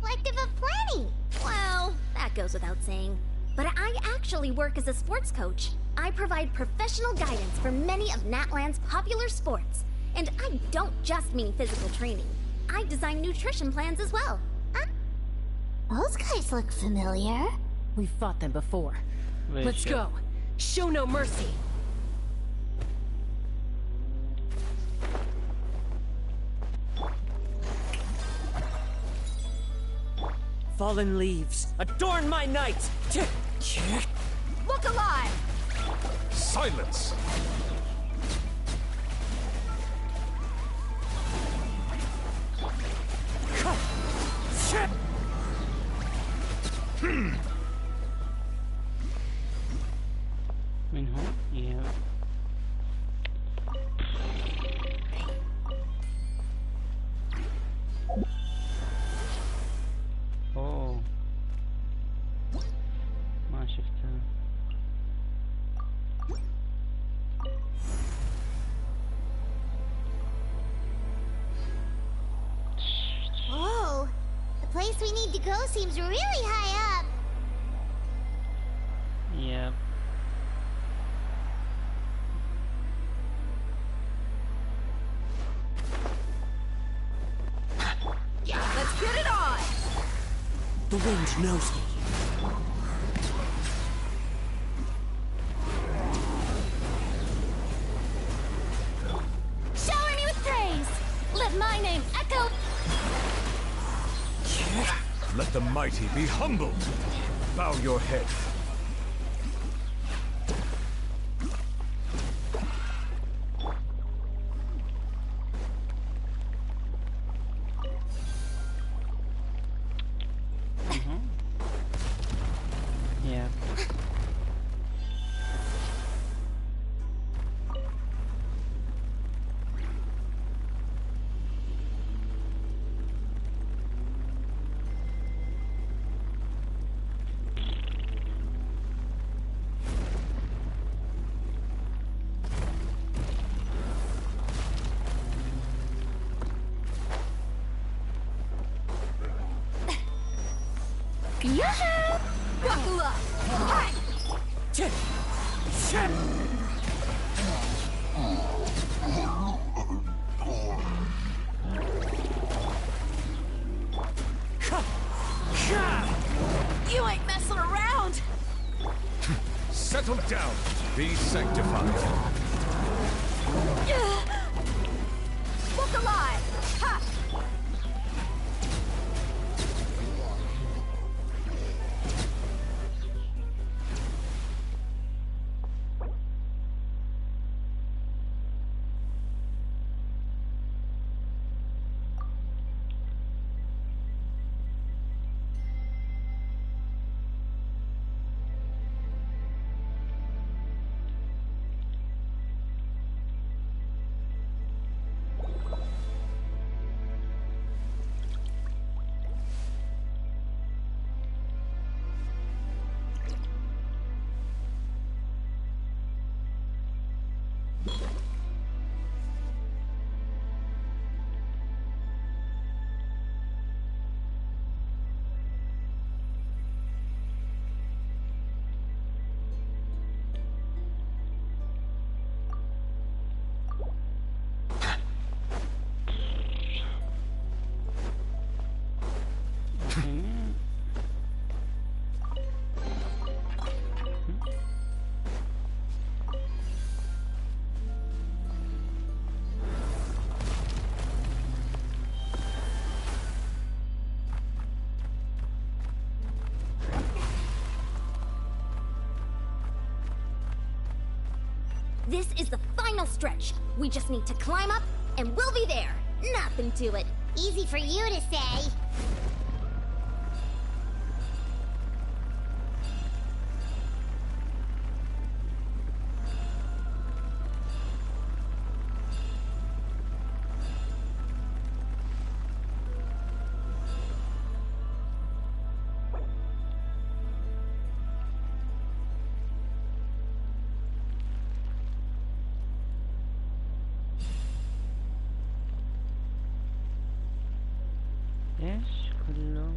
Collective of plenty. Well, that goes without saying. But I actually work as a sports coach. I provide professional guidance for many of Natlan's popular sports. And I don't just mean physical training. I design nutrition plans as well. Those guys look familiar. We've fought them before. Let's go. Show no mercy. Fallen leaves, adorn my night! Look alive! Silence! من هون؟ Yeah. اوه ما شفتها. Whoa! The place we need to go seems really high up. Yeah. Let's get it on! The wind knows me. Shower me with praise! Let my name echo! Let the mighty be humbled. Bow your head. Yeah. Yeah! Buckle up! Hi! You ain't messing around! Settle down. Be sanctified. Look alive! Ha! This is the final stretch. We just need to climb up, and we'll be there. Nothing to it. Easy for you to say. اشغله.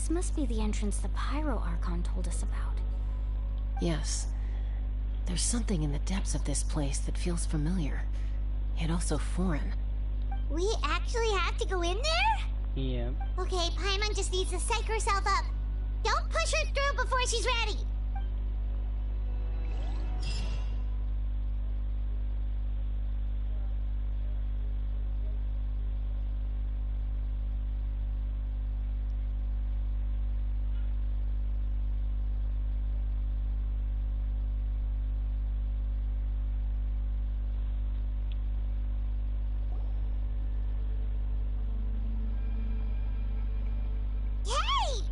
This must be the entrance the Pyro Archon told us about. Yes. There's something in the depths of this place that feels familiar, yet also foreign. We actually have to go in there? Yeah. Okay, Paimon just needs to psych herself up. Don't push her through before she's ready.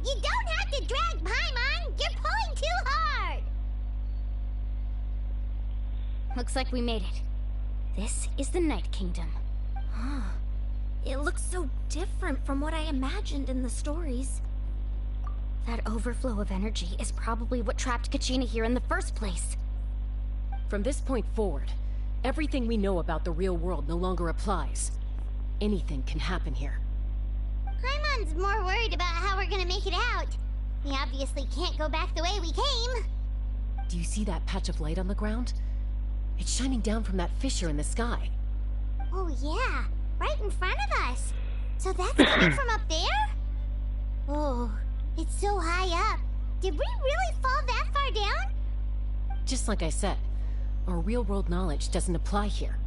You don't have to drag Paimon! You're pulling too hard! Looks like we made it. This is the Night Kingdom. Huh. It looks so different from what I imagined in the stories. That overflow of energy is probably what trapped Kachina here in the first place. From this point forward, everything we know about the real world no longer applies. Anything can happen here. Paimon's more worried about how we're gonna make it out. We obviously can't go back the way we came. Do you see that patch of light on the ground? It's shining down from that fissure in the sky. Oh yeah, right in front of us. So that's coming from up there? Oh, it's so high up. Did we really fall that far down? Just like I said, our real-world knowledge doesn't apply here.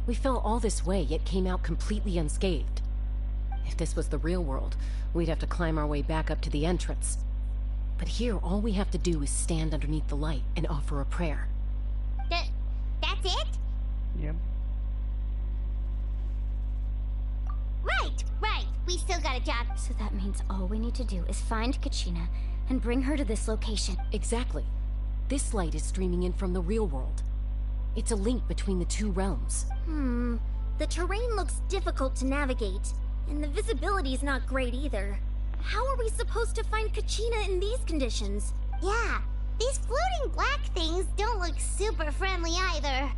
We fell all this way, yet came out completely unscathed. If this was the real world, we'd have to climb our way back up to the entrance. But here, all we have to do is stand underneath the light and offer a prayer. That's it? Yep. Right. We still got a job. So that means all we need to do is find Kachina and bring her to this location. Exactly. This light is streaming in from the real world. It's a link between the two realms. The terrain looks difficult to navigate. And the visibility is not great either. How are we supposed to find Kachina in these conditions? Yeah, these floating black things don't look super friendly either.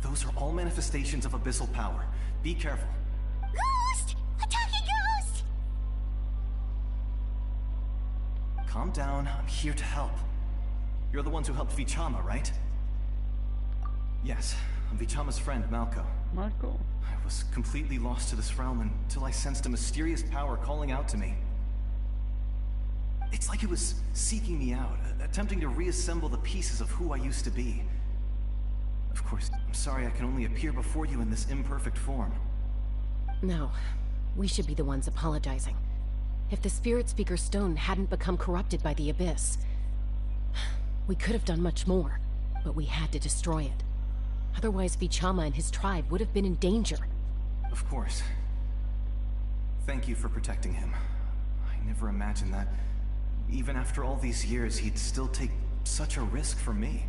Those are all manifestations of abyssal power. Be careful. Ghost! A talking ghost! Calm down, I'm here to help. You're the ones who helped Vichama, right? Yes, I'm Vichama's friend, Malko. Malko? I was completely lost to this realm until I sensed a mysterious power calling out to me. It's like it was seeking me out, attempting to reassemble the pieces of who I used to be. Of course, I'm sorry I can only appear before you in this imperfect form. No, we should be the ones apologizing. If the Spirit Speaker Stone hadn't become corrupted by the Abyss, we could have done much more, but we had to destroy it. Otherwise, Vichama and his tribe would have been in danger. Of course. Thank you for protecting him. I never imagined that, even after all these years, he'd still take such a risk for me.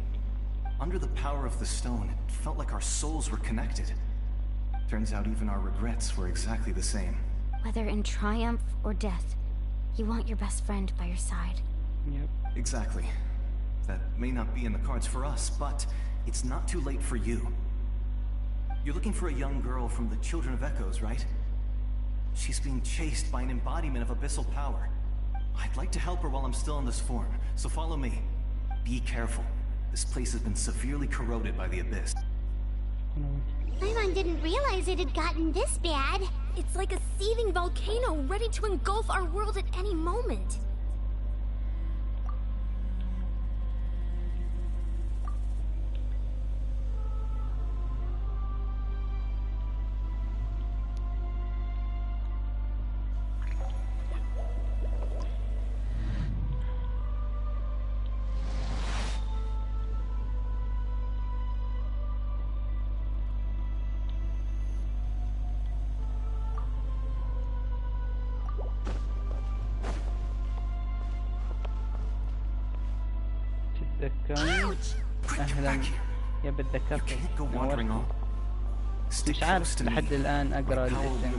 Under the power of the stone, it felt like our souls were connected. Turns out even our regrets were exactly the same. Whether in triumph or death, you want your best friend by your side. Yep. Exactly. That may not be in the cards for us, but it's not too late for you. You're looking for a young girl from the Children of Echoes, right? She's being chased by an embodiment of abyssal power. I'd like to help her while I'm still in this form, so follow me. Be careful. This place has been severely corroded by the Abyss. Paimon didn't realize it had gotten this bad. It's like a seething volcano ready to engulf our world at any moment. اهلا يا بتذكرت مش عارف لحد الان اقرا الاسم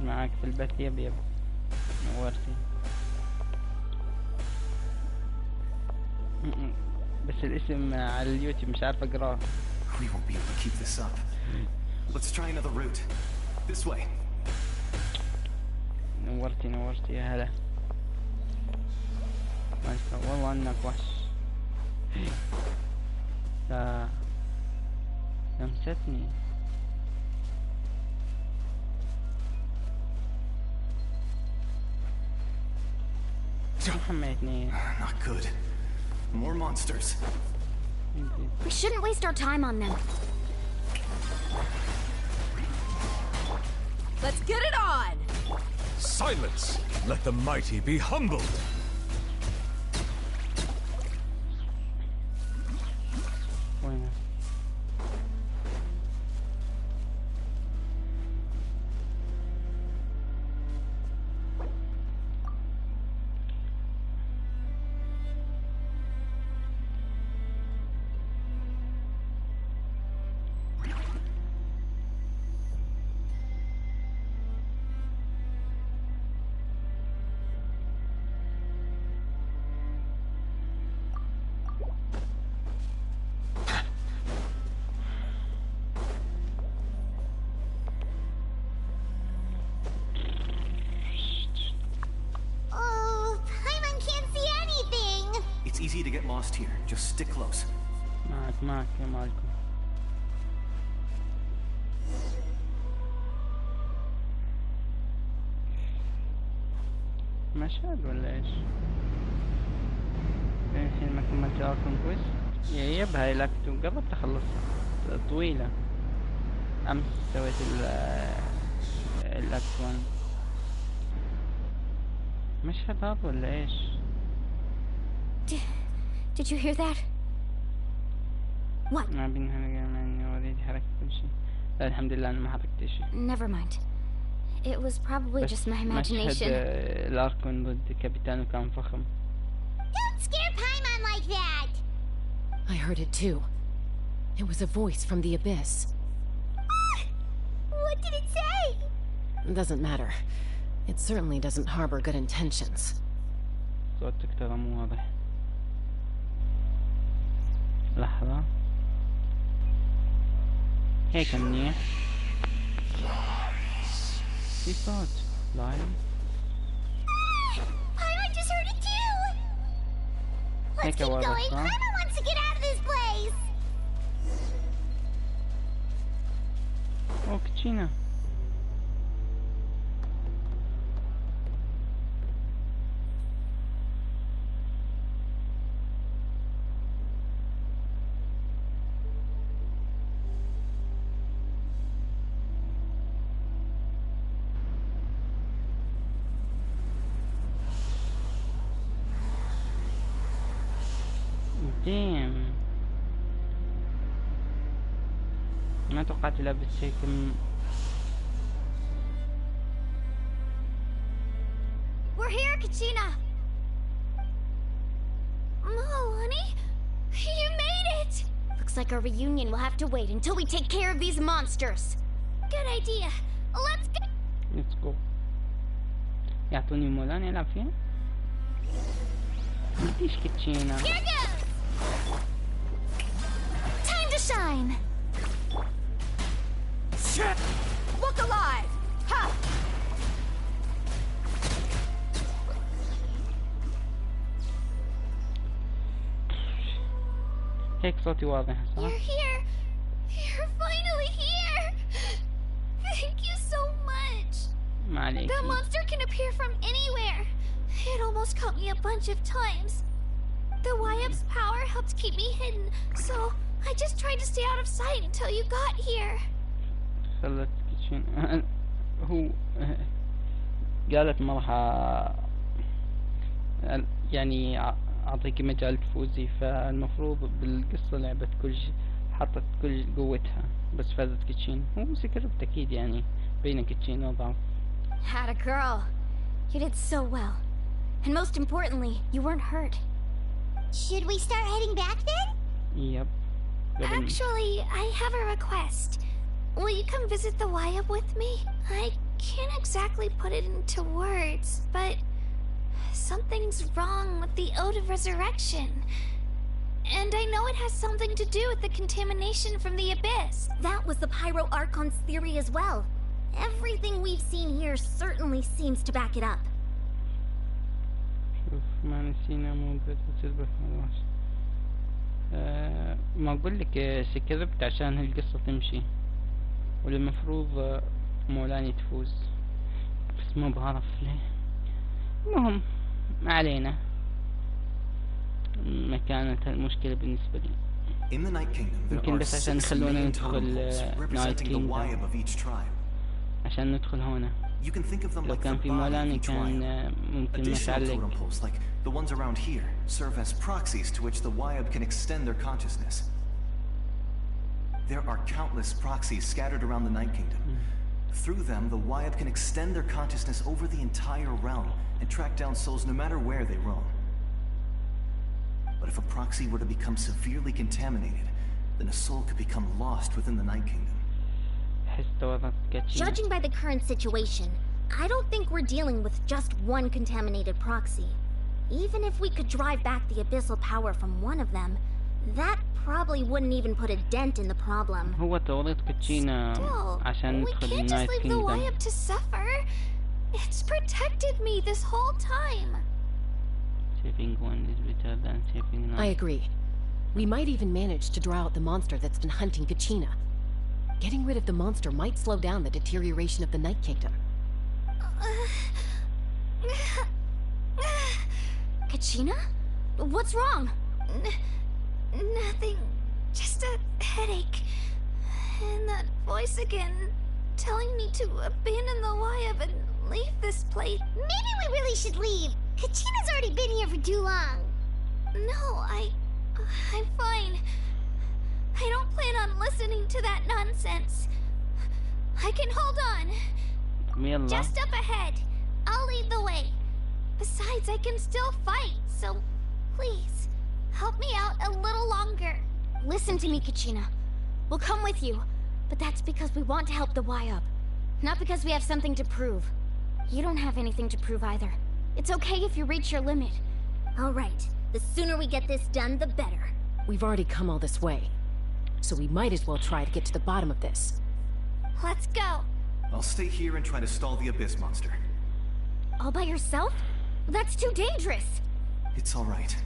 معك في البث. يب نورتي. بس الاسم على اليوتيوب مش عارف اقراه. We won't be able to keep this up. Let's try another route. This way. نورتي يا هلا. ما شاء الله والله انك وحش. لا لمستني. Not good. More monsters. We shouldn't waste our time on them. Let's get it on! Silence! Let the mighty be humbled! Easy to get lost here. Just stick close. معك يا مالكم. مشهد ولا ايش؟ الحين ما كملت اركون كويست. يب هاي لاكتو قربت اخلصها. طويلة. امس سويت الاكت 1. مشهد هذا ولا ايش؟ Did you hear that? What? ما بينها اني اريد حركة كل شيء. لا الحمدلله انا ما حركت شيء. Never mind. It was probably just my imagination. مشهد الاركون ضد كابيتانو كان فخم. Don't scare Paimon like that. I heard it too. It was a voice from the abyss. What did it say? It doesn't matter. It certainly doesn't harbor good intentions. صوتك ترى مو واضح. لحظة. هيك منيح. في صوت. لايف. Paimon just heard it too. Let's keep going. Paimon wants to get out of this place. Oh, Kachina. Damn. ما توقعت لابس هيك. We're here, Kachina. Oh, honey, you made it. Looks like our reunion will have to wait until we take care of these monsters. Good idea. Let's go. Let's go. يعطوني مولان يلعب فيها. مديش كاتشينا. Here goes. Time to shine. Shit! Look alive! Ha! هيك صوتي واضح صح؟ You're here. You're finally here. Thank you so much. ما عليك. That monster can appear from anywhere. It almost caught me a bunch of times. The YF's power helped keep me hidden, so I just tried to stay out of sight until you got here. خلت كيتشين هو قالت ما راح يعني اعطيك مجال تفوزي، فالمفروض بالقصة لعبت كل شيء، حطت كل قوتها بس فازت كيتشين. هو سكرت اكيد يعني بين كيتشين وضعف. Had a girl. You did so well. And most importantly, you weren't hurt. Should we start heading back then? Yep. Actually, I have a request. Will you come visit the YF with me? I can't exactly put it into words, but something's wrong with the Ode of Resurrection. And I know it has something to do with the contamination from the Abyss. That was the Pyro Archon's theory as well. Everything we've seen here certainly seems to back it up. شوف ما نسينا مو بتسبح خلاص. ما اقول لك سكربت عشان هالقصة تمشي، والمفروض مولاني تفوز، بس ما بعرف ليه. المهم ما علينا، ما كانت المشكلة بالنسبة لي. يمكن بس عشان يخلونا ندخل نايت كينجدم، عشان ندخل هنا. لو كان في مولاني كان ممكن نتعلق. The ones around here serve as proxies to which the Wyab can extend their consciousness. There are countless proxies scattered around the Night Kingdom. Through them, the Wyab can extend their consciousness over the entire realm and track down souls no matter where they roam. But if a proxy were to become severely contaminated, then a soul could become lost within the Night Kingdom. Judging by the current situation, I don't think we're dealing with just one contaminated proxy. Even if we could drive back the abyssal power from one of them, that probably wouldn't even put a dent in the problem. هو تورط كاتشينا عشان ندخل النايت كينجدم. We can't just leave the Wyab to suffer. It's protected me this whole time. Saving one is better than saving none. I agree. We might even manage to draw out the monster that's been hunting Kachina. Getting rid of the monster might slow down the deterioration of the Night Kingdom. Kachina? What's wrong? Nothing. Just a headache. And that voice again, telling me to abandon the Wyab and leave this place. Maybe we really should leave. Kachina's already been here for too long. No, I'm fine. I don't plan on listening to that nonsense. I can hold on. Just up ahead. I'll lead the way. Besides, I can still fight, so please, help me out a little longer. Listen to me, Kachina. We'll come with you, but that's because we want to help the Wyab, not because we have something to prove. You don't have anything to prove either. It's okay if you reach your limit. All right. The sooner we get this done, the better. We've already come all this way, so we might as well try to get to the bottom of this. Let's go. I'll stay here and try to stall the Abyss monster. All by yourself? That's too dangerous. It's all right.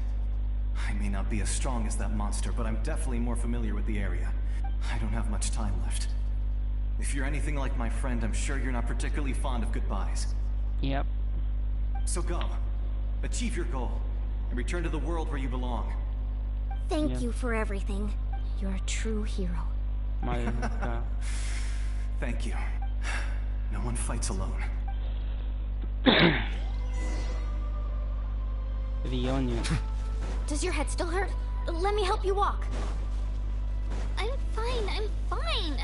I may not be as strong as that monster, but I'm definitely more familiar with the area. I don't have much time left. If you're anything like my friend, I'm sure you're not particularly fond of goodbyes. Yep. So go. Achieve your goal. And return to the world where you belong. Thank you for everything. You're a true hero. Thank you. No one fights alone. The onion. Does your head still hurt? Let me help you walk. I'm fine.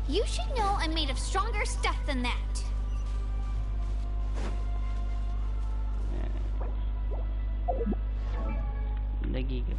You should know I'm made of stronger stuff than that. دقيقة.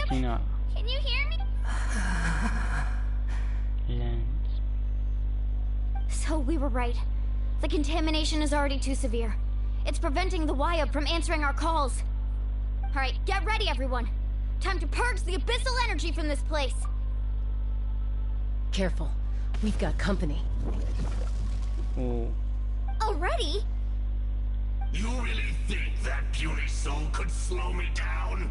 Can you hear me? So we were right. The contamination is already too severe. It's preventing the Wyab from answering our calls. Alright, get ready everyone. Time to purge the abyssal energy from this place. Careful. We've got company. Oh. Already? You really think that puny soul could slow me down?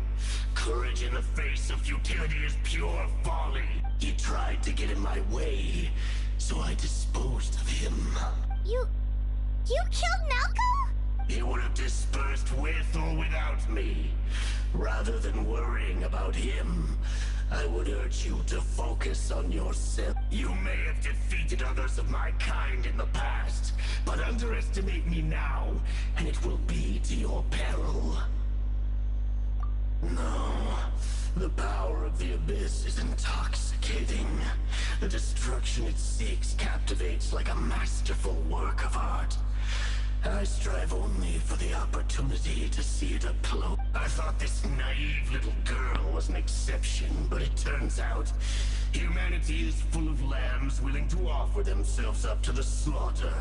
Courage in the face of futility is pure folly. He tried to get in my way, so I disposed of him. You killed Malcolm? He would have dispersed with or without me. Rather than worrying about him, I would urge you to focus on yourself. You may have defeated others of my kind in the past, but underestimate me now, and it will be to your peril. No, the power of the Abyss is intoxicating. The destruction it seeks captivates like a masterful work of art. I strive only for the opportunity to see it up close. I thought this naive little girl was an exception, but it turns out humanity is full of lambs willing to offer themselves up to the slaughter.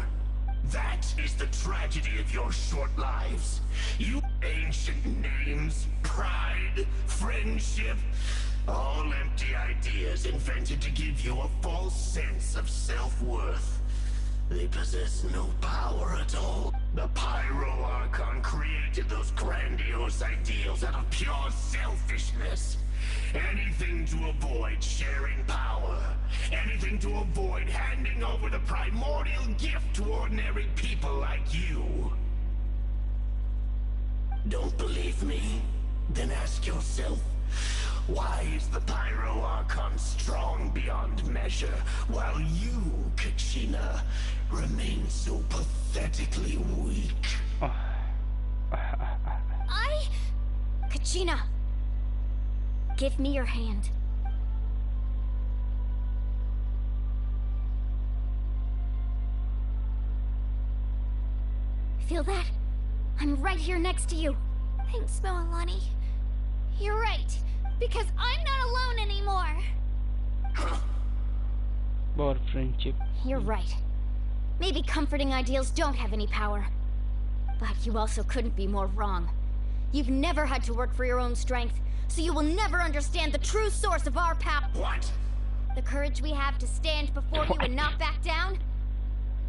That is the tragedy of your short lives. You ancient names, pride, friendship, all empty ideas invented to give you a false sense of self-worth. They possess no power at all. The Pyro Archon created those grandiose ideals out of pure selfishness. Anything to avoid sharing power. Anything to avoid handing over the primordial gift to ordinary people like you. Don't believe me? Then ask yourself, why is the Pyro Archon strong beyond measure, while you, Kachina, remain so pathetically weak? Kachina, give me your hand. Feel that? I'm right here next to you. Thanks, Moalani. You're right. Because I'm not alone anymore. More friendship. You're right. Maybe comforting ideals don't have any power. But you also couldn't be more wrong. You've never had to work for your own strength, so you will never understand the true source of our power. What? The courage we have to stand before you and not back down?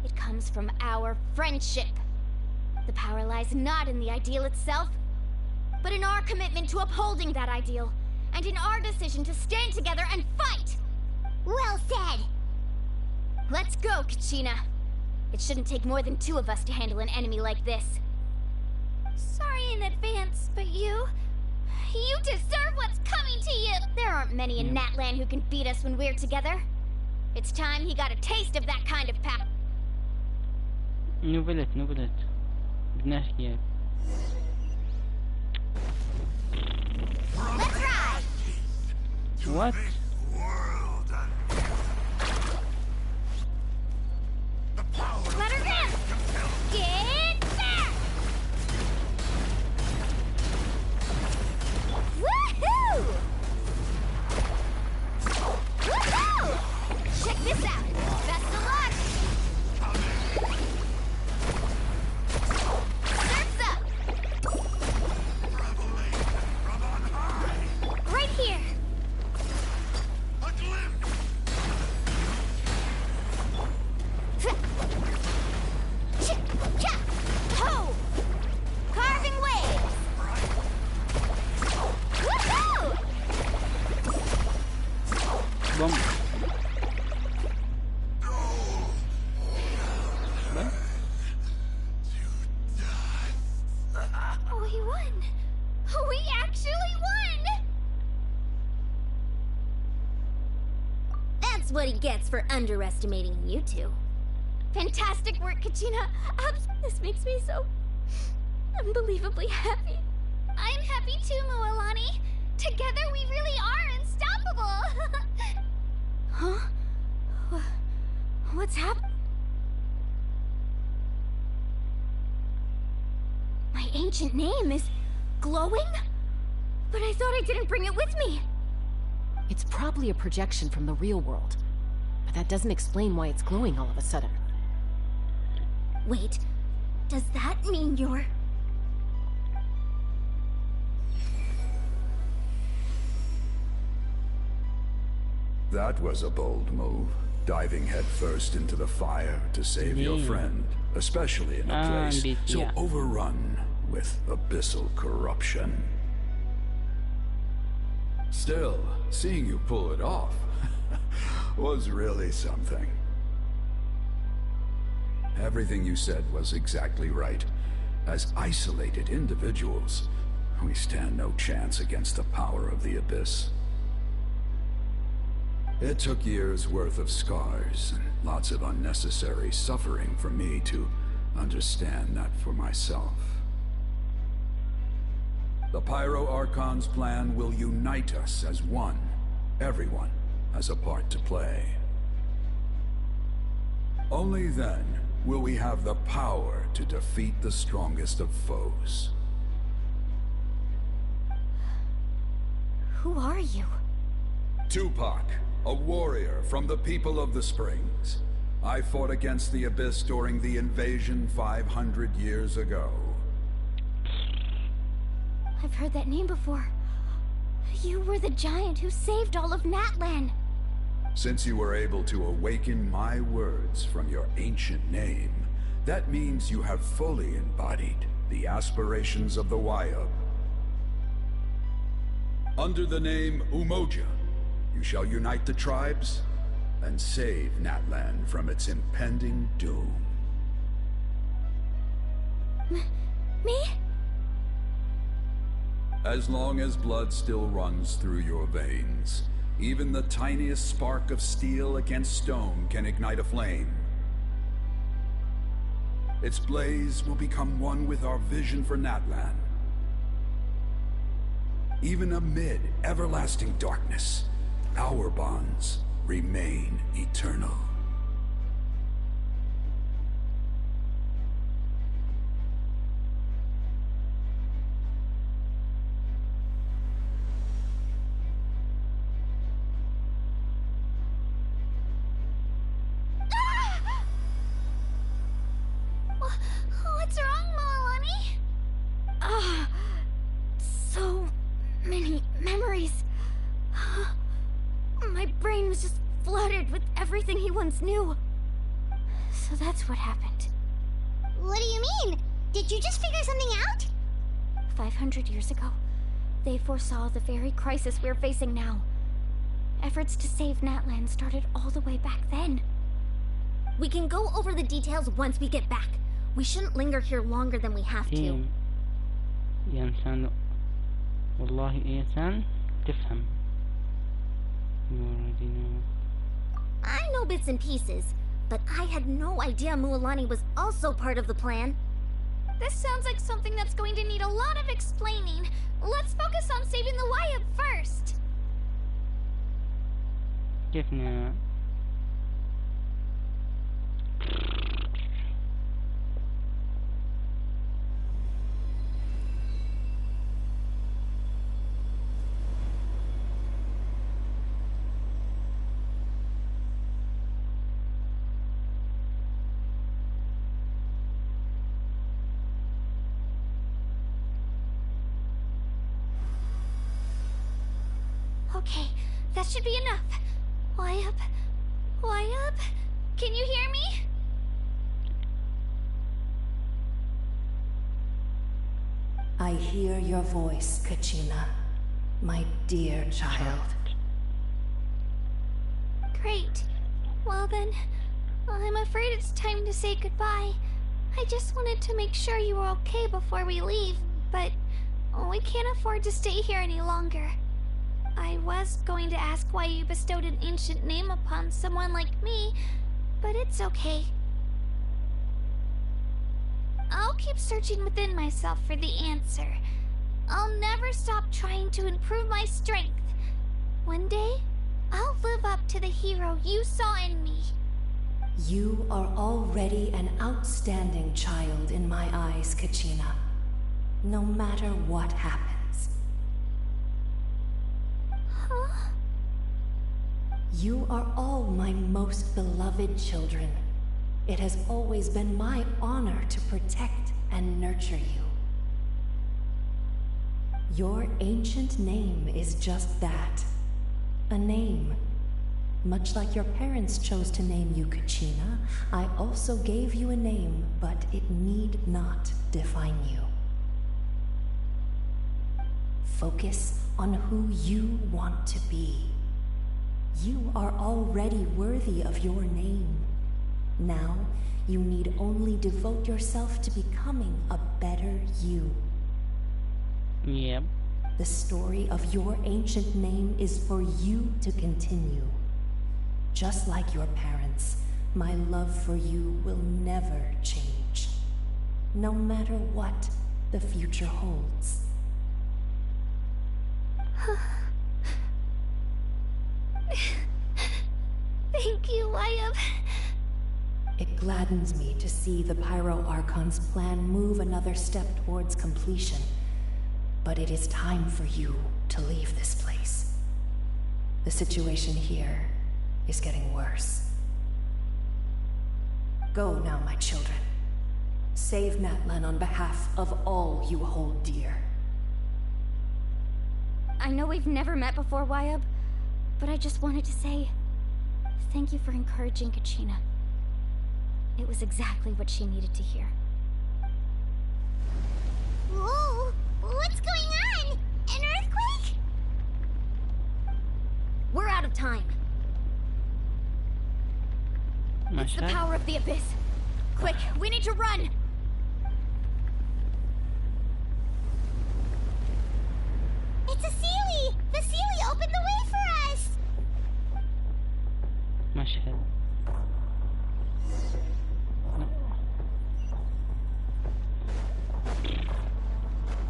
It comes from our friendship. The power lies not in the ideal itself, but in our commitment to upholding that ideal. And in our decision to stand together and fight! Well said! Let's go, Kachina. It shouldn't take more than two of us to handle an enemy like this. Sorry in advance, but you deserve what's coming to you! There aren't many in Natlan who can beat us when we're together. It's time he got a taste of that kind of power. نبلت بدناش اياه. Let's ride! What? Let her dance! Get back! Woohoo! Woohoo! Check this out! Best of luck! Surf's up! Right here! A glimpse! Ho! Carving waves! Woohoo! Bom. We won! We actually won! That's what he gets for underestimating you two. Fantastic work, Kachina. This makes me so unbelievably happy. I'm happy too, Moalani. Together we really are unstoppable. Huh? What's happening? My ancient name is glowing? But I thought I didn't bring it with me. It's probably a projection from the real world. But that doesn't explain why it's glowing all of a sudden. Wait, does that mean you're... That was a bold move, diving headfirst into the fire to save your friend, especially in a place so overrun with abyssal corruption. Still, seeing you pull it off was really something. Everything you said was exactly right. As isolated individuals, we stand no chance against the power of the Abyss. It took years' worth of scars and lots of unnecessary suffering for me to understand that for myself. The Pyro Archon's plan will unite us as one. Everyone has a part to play. Only then will we have the power to defeat the strongest of foes. Who are you? Tupac, a warrior from the people of the Springs. I fought against the Abyss during the invasion 500 years ago. I've heard that name before. You were the giant who saved all of Natlan. Since you were able to awaken my words from your ancient name, that means you have fully embodied the aspirations of the Wayub. Under the name Umoja, you shall unite the tribes and save Natlan from its impending doom. Me? As long as blood still runs through your veins, even the tiniest spark of steel against stone can ignite a flame. Its blaze will become one with our vision for Natlan. Even amid everlasting darkness, our bonds remain eternal. What's wrong, Milani? So many memories. My brain was just flooded with everything he once knew. So that's what happened. What do you mean? Did you just figure something out? 500 years ago, they foresaw the very crisis we're facing now. Efforts to save Natlan started all the way back then. We can go over the details once we get back. We shouldn't linger here longer than we have to. يا إنسان والله إنسان تفهم. I know bits and pieces, but I had no idea Mualani was also part of the plan. This sounds like something that's going to need a lot of explaining. Let's focus on saving the Wayub first. كيفنا Okay, that should be enough. Wayub? Wayub? Can you hear me? I hear your voice, Kachina, my dear child. Great. Well then, I'm afraid it's time to say goodbye. I just wanted to make sure you were okay before we leave, but we can't afford to stay here any longer. I was going to ask why you bestowed an ancient name upon someone like me, but it's okay. I'll keep searching within myself for the answer. I'll never stop trying to improve my strength. One day, I'll live up to the hero you saw in me. You are already an outstanding child in my eyes, Kachina. No matter what happens. Huh? You are all my most beloved children. It has always been my honor to protect and nurture you. Your ancient name is just that. A name. Much like your parents chose to name you Kachina, I also gave you a name, but it need not define you. Focus on who you want to be. You are already worthy of your name. Now, you need only devote yourself to becoming a better you. Yep. The story of your ancient name is for you to continue. Just like your parents, my love for you will never change, no matter what the future holds. Thank you, Wyatt. It gladdens me to see the Pyro Archon's plan move another step towards completion. But it is time for you to leave this place. The situation here is getting worse. Go now, my children. Save Natlan on behalf of all you hold dear. I know we've never met before, Wyatt, but I just wanted to say thank you for encouraging Kachina. It was exactly what she needed to hear. Whoa! What's going on? An earthquake? We're out of time. It's the power of the abyss. Quick, we need to run! It's a Sealy! The Sealy opened the way for us! مشهد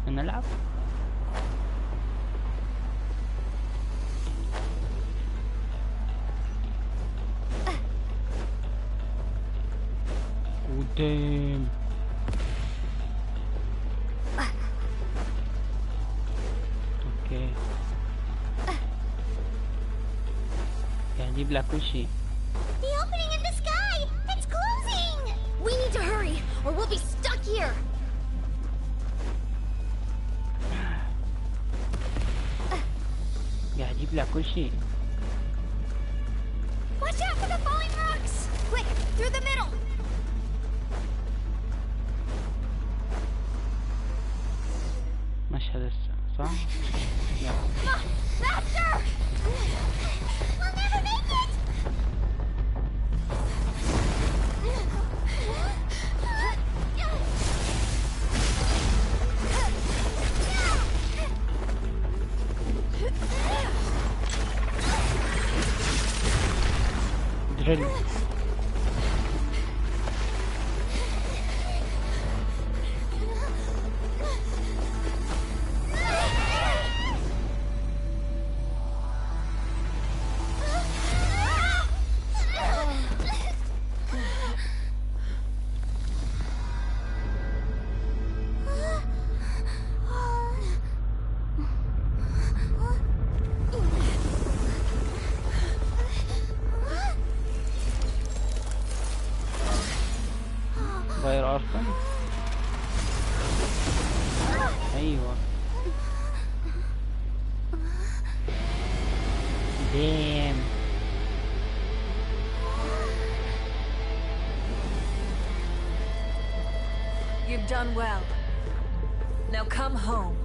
نلعب قدام اوكي قاعد يجيب لك كل شيء. The opening in the sky! It's closing! We need to hurry, or we'll be stuck here! قاعد يجيب لك كل شيء. Watch out for the falling rocks! Quick, through the middle! مشهد صح؟ لا. Faster! We'll never make it! drill. غير أرسل. أيوة. Damn. You've done well. Now come home.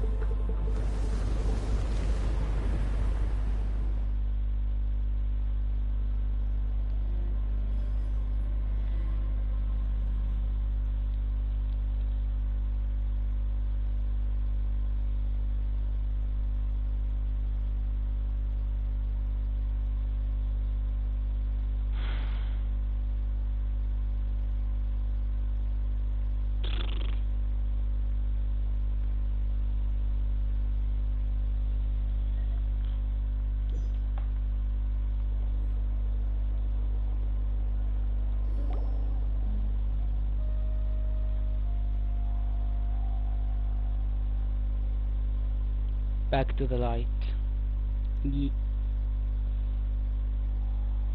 Back to the light.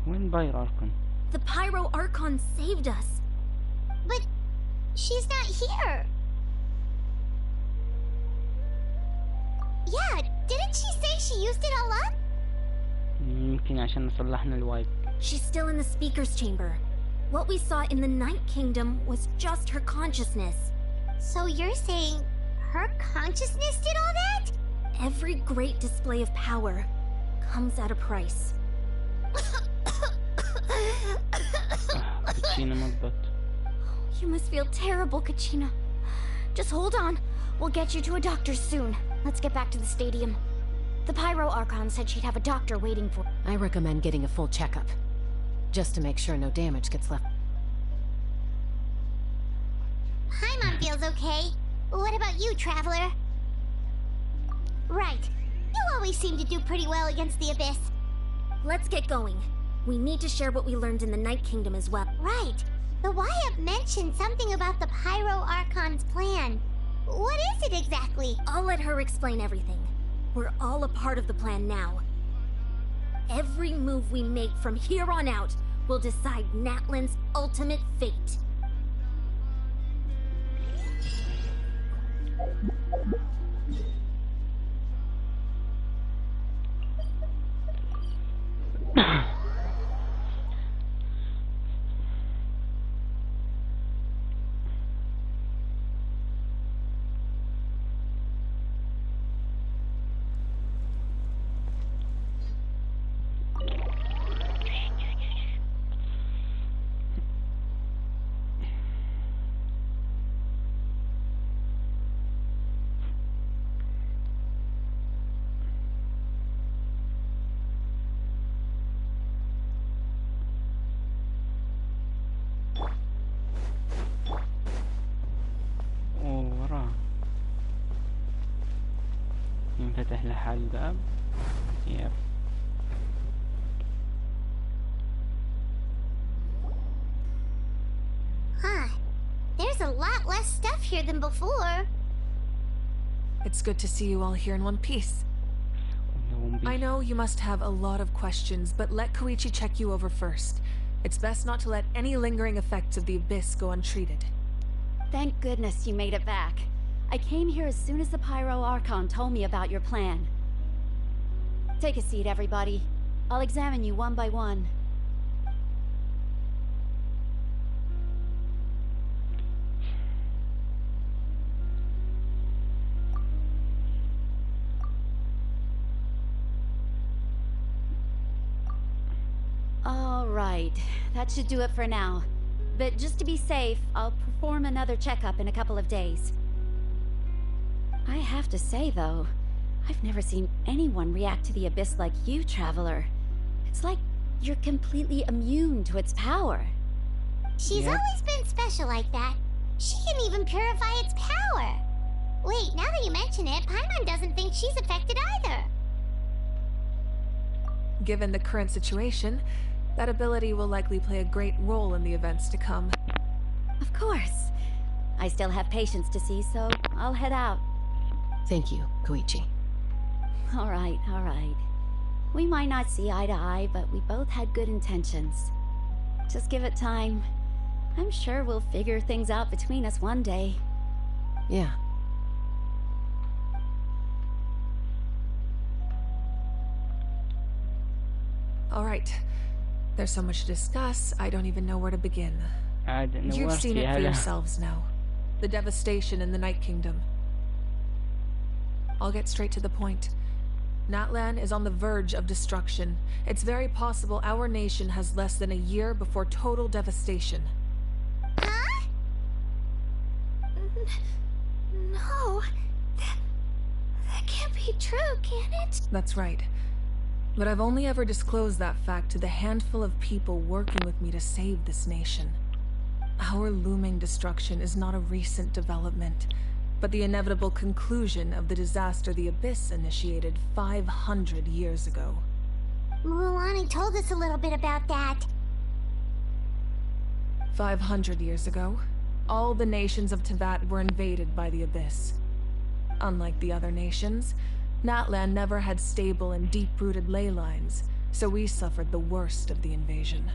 وين باير أركون؟ The Pyro Archon saved us. But she's not here. Yeah, didn't she say she used it all up? يمكن عشان صلحنا الوايب. She's still in the speaker's chamber. What we saw in the Night Kingdom was just her consciousness. So you're saying her consciousness did all that? Every great display of power comes at a price. كاتشينا مضبط. You must feel terrible, Kachina. Just hold on. We'll get you to a doctor soon. Let's get back to the stadium. The Pyro Archon said she'd have a doctor waiting for. I recommend getting a full checkup, just to make sure no damage gets left. Paimon feels okay. What about you, Traveler? Right. You always seem to do pretty well against the Abyss. Let's get going. We need to share what we learned in the Night Kingdom as well. Right. The Wyatt mentioned something about the Pyro Archon's plan. What is it exactly? I'll let her explain everything. We're all a part of the plan now. Every move we make from here on out will decide Natlan's ultimate fate. ينفتح لحال الباب. يب. Huh. There's a lot less stuff here than before. It's good to see you all here in one piece. I know you must have a lot of questions, but let Koichi check you over first. It's best not to let any lingering effects of the Abyss go untreated. Thank goodness you made it back. I came here as soon as the Pyro Archon told me about your plan. Take a seat, everybody. I'll examine you one by one. All right, that should do it for now. But just to be safe, I'll perform another checkup in a couple of days. I have to say, though, I've never seen anyone react to the Abyss like you, Traveler. It's like you're completely immune to its power. She's always been special like that. She can even purify its power. Wait, now that you mention it, Paimon doesn't think she's affected either. Given the current situation, that ability will likely play a great role in the events to come. Of course. I still have patients to see, so I'll head out. Thank you, Koichi. All right, all right. We might not see eye to eye, but we both had good intentions. Just give it time. I'm sure we'll figure things out between us one day. Yeah. All right. There's so much to discuss, I don't even know where to begin. You've seen it for yourselves now. The devastation in the Night Kingdom. I'll get straight to the point. Natlan is on the verge of destruction. It's very possible our nation has less than a year before total devastation. Huh? No. That can't be true, can it? That's right. But I've only ever disclosed that fact to the handful of people working with me to save this nation. Our looming destruction is not a recent development, but the inevitable conclusion of the disaster the Abyss initiated 500 years ago. Mulani told us a little bit about that. 500 years ago, all the nations of Teyvat were invaded by the Abyss. Unlike the other nations, Natlan never had stable and deep-rooted ley lines, so we suffered the worst of the invasion.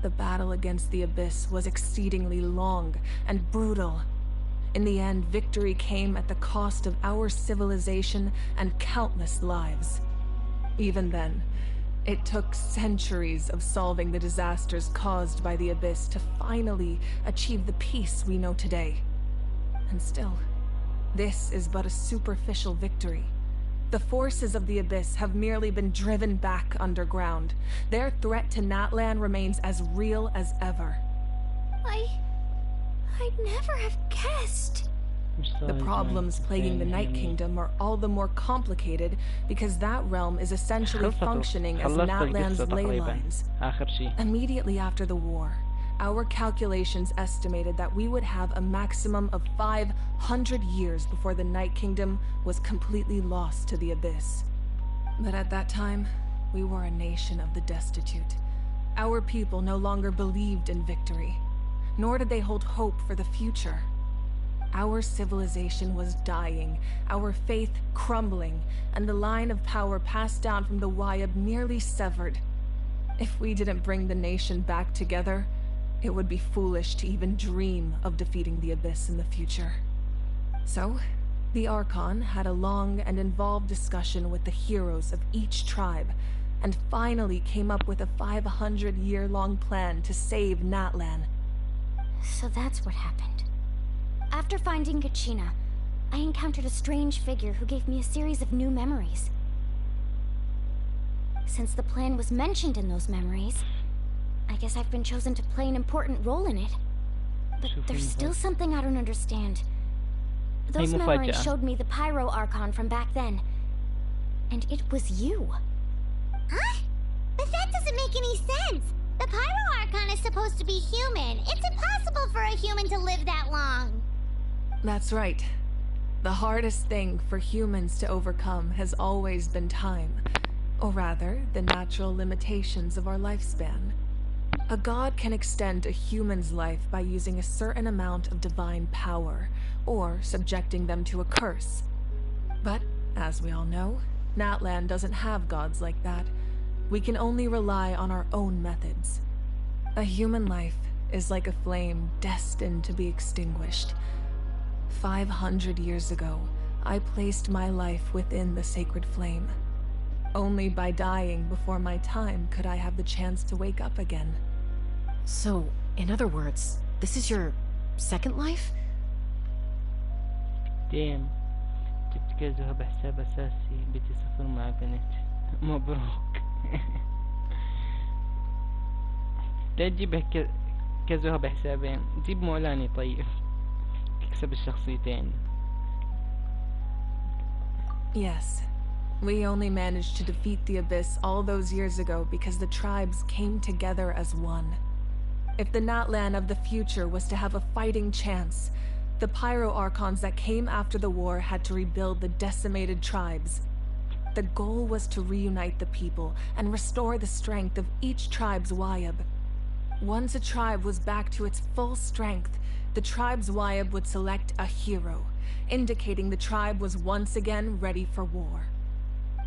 The battle against the Abyss was exceedingly long and brutal. In the end, victory came at the cost of our civilization and countless lives. Even then, it took centuries of solving the disasters caused by the Abyss to finally achieve the peace we know today. And still, this is but a superficial victory. The forces of the Abyss have merely been driven back underground. Their threat to Natlan remains as real as ever. I'd never have guessed. The problems plaguing the Night Kingdom are all the more complicated because that realm is essentially functioning as Natlan's ley lines. Immediately after the war, our calculations estimated that we would have a maximum of 500 years before the Night Kingdom was completely lost to the Abyss. But at that time, we were a nation of the destitute. Our people no longer believed in victory, nor did they hold hope for the future. Our civilization was dying, our faith crumbling, and the line of power passed down from the Wayab nearly severed. If we didn't bring the nation back together, it would be foolish to even dream of defeating the Abyss in the future. So, the Archon had a long and involved discussion with the heroes of each tribe, and finally came up with a 500-year-long plan to save Natlan. So that's what happened. After finding Kachina, I encountered a strange figure who gave me a series of new memories. Since the plan was mentioned in those memories, I guess I've been chosen to play an important role in it. But there's still something I don't understand. Those memories showed me the Pyro Archon from back then. And it was you. Huh? But that doesn't make any sense. The Pyro Archon is supposed to be human. It's impossible for a human to live that long. That's right. The hardest thing for humans to overcome has always been time. Or rather, the natural limitations of our lifespan. A god can extend a human's life by using a certain amount of divine power, or subjecting them to a curse. But, as we all know, Natlan doesn't have gods like that. We can only rely on our own methods. A human life is like a flame destined to be extinguished. 500 years ago, I placed my life within the sacred flame. Only by dying before my time could I have the chance to wake up again. So, in other words, this is your second life? Damn. تبتكزها بحساب أساسي بتسافر مع بنت مبروك. لا تجيب كزوها بحسابين، جيب مولاني طيب تكسب الشخصيتين. Yes, we only managed to defeat the Abyss all those years ago because the tribes came together as one. If the Natlan of the future was to have a fighting chance, the Pyro Archons that came after the war had to rebuild the decimated tribes. The goal was to reunite the people and restore the strength of each tribe's Wayab. Once a tribe was back to its full strength, the tribe's Wayab would select a hero, indicating the tribe was once again ready for war.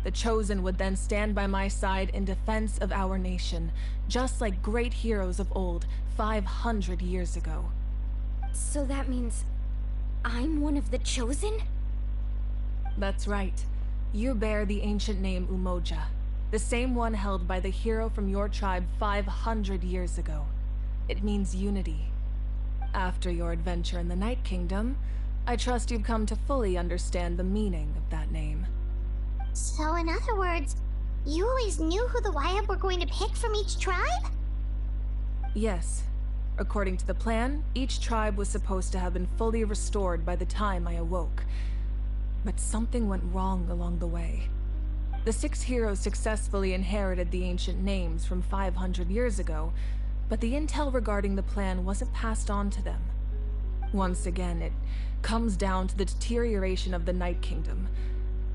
The Chosen would then stand by my side in defense of our nation, just like great heroes of old 500 years ago. So that means I'm one of the Chosen? That's right. You bear the ancient name Umoja, the same one held by the hero from your tribe 500 years ago. It means unity. After your adventure in the Night Kingdom, I trust you've come to fully understand the meaning of that name. So in other words, you always knew who the Wayab were going to pick from each tribe? Yes. According to the plan, each tribe was supposed to have been fully restored by the time I awoke. But something went wrong along the way. The 6 heroes successfully inherited the ancient names from 500 years ago, but the intel regarding the plan wasn't passed on to them. Once again, it comes down to the deterioration of the Night Kingdom.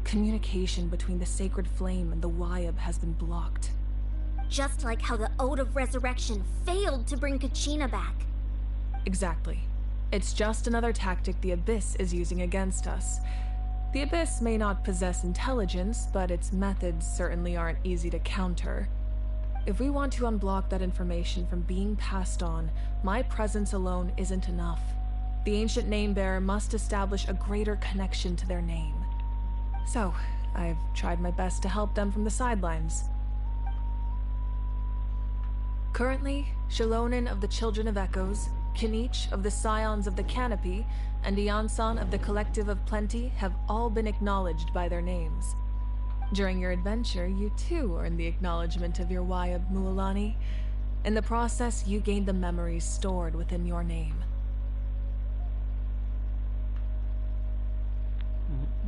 Communication between the Sacred Flame and the Wayab has been blocked. Just like how the Ode of Resurrection failed to bring Kachina back. Exactly. It's just another tactic the Abyss is using against us. The Abyss may not possess intelligence, but its methods certainly aren't easy to counter. If we want to unblock that information from being passed on, my presence alone isn't enough. The ancient name-bearer must establish a greater connection to their name. So, I've tried my best to help them from the sidelines. Currently, Shilonen of the Children of Echoes, Kinich of the Scions of the Canopy, and Iansan of the Collective of Plenty have all been acknowledged by their names. During your adventure, you too earned the acknowledgement of your Wayab, Mualani. In the process, you gained the memories stored within your name.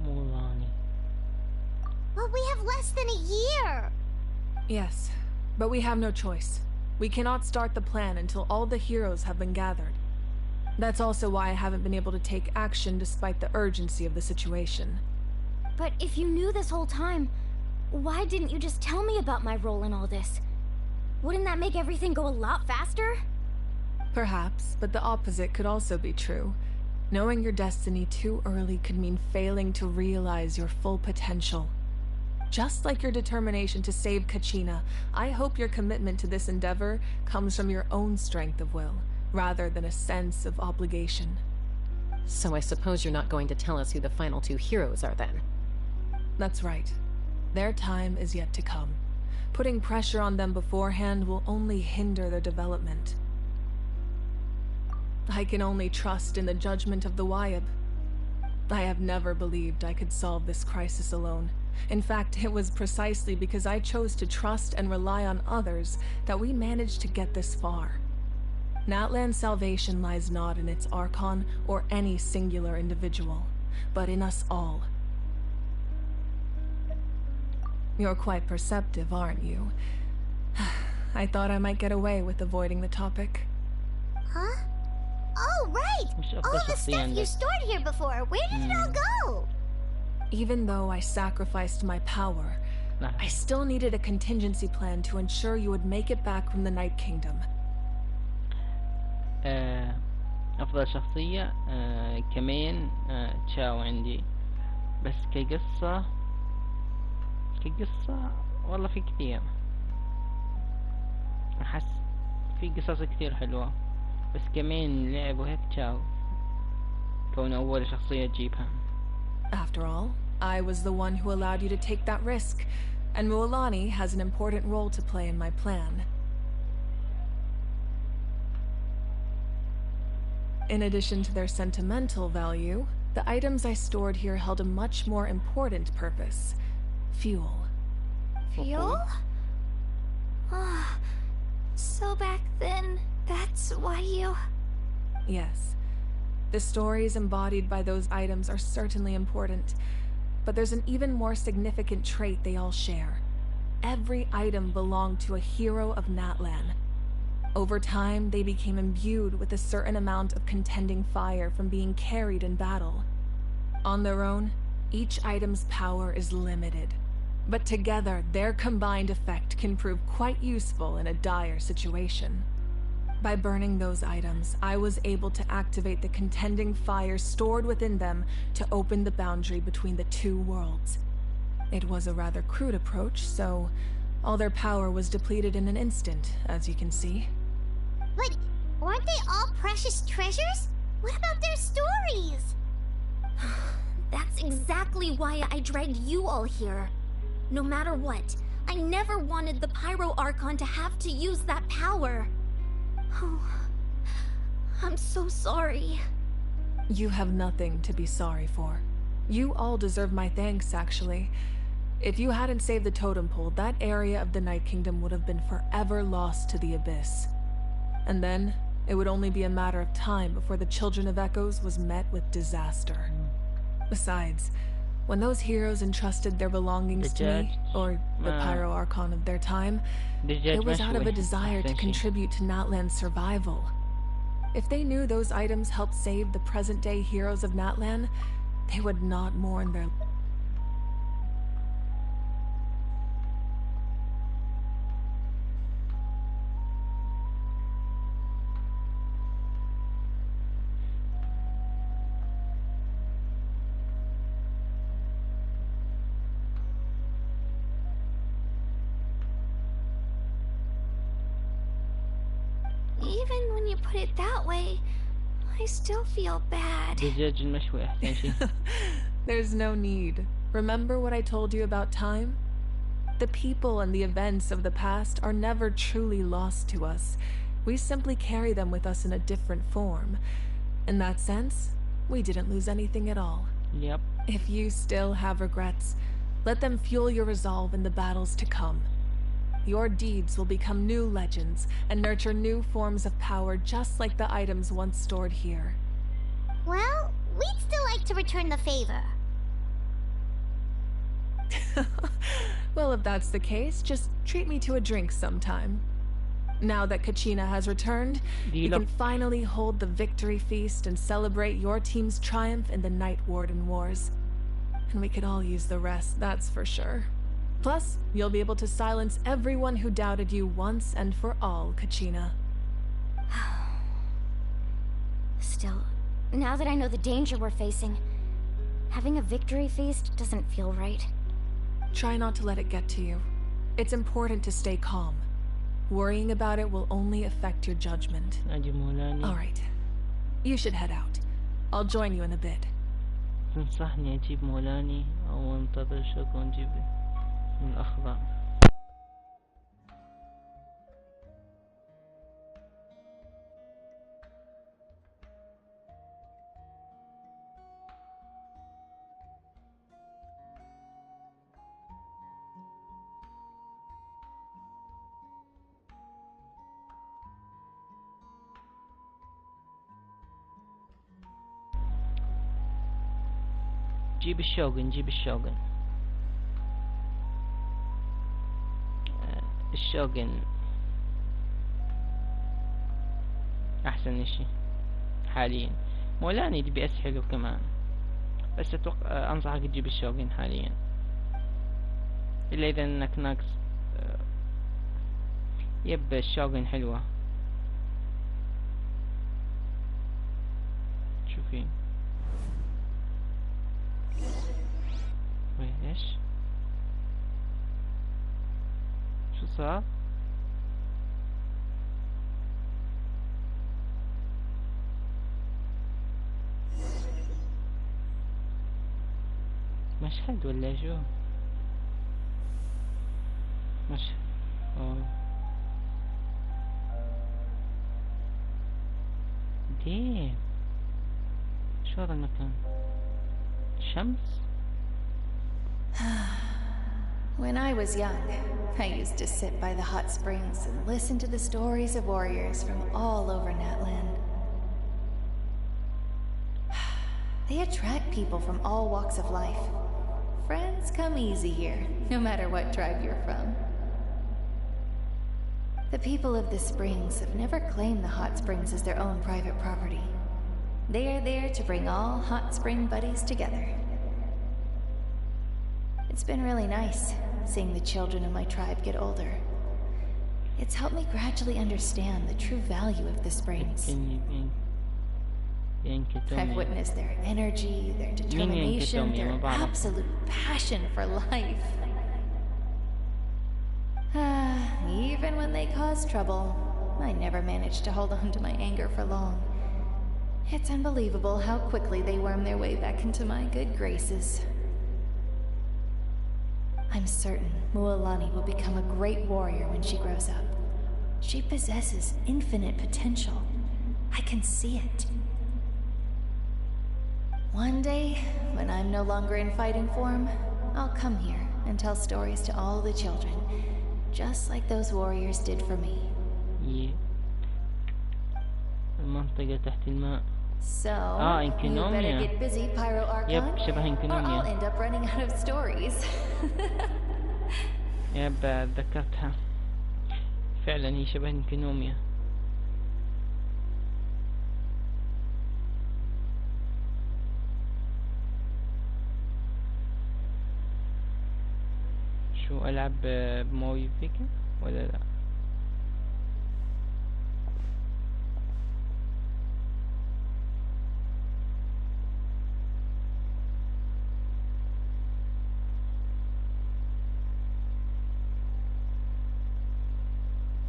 Mualani. Well, we have less than a year! Yes, but we have no choice. We cannot start the plan until all the heroes have been gathered. That's also why I haven't been able to take action despite the urgency of the situation. But if you knew this whole time, why didn't you just tell me about my role in all this? Wouldn't that make everything go a lot faster? Perhaps, but the opposite could also be true. Knowing your destiny too early could mean failing to realize your full potential. Just like your determination to save Kachina, I hope your commitment to this endeavor comes from your own strength of will, rather than a sense of obligation. So I suppose you're not going to tell us who the final two heroes are then? That's right. Their time is yet to come. Putting pressure on them beforehand will only hinder their development. I can only trust in the judgment of the Wayab. I have never believed I could solve this crisis alone. In fact, it was precisely because I chose to trust and rely on others that we managed to get this far. Natlan's salvation lies not in its Archon or any singular individual, but in us all. You're quite perceptive, aren't you? I thought I might get away with avoiding the topic. Huh? Oh, right! All the stuff you stored here before, where did it all go? Even though I sacrificed my power, I still needed a contingency plan to ensure you would make it back from the Night Kingdom. أفضل شخصية كمان تشاو عندي بس كقصة والله في كثير أحس في قصص كثير حلوة بس كمان لعب وهيك تشاو كون أول شخصية تجيبها. After all, I was the one who allowed you to take that risk, and Mualani has an important role to play in my plan. In addition to their sentimental value, the items I stored here held a much more important purpose. Fuel. Fuel? So back then, that's why you... Yes. The stories embodied by those items are certainly important, but there's an even more significant trait they all share. Every item belonged to a hero of Natlan. Over time, they became imbued with a certain amount of contending fire from being carried in battle. On their own, each item's power is limited, but together, their combined effect can prove quite useful in a dire situation. By burning those items, I was able to activate the contending fire stored within them to open the boundary between the two worlds. It was a rather crude approach, so all their power was depleted in an instant, as you can see. But aren't they all precious treasures? What about their stories? That's exactly why I dragged you all here. No matter what, I never wanted the Pyro Archon to have to use that power. Oh, I'm so sorry. You have nothing to be sorry for. You all deserve my thanks, actually. If you hadn't saved the totem pole, that area of the Night Kingdom would have been forever lost to the Abyss. And then, it would only be a matter of time before the Children of Echoes was met with disaster. Besides, when those heroes entrusted their belongings to me, or the Pyro Archon of their time, it was out of a desire to contribute to Natlan's survival. If they knew those items helped save the present-day heroes of Natlan, they would not mourn their... Even when you put it that way, I still feel bad. There's no need. Remember what I told you about time? The people and the events of the past are never truly lost to us. We simply carry them with us in a different form. In that sense, we didn't lose anything at all. Yep. If you still have regrets, let them fuel your resolve in the battles to come. Your deeds will become new legends and nurture new forms of power just like the items once stored here. Well, we'd still like to return the favor. Well, if that's the case, just treat me to a drink sometime. Now that Kachina has returned, you can finally hold the victory feast and celebrate your team's triumph in the Night Warden Wars. And we could all use the rest, that's for sure. Plus, you'll be able to silence everyone who doubted you once and for all, Kachina. Still, now that I know the danger we're facing, having a victory feast doesn't feel right. Try not to let it get to you. It's important to stay calm. Worrying about it will only affect your judgment. Alright. You should head out. I'll join you in a bit. تنصحني أجيب مولاني أو انتظر شكو نجيب من الأخضر. جيب الشوغن جيب الشوغن. الشوغن احسن اشي حاليا. مولاني دي بي اس حلو كمان، بس اتوقع انصحك تجيب الشوغن حاليا، الا اذا انك ناقص. يب الشوغن حلوة. شوفي وين ايش شو صار؟ مشهد ولا شو؟ مشهد. دي شو هذا المكان؟ شمس؟ When I was young, I used to sit by the hot springs and listen to the stories of warriors from all over Natlan. They attract people from all walks of life. Friends come easy here, no matter what tribe you're from. The people of the springs have never claimed the hot springs as their own private property. They are there to bring all hot spring buddies together. It's been really nice, seeing the children of my tribe get older. It's helped me gradually understand the true value of the springs. I've witnessed their energy, their determination, their absolute passion for life. Even when they cause trouble, I never managed to hold on to my anger for long. It's unbelievable how quickly they worm their way back into my good graces. I'm certain Mualani will become a great warrior when she grows up. She possesses infinite potential. I can see it. One day, when I'm no longer in fighting form, I'll come here and tell stories to all the children, just like those warriors did for me. Yeah. المنطقة تحت الماء. So, you better get busy, Pyro Archon, يب شبه or انكنوميا. I'll end up running out of stories. يب تذكرتها فعلا، هي شبه انكنوميا. شو ألعب بموي فيك ولا لا؟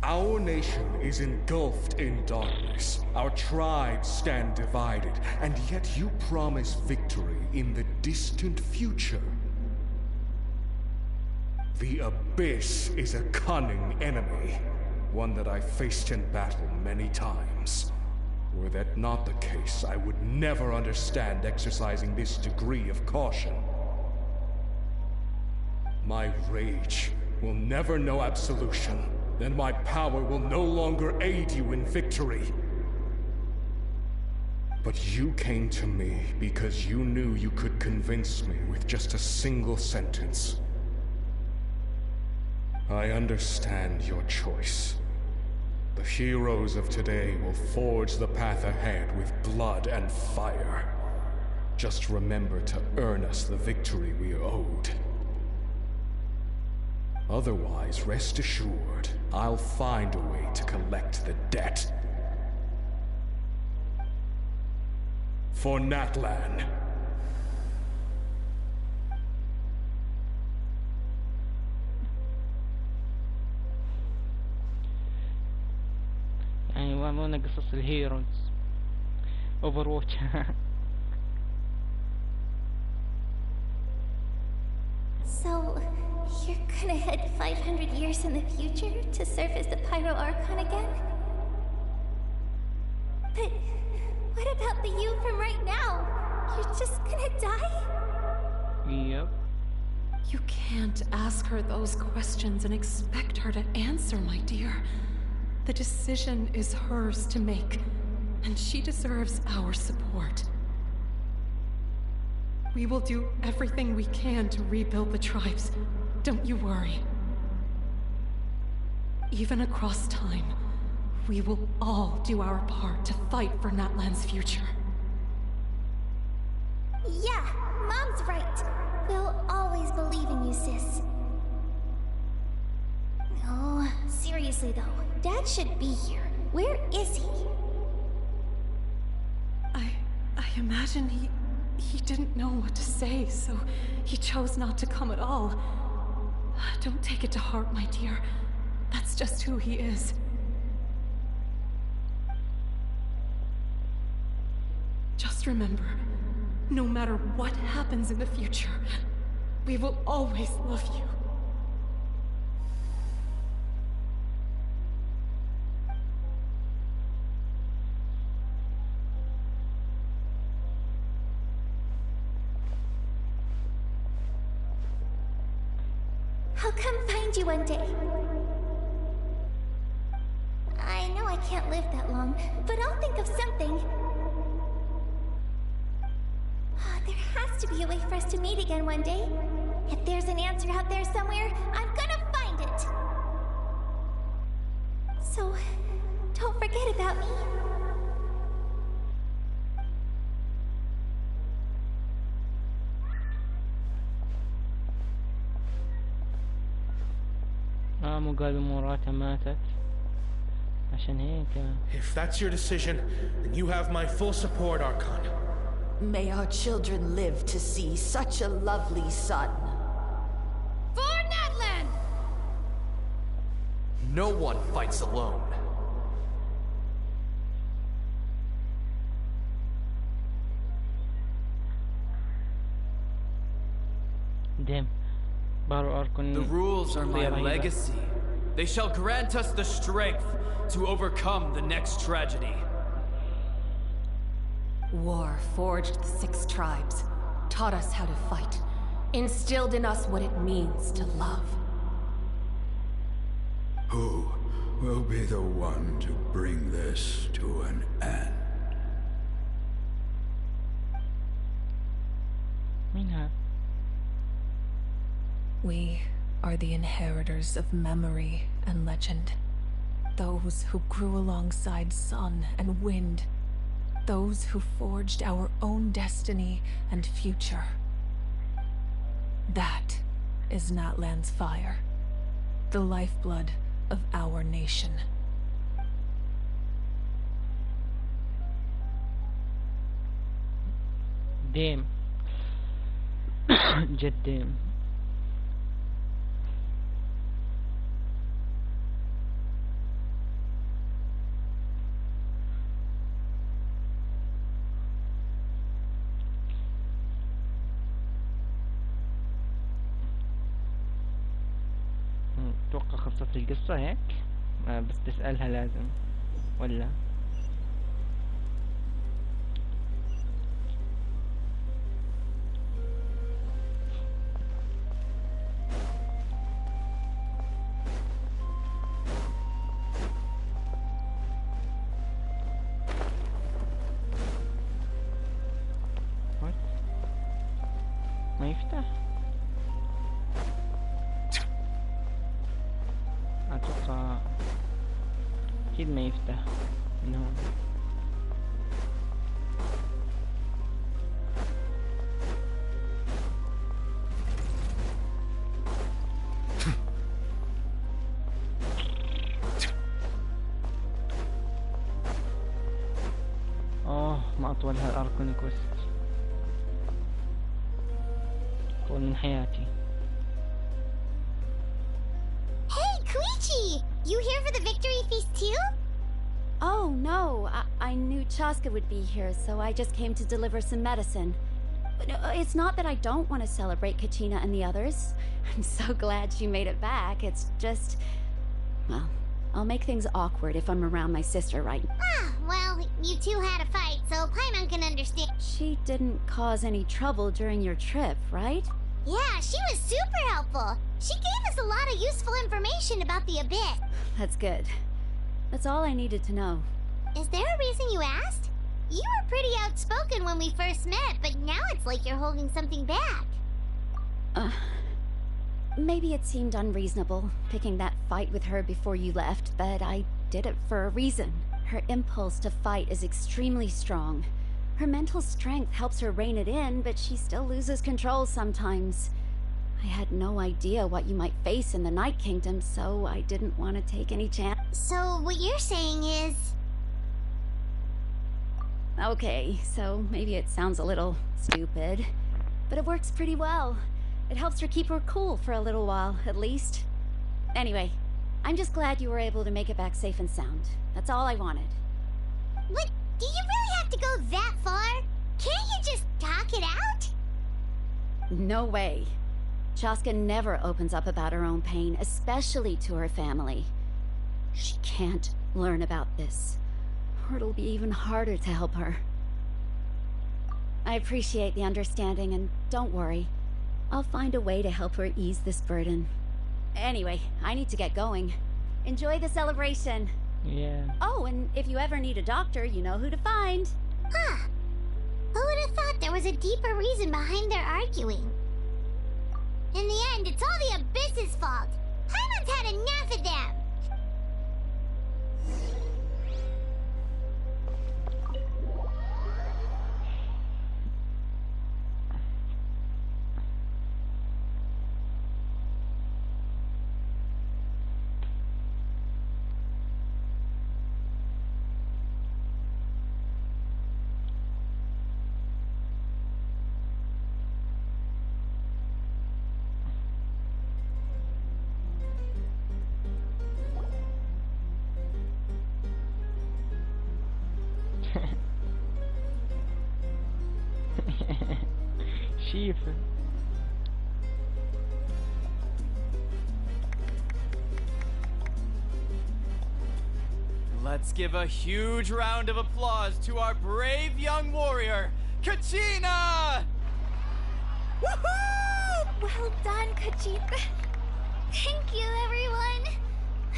Our nation is engulfed in darkness. Our tribes stand divided, and yet you promise victory in the distant future. The Abyss is a cunning enemy, one that I faced in battle many times. Were that not the case, I would never understand exercising this degree of caution. My rage will never know absolution. Then my power will no longer aid you in victory. But you came to me because you knew you could convince me with just a single sentence. I understand your choice. The heroes of today will forge the path ahead with blood and fire. Just remember to earn us the victory we are owed. Otherwise, rest assured, I'll find a way to collect the debt. For Natlan. يعني ورانا قصص الهيروز اوفرواتش. So, you're gonna head 500 years in the future to serve as the Pyro Archon again? But what about the you from right now? You're just gonna die? Yep. You can't ask her those questions and expect her to answer, my dear. The decision is hers to make, and she deserves our support. We will do everything we can to rebuild the tribes. Don't you worry. Even across time, we will all do our part to fight for Natlan's future. Yeah, Mom's right. We'll always believe in you, sis. Oh, seriously though, Dad should be here. Where is he? I imagine he didn't know what to say, so he chose not to come at all. Don't take it to heart, my dear. That's just who he is. Just remember, no matter what happens in the future, we will always love you. I'll come find you one day. I know I can't live that long, but I'll think of something. There has to be a way for us to meet again one day. If there's an answer out there somewhere, I'm gonna find it. So, don't forget about me. مو قالوا مراته ماتت عشان هيك. If that's your decision, then you have my full support, Archon. May our children live to see such a lovely son. For Natlan! No one fights alone. Damn. The rules are my legacy. They shall grant us the strength to overcome the next tragedy. War forged the 6 tribes, taught us how to fight, instilled in us what it means to love. Who will be the one to bring this to an end? Minha. We are the inheritors of memory and legend. Those who grew alongside sun and wind. Those who forged our own destiny and future. That is Natlan's fire. The lifeblood of our nation. Damn. جد damn. اتوقع خلصت القصة هيك. بس تسألها لازم ولا ما يفتح؟ اتوقع اكيد ما يفتح من هون. ما اطولها الاركون كويست، طول من حياتي. You here for the victory feast too? Oh, no. I knew Chaska would be here, so I just came to deliver some medicine. It's not that I don't want to celebrate Kachina and the others. I'm so glad she made it back. It's just... well, I'll make things awkward if I'm around my sister, right? Ah, well, you two had a fight, so Paimon can understand. She didn't cause any trouble during your trip, right? Yeah, she was super helpful. She gave us a lot of useful information about the Abyss. That's good. That's all I needed to know. Is there a reason you asked? You were pretty outspoken when we first met, but now it's like you're holding something back. Maybe it seemed unreasonable, picking that fight with her before you left, but I did it for a reason. Her impulse to fight is extremely strong. Her mental strength helps her rein it in, but she still loses control sometimes. I had no idea what you might face in the Night Kingdom, so I didn't want to take any chance. So what you're saying is... Okay, so maybe it sounds a little stupid, but it works pretty well. It helps her keep her cool for a little while, at least. Anyway, I'm just glad you were able to make it back safe and sound. That's all I wanted. What? Do you really have to go that far? Can't you just talk it out? No way. Chaska never opens up about her own pain, especially to her family. She can't learn about this, or it'll be even harder to help her. I appreciate the understanding, and don't worry. I'll find a way to help her ease this burden. Anyway, I need to get going. Enjoy the celebration. Yeah. Oh, and if you ever need a doctor, you know who to find. Huh. Who would have thought there was a deeper reason behind their arguing? In the end, it's all the Abyss's fault. Paimon's had enough of them. شيفة. Let's give a huge round of applause to our brave young warrior, Kachina! Woohoo! Well done, Kachina. Thank you, everyone.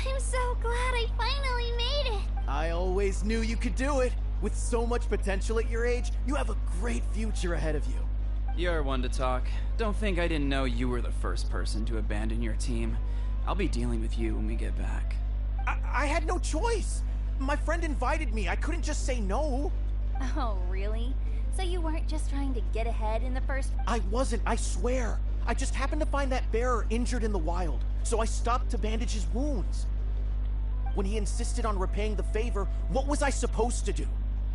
I'm so glad I finally made it. I always knew you could do it. With so much potential at your age, you have a great future ahead of you. You're one to talk. Don't think I didn't know you were the first person to abandon your team. I'll be dealing with you when we get back. I had no choice. My friend invited me. I couldn't just say no. Oh, really? So you weren't just trying to get ahead in the first... I wasn't, I swear. I just happened to find that bearer injured in the wild, so I stopped to bandage his wounds. When he insisted on repaying the favor, what was I supposed to do?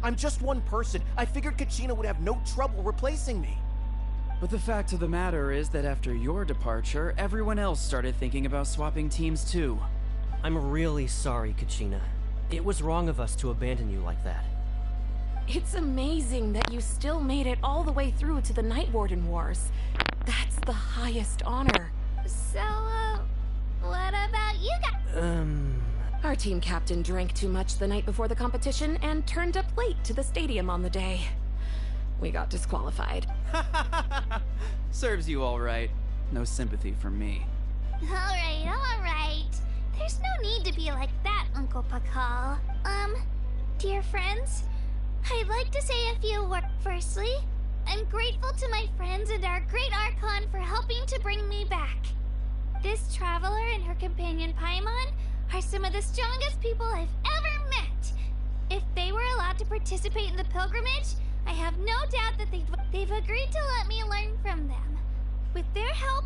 I'm just one person. I figured Kachina would have no trouble replacing me. But the fact of the matter is that after your departure, everyone else started thinking about swapping teams too. I'm really sorry, Kachina. It was wrong of us to abandon you like that. It's amazing that you still made it all the way through to the Night Warden Wars. That's the highest honor. So, What about you guys? Our team captain drank too much the night before the competition and turned up late to the stadium on the day. We got disqualified. Serves you all right. No sympathy from me. All right. There's no need to be like that, Uncle Pakal. Dear friends, I'd like to say a few words. Firstly, I'm grateful to my friends and our great Archon for helping to bring me back. This traveler and her companion Paimon are some of the strongest people I've ever met. If they were allowed to participate in the pilgrimage, I have no doubt that they've agreed to let me learn from them. With their help,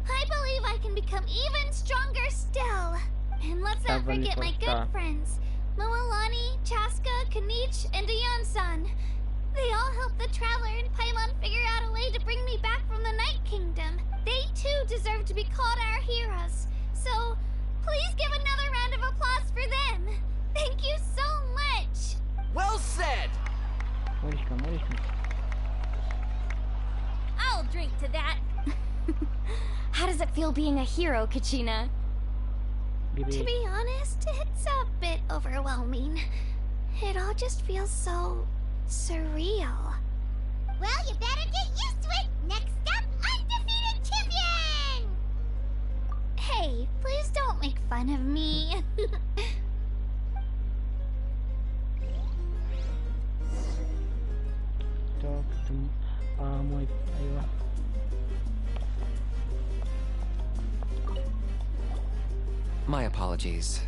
I believe I can become even stronger still. And let's not forget my good friends, Moalani, Chaska, Kanich, and Ayan-san. They all helped the Traveler and Paimon figure out a way to bring me back from the Night Kingdom. They too deserve to be called our heroes. So, please give another round of applause for them. Thank you so much. Well said! Welcome. I'll drink to that. How does it feel being a hero, Kachina? To be honest, it's a bit overwhelming. It all just feels so surreal. Well, you better get used to it. Next up, undefeated champion! Hey, please don't make fun of me. My apologies.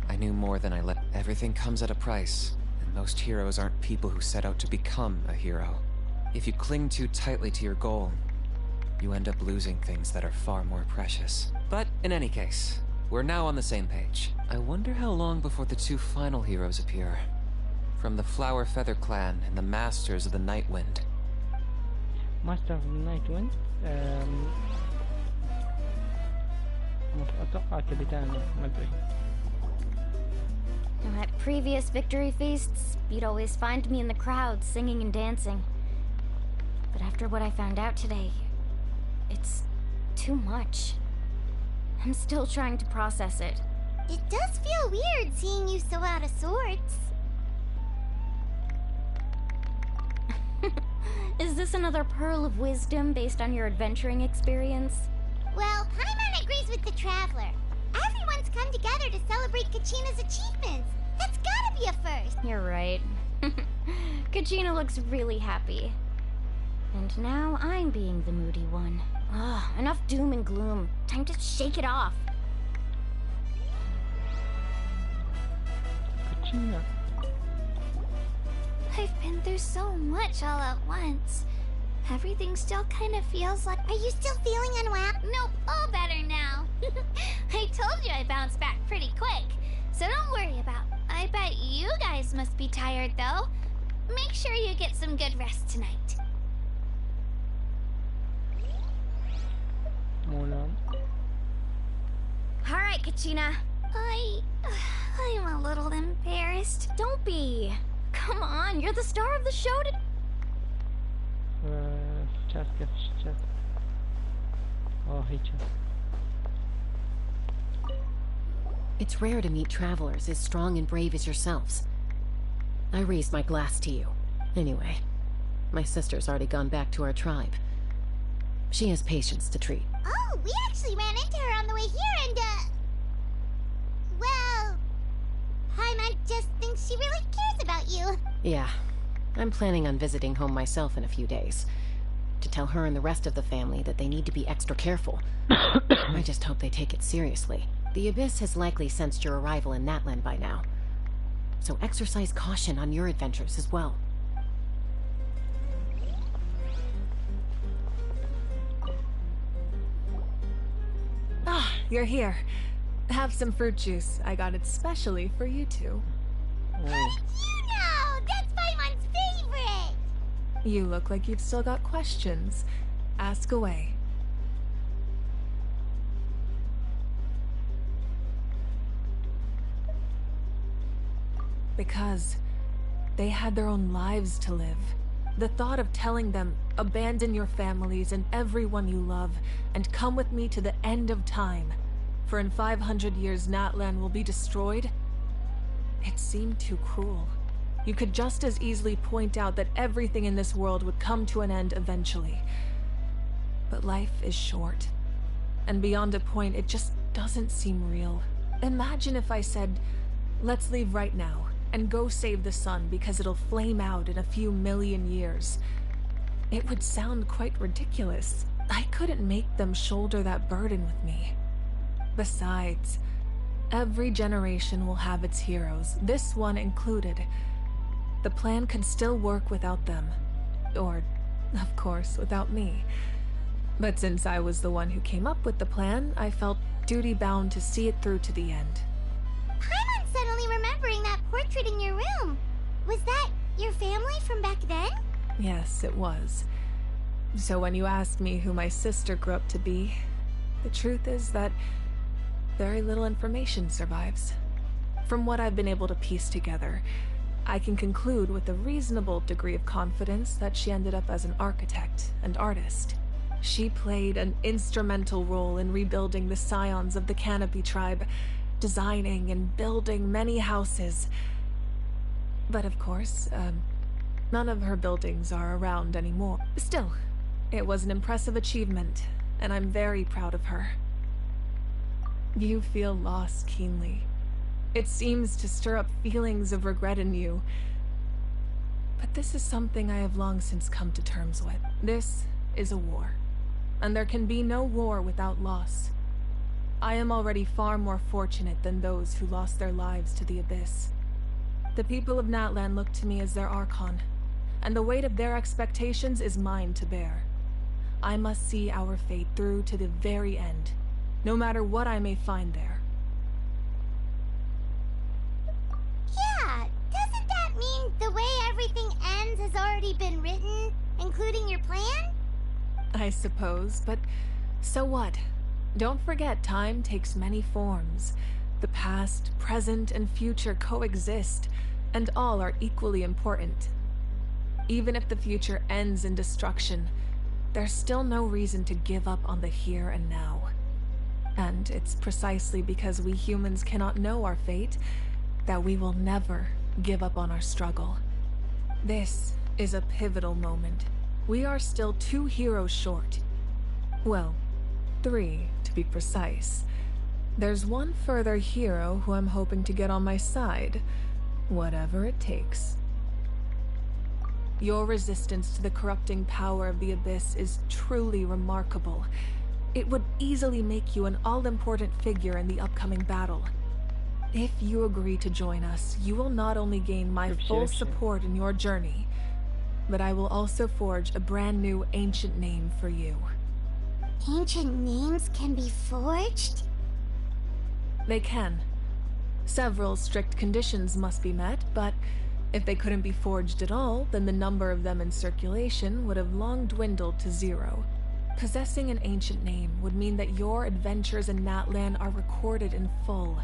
I knew more than I let. Everything comes at a price, and most heroes aren't people who set out to become a hero. If you cling too tightly to your goal, you end up losing things that are far more precious. But in any case, we're now on the same page. I wonder how long before the two final heroes appear. From the Flower Feather Clan and the Masters of the Night Wind. Master of the Night Wind? أتوقع كابتن ما أدري. At previous victory feasts, you'd always find me in the crowd singing and dancing. But after what I found out today, it's too much. I'm still trying to process it. It does feel weird seeing you so out of sorts. Is this another pearl of wisdom based on your adventuring experience? Well, Paimon agrees with the Traveler. Everyone's come together to celebrate Kachina's achievements. That's gotta be a first. You're right. Kachina looks really happy. And now I'm being the moody one. Enough doom and gloom. Time to shake it off. Kachina. I've been through so much all at once. Everything still kind of feels like... Are you still feeling unwell? Nope, all better now. I told you I bounced back pretty quick, so don't worry about it. I bet you guys must be tired, though. Make sure you get some good rest tonight. Alright, Kachina. I'm a little embarrassed. Don't be. Come on, you're the star of the show today. It's rare to meet travelers as strong and brave as yourselves. I raised my glass to you. Anyway, my sister's already gone back to our tribe. She has patients to treat. Oh, we actually ran into her on the way here and, well, Paimon just thinks she really cares about you. Yeah. I'm planning on visiting home myself in a few days. To tell her and the rest of the family that they need to be extra careful. I just hope they take it seriously. The Abyss has likely sensed your arrival in Natlan by now. So exercise caution on your adventures as well. Ah, you're here. Have some fruit juice. I got it specially for you two. How did you know? That's Paimon's favorite! You look like you've still got questions. Ask away. Because they had their own lives to live. The thought of telling them, abandon your families and everyone you love, and come with me to the end of time, for in 500 years Natlan will be destroyed, it seemed too cruel. You could just as easily point out that everything in this world would come to an end eventually. But life is short, and beyond a point, it just doesn't seem real. Imagine if I said, let's leave right now, and go save the sun because it'll flame out in a few million years. It would sound quite ridiculous. I couldn't make them shoulder that burden with me. Besides, every generation will have its heroes, this one included. The plan could still work without them. Or, of course, without me. But since I was the one who came up with the plan, I felt duty-bound to see it through to the end. I'm suddenly remembering that portrait in your room. Was that your family from back then? Yes, it was. So when you asked me who my sister grew up to be, the truth is that very little information survives. From what I've been able to piece together, I can conclude with a reasonable degree of confidence that she ended up as an architect and artist. She played an instrumental role in rebuilding the scions of the Canopy tribe, designing and building many houses. But of course, none of her buildings are around anymore. Still, it was an impressive achievement, and I'm very proud of her. You feel loss keenly. It seems to stir up feelings of regret in you. But this is something I have long since come to terms with. This is a war, and there can be no war without loss. I am already far more fortunate than those who lost their lives to the Abyss. The people of Natlan look to me as their Archon, and the weight of their expectations is mine to bear. I must see our fate through to the very end, no matter what I may find there. Yeah, doesn't that mean the way everything ends has already been written, including your plan? I suppose, but so what? Don't forget, time takes many forms. The past, present, and future coexist, and all are equally important. Even if the future ends in destruction, there's still no reason to give up on the here and now. And it's precisely because we humans cannot know our fate that we will never give up on our struggle. This is a pivotal moment. We are still 2 heroes short. Well, 3 to be precise. There's one further hero who I'm hoping to get on my side, whatever it takes. Your resistance to the corrupting power of the Abyss is truly remarkable. It would easily make you an all-important figure in the upcoming battle. If you agree to join us, you will not only gain my full support in your journey, but I will also forge a brand new ancient name for you. Ancient names can be forged? They can. Several strict conditions must be met, but if they couldn't be forged at all, then the number of them in circulation would have long dwindled to 0. Possessing an ancient name would mean that your adventures in Natlan are recorded in full.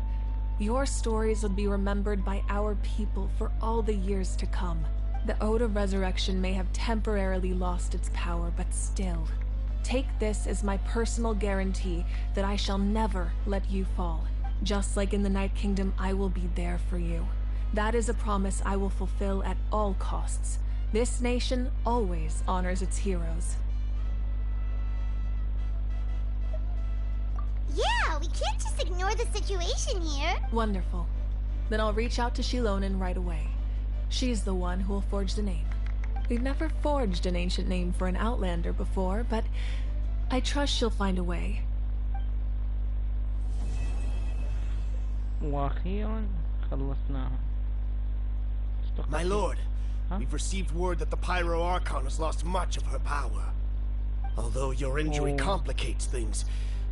Your stories would be remembered by our people for all the years to come. The Ode of Resurrection may have temporarily lost its power, but still, take this as my personal guarantee that I shall never let you fall. Just like in the Night Kingdom, I will be there for you. That is a promise I will fulfill at all costs. This nation always honors its heroes. Yeah, we can't just ignore the situation here. Wonderful. Then I'll reach out to Shilonen right away. She's the one who will forge the name. We've never forged an ancient name for an Outlander before, but I trust she'll find a way. My lord, we've received word that the Pyro Archon has lost much of her power. Although your injury complicates things,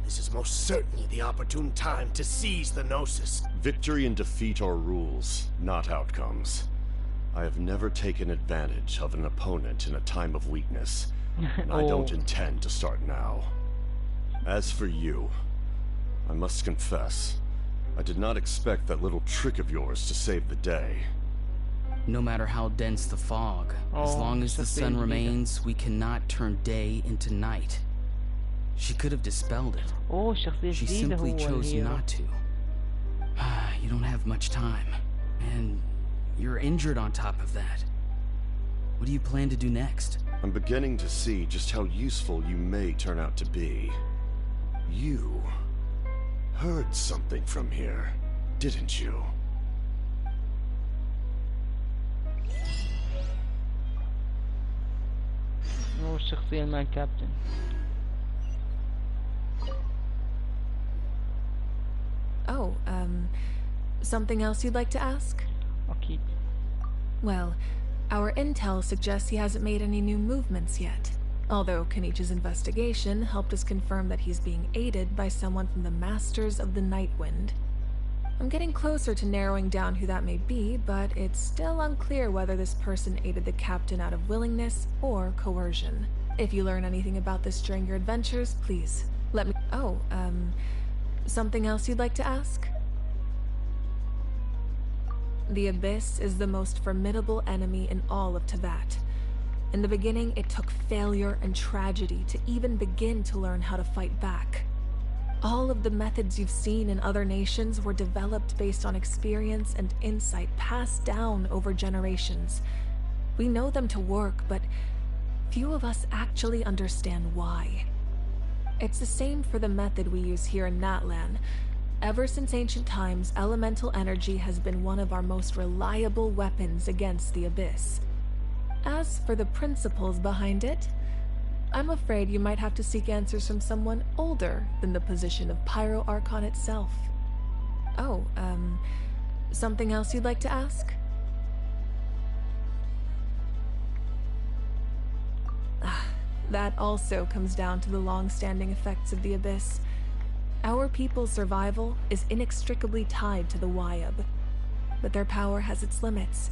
this is most certainly the opportune time to seize the Gnosis. Victory and defeat are rules, not outcomes. I have never taken advantage of an opponent in a time of weakness, and I don't intend to start now. As for you, I must confess, I did not expect that little trick of yours to save the day. No matter how dense the fog, as long as the sun remains, we cannot turn day into night. She could have dispelled it. She simply chose not to. You don't have much time. And you're injured on top of that. What do you plan to do next? I'm beginning to see just how useful you may turn out to be. You heard something from here, didn't you? هو الشخصية مع الكابتن. Oh, something else you'd like to ask? Okay. Well, our intel suggests he hasn't made any new movements yet. Although Kenichi's investigation helped us confirm that he's being aided by someone from the Masters of the Nightwind. I'm getting closer to narrowing down who that may be, but it's still unclear whether this person aided the captain out of willingness or coercion. If you learn anything about this during your adventures, please let me... Oh, something else you'd like to ask? The Abyss is the most formidable enemy in all of Teyvat. In the beginning, it took failure and tragedy to even begin to learn how to fight back. All of the methods you've seen in other nations were developed based on experience and insight passed down over generations. We know them to work, but few of us actually understand why. It's the same for the method we use here in Natlan. Ever since ancient times, elemental energy has been one of our most reliable weapons against the Abyss. As for the principles behind it, I'm afraid you might have to seek answers from someone older than the position of Pyro Archon itself. Oh, something else you'd like to ask? That also comes down to the long-standing effects of the Abyss. Our people's survival is inextricably tied to the Wyab, but their power has its limits.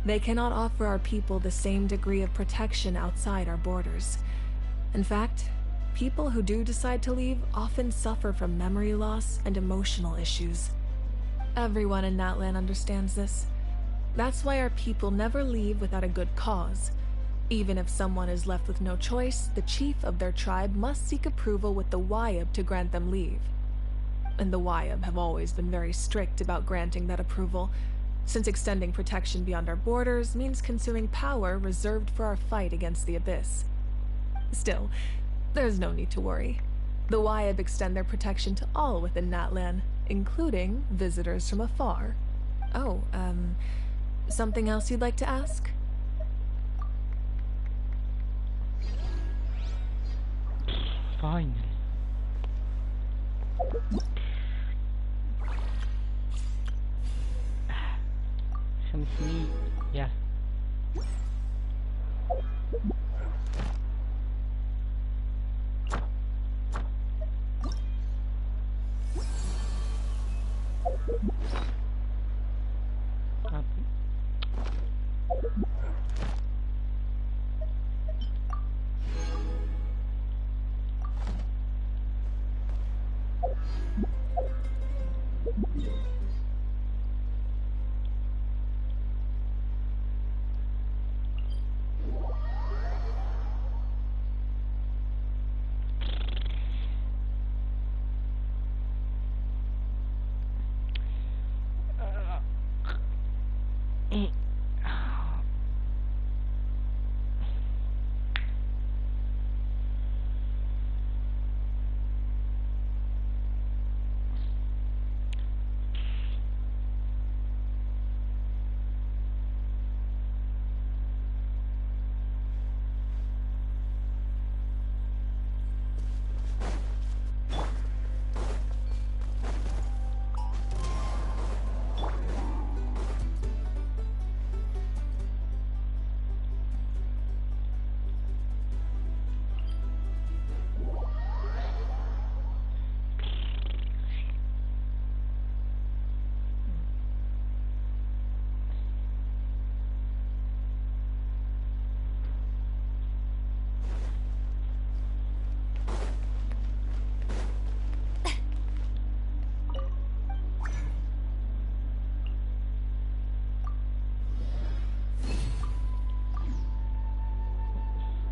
They cannot offer our people the same degree of protection outside our borders. In fact, people who do decide to leave often suffer from memory loss and emotional issues. Everyone in Natlan understands this. That's why our people never leave without a good cause. Even if someone is left with no choice, the chief of their tribe must seek approval with the Wyab to grant them leave. And the Wyab have always been very strict about granting that approval, since extending protection beyond our borders means consuming power reserved for our fight against the Abyss. Still, there's no need to worry. The Wyab extend their protection to all within Natlan, including visitors from afar. Oh, something else you'd like to ask? Fine. Yeah.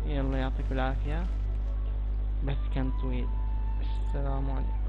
يلا يعطيك العافية. بس كان طويل. السلام عليكم.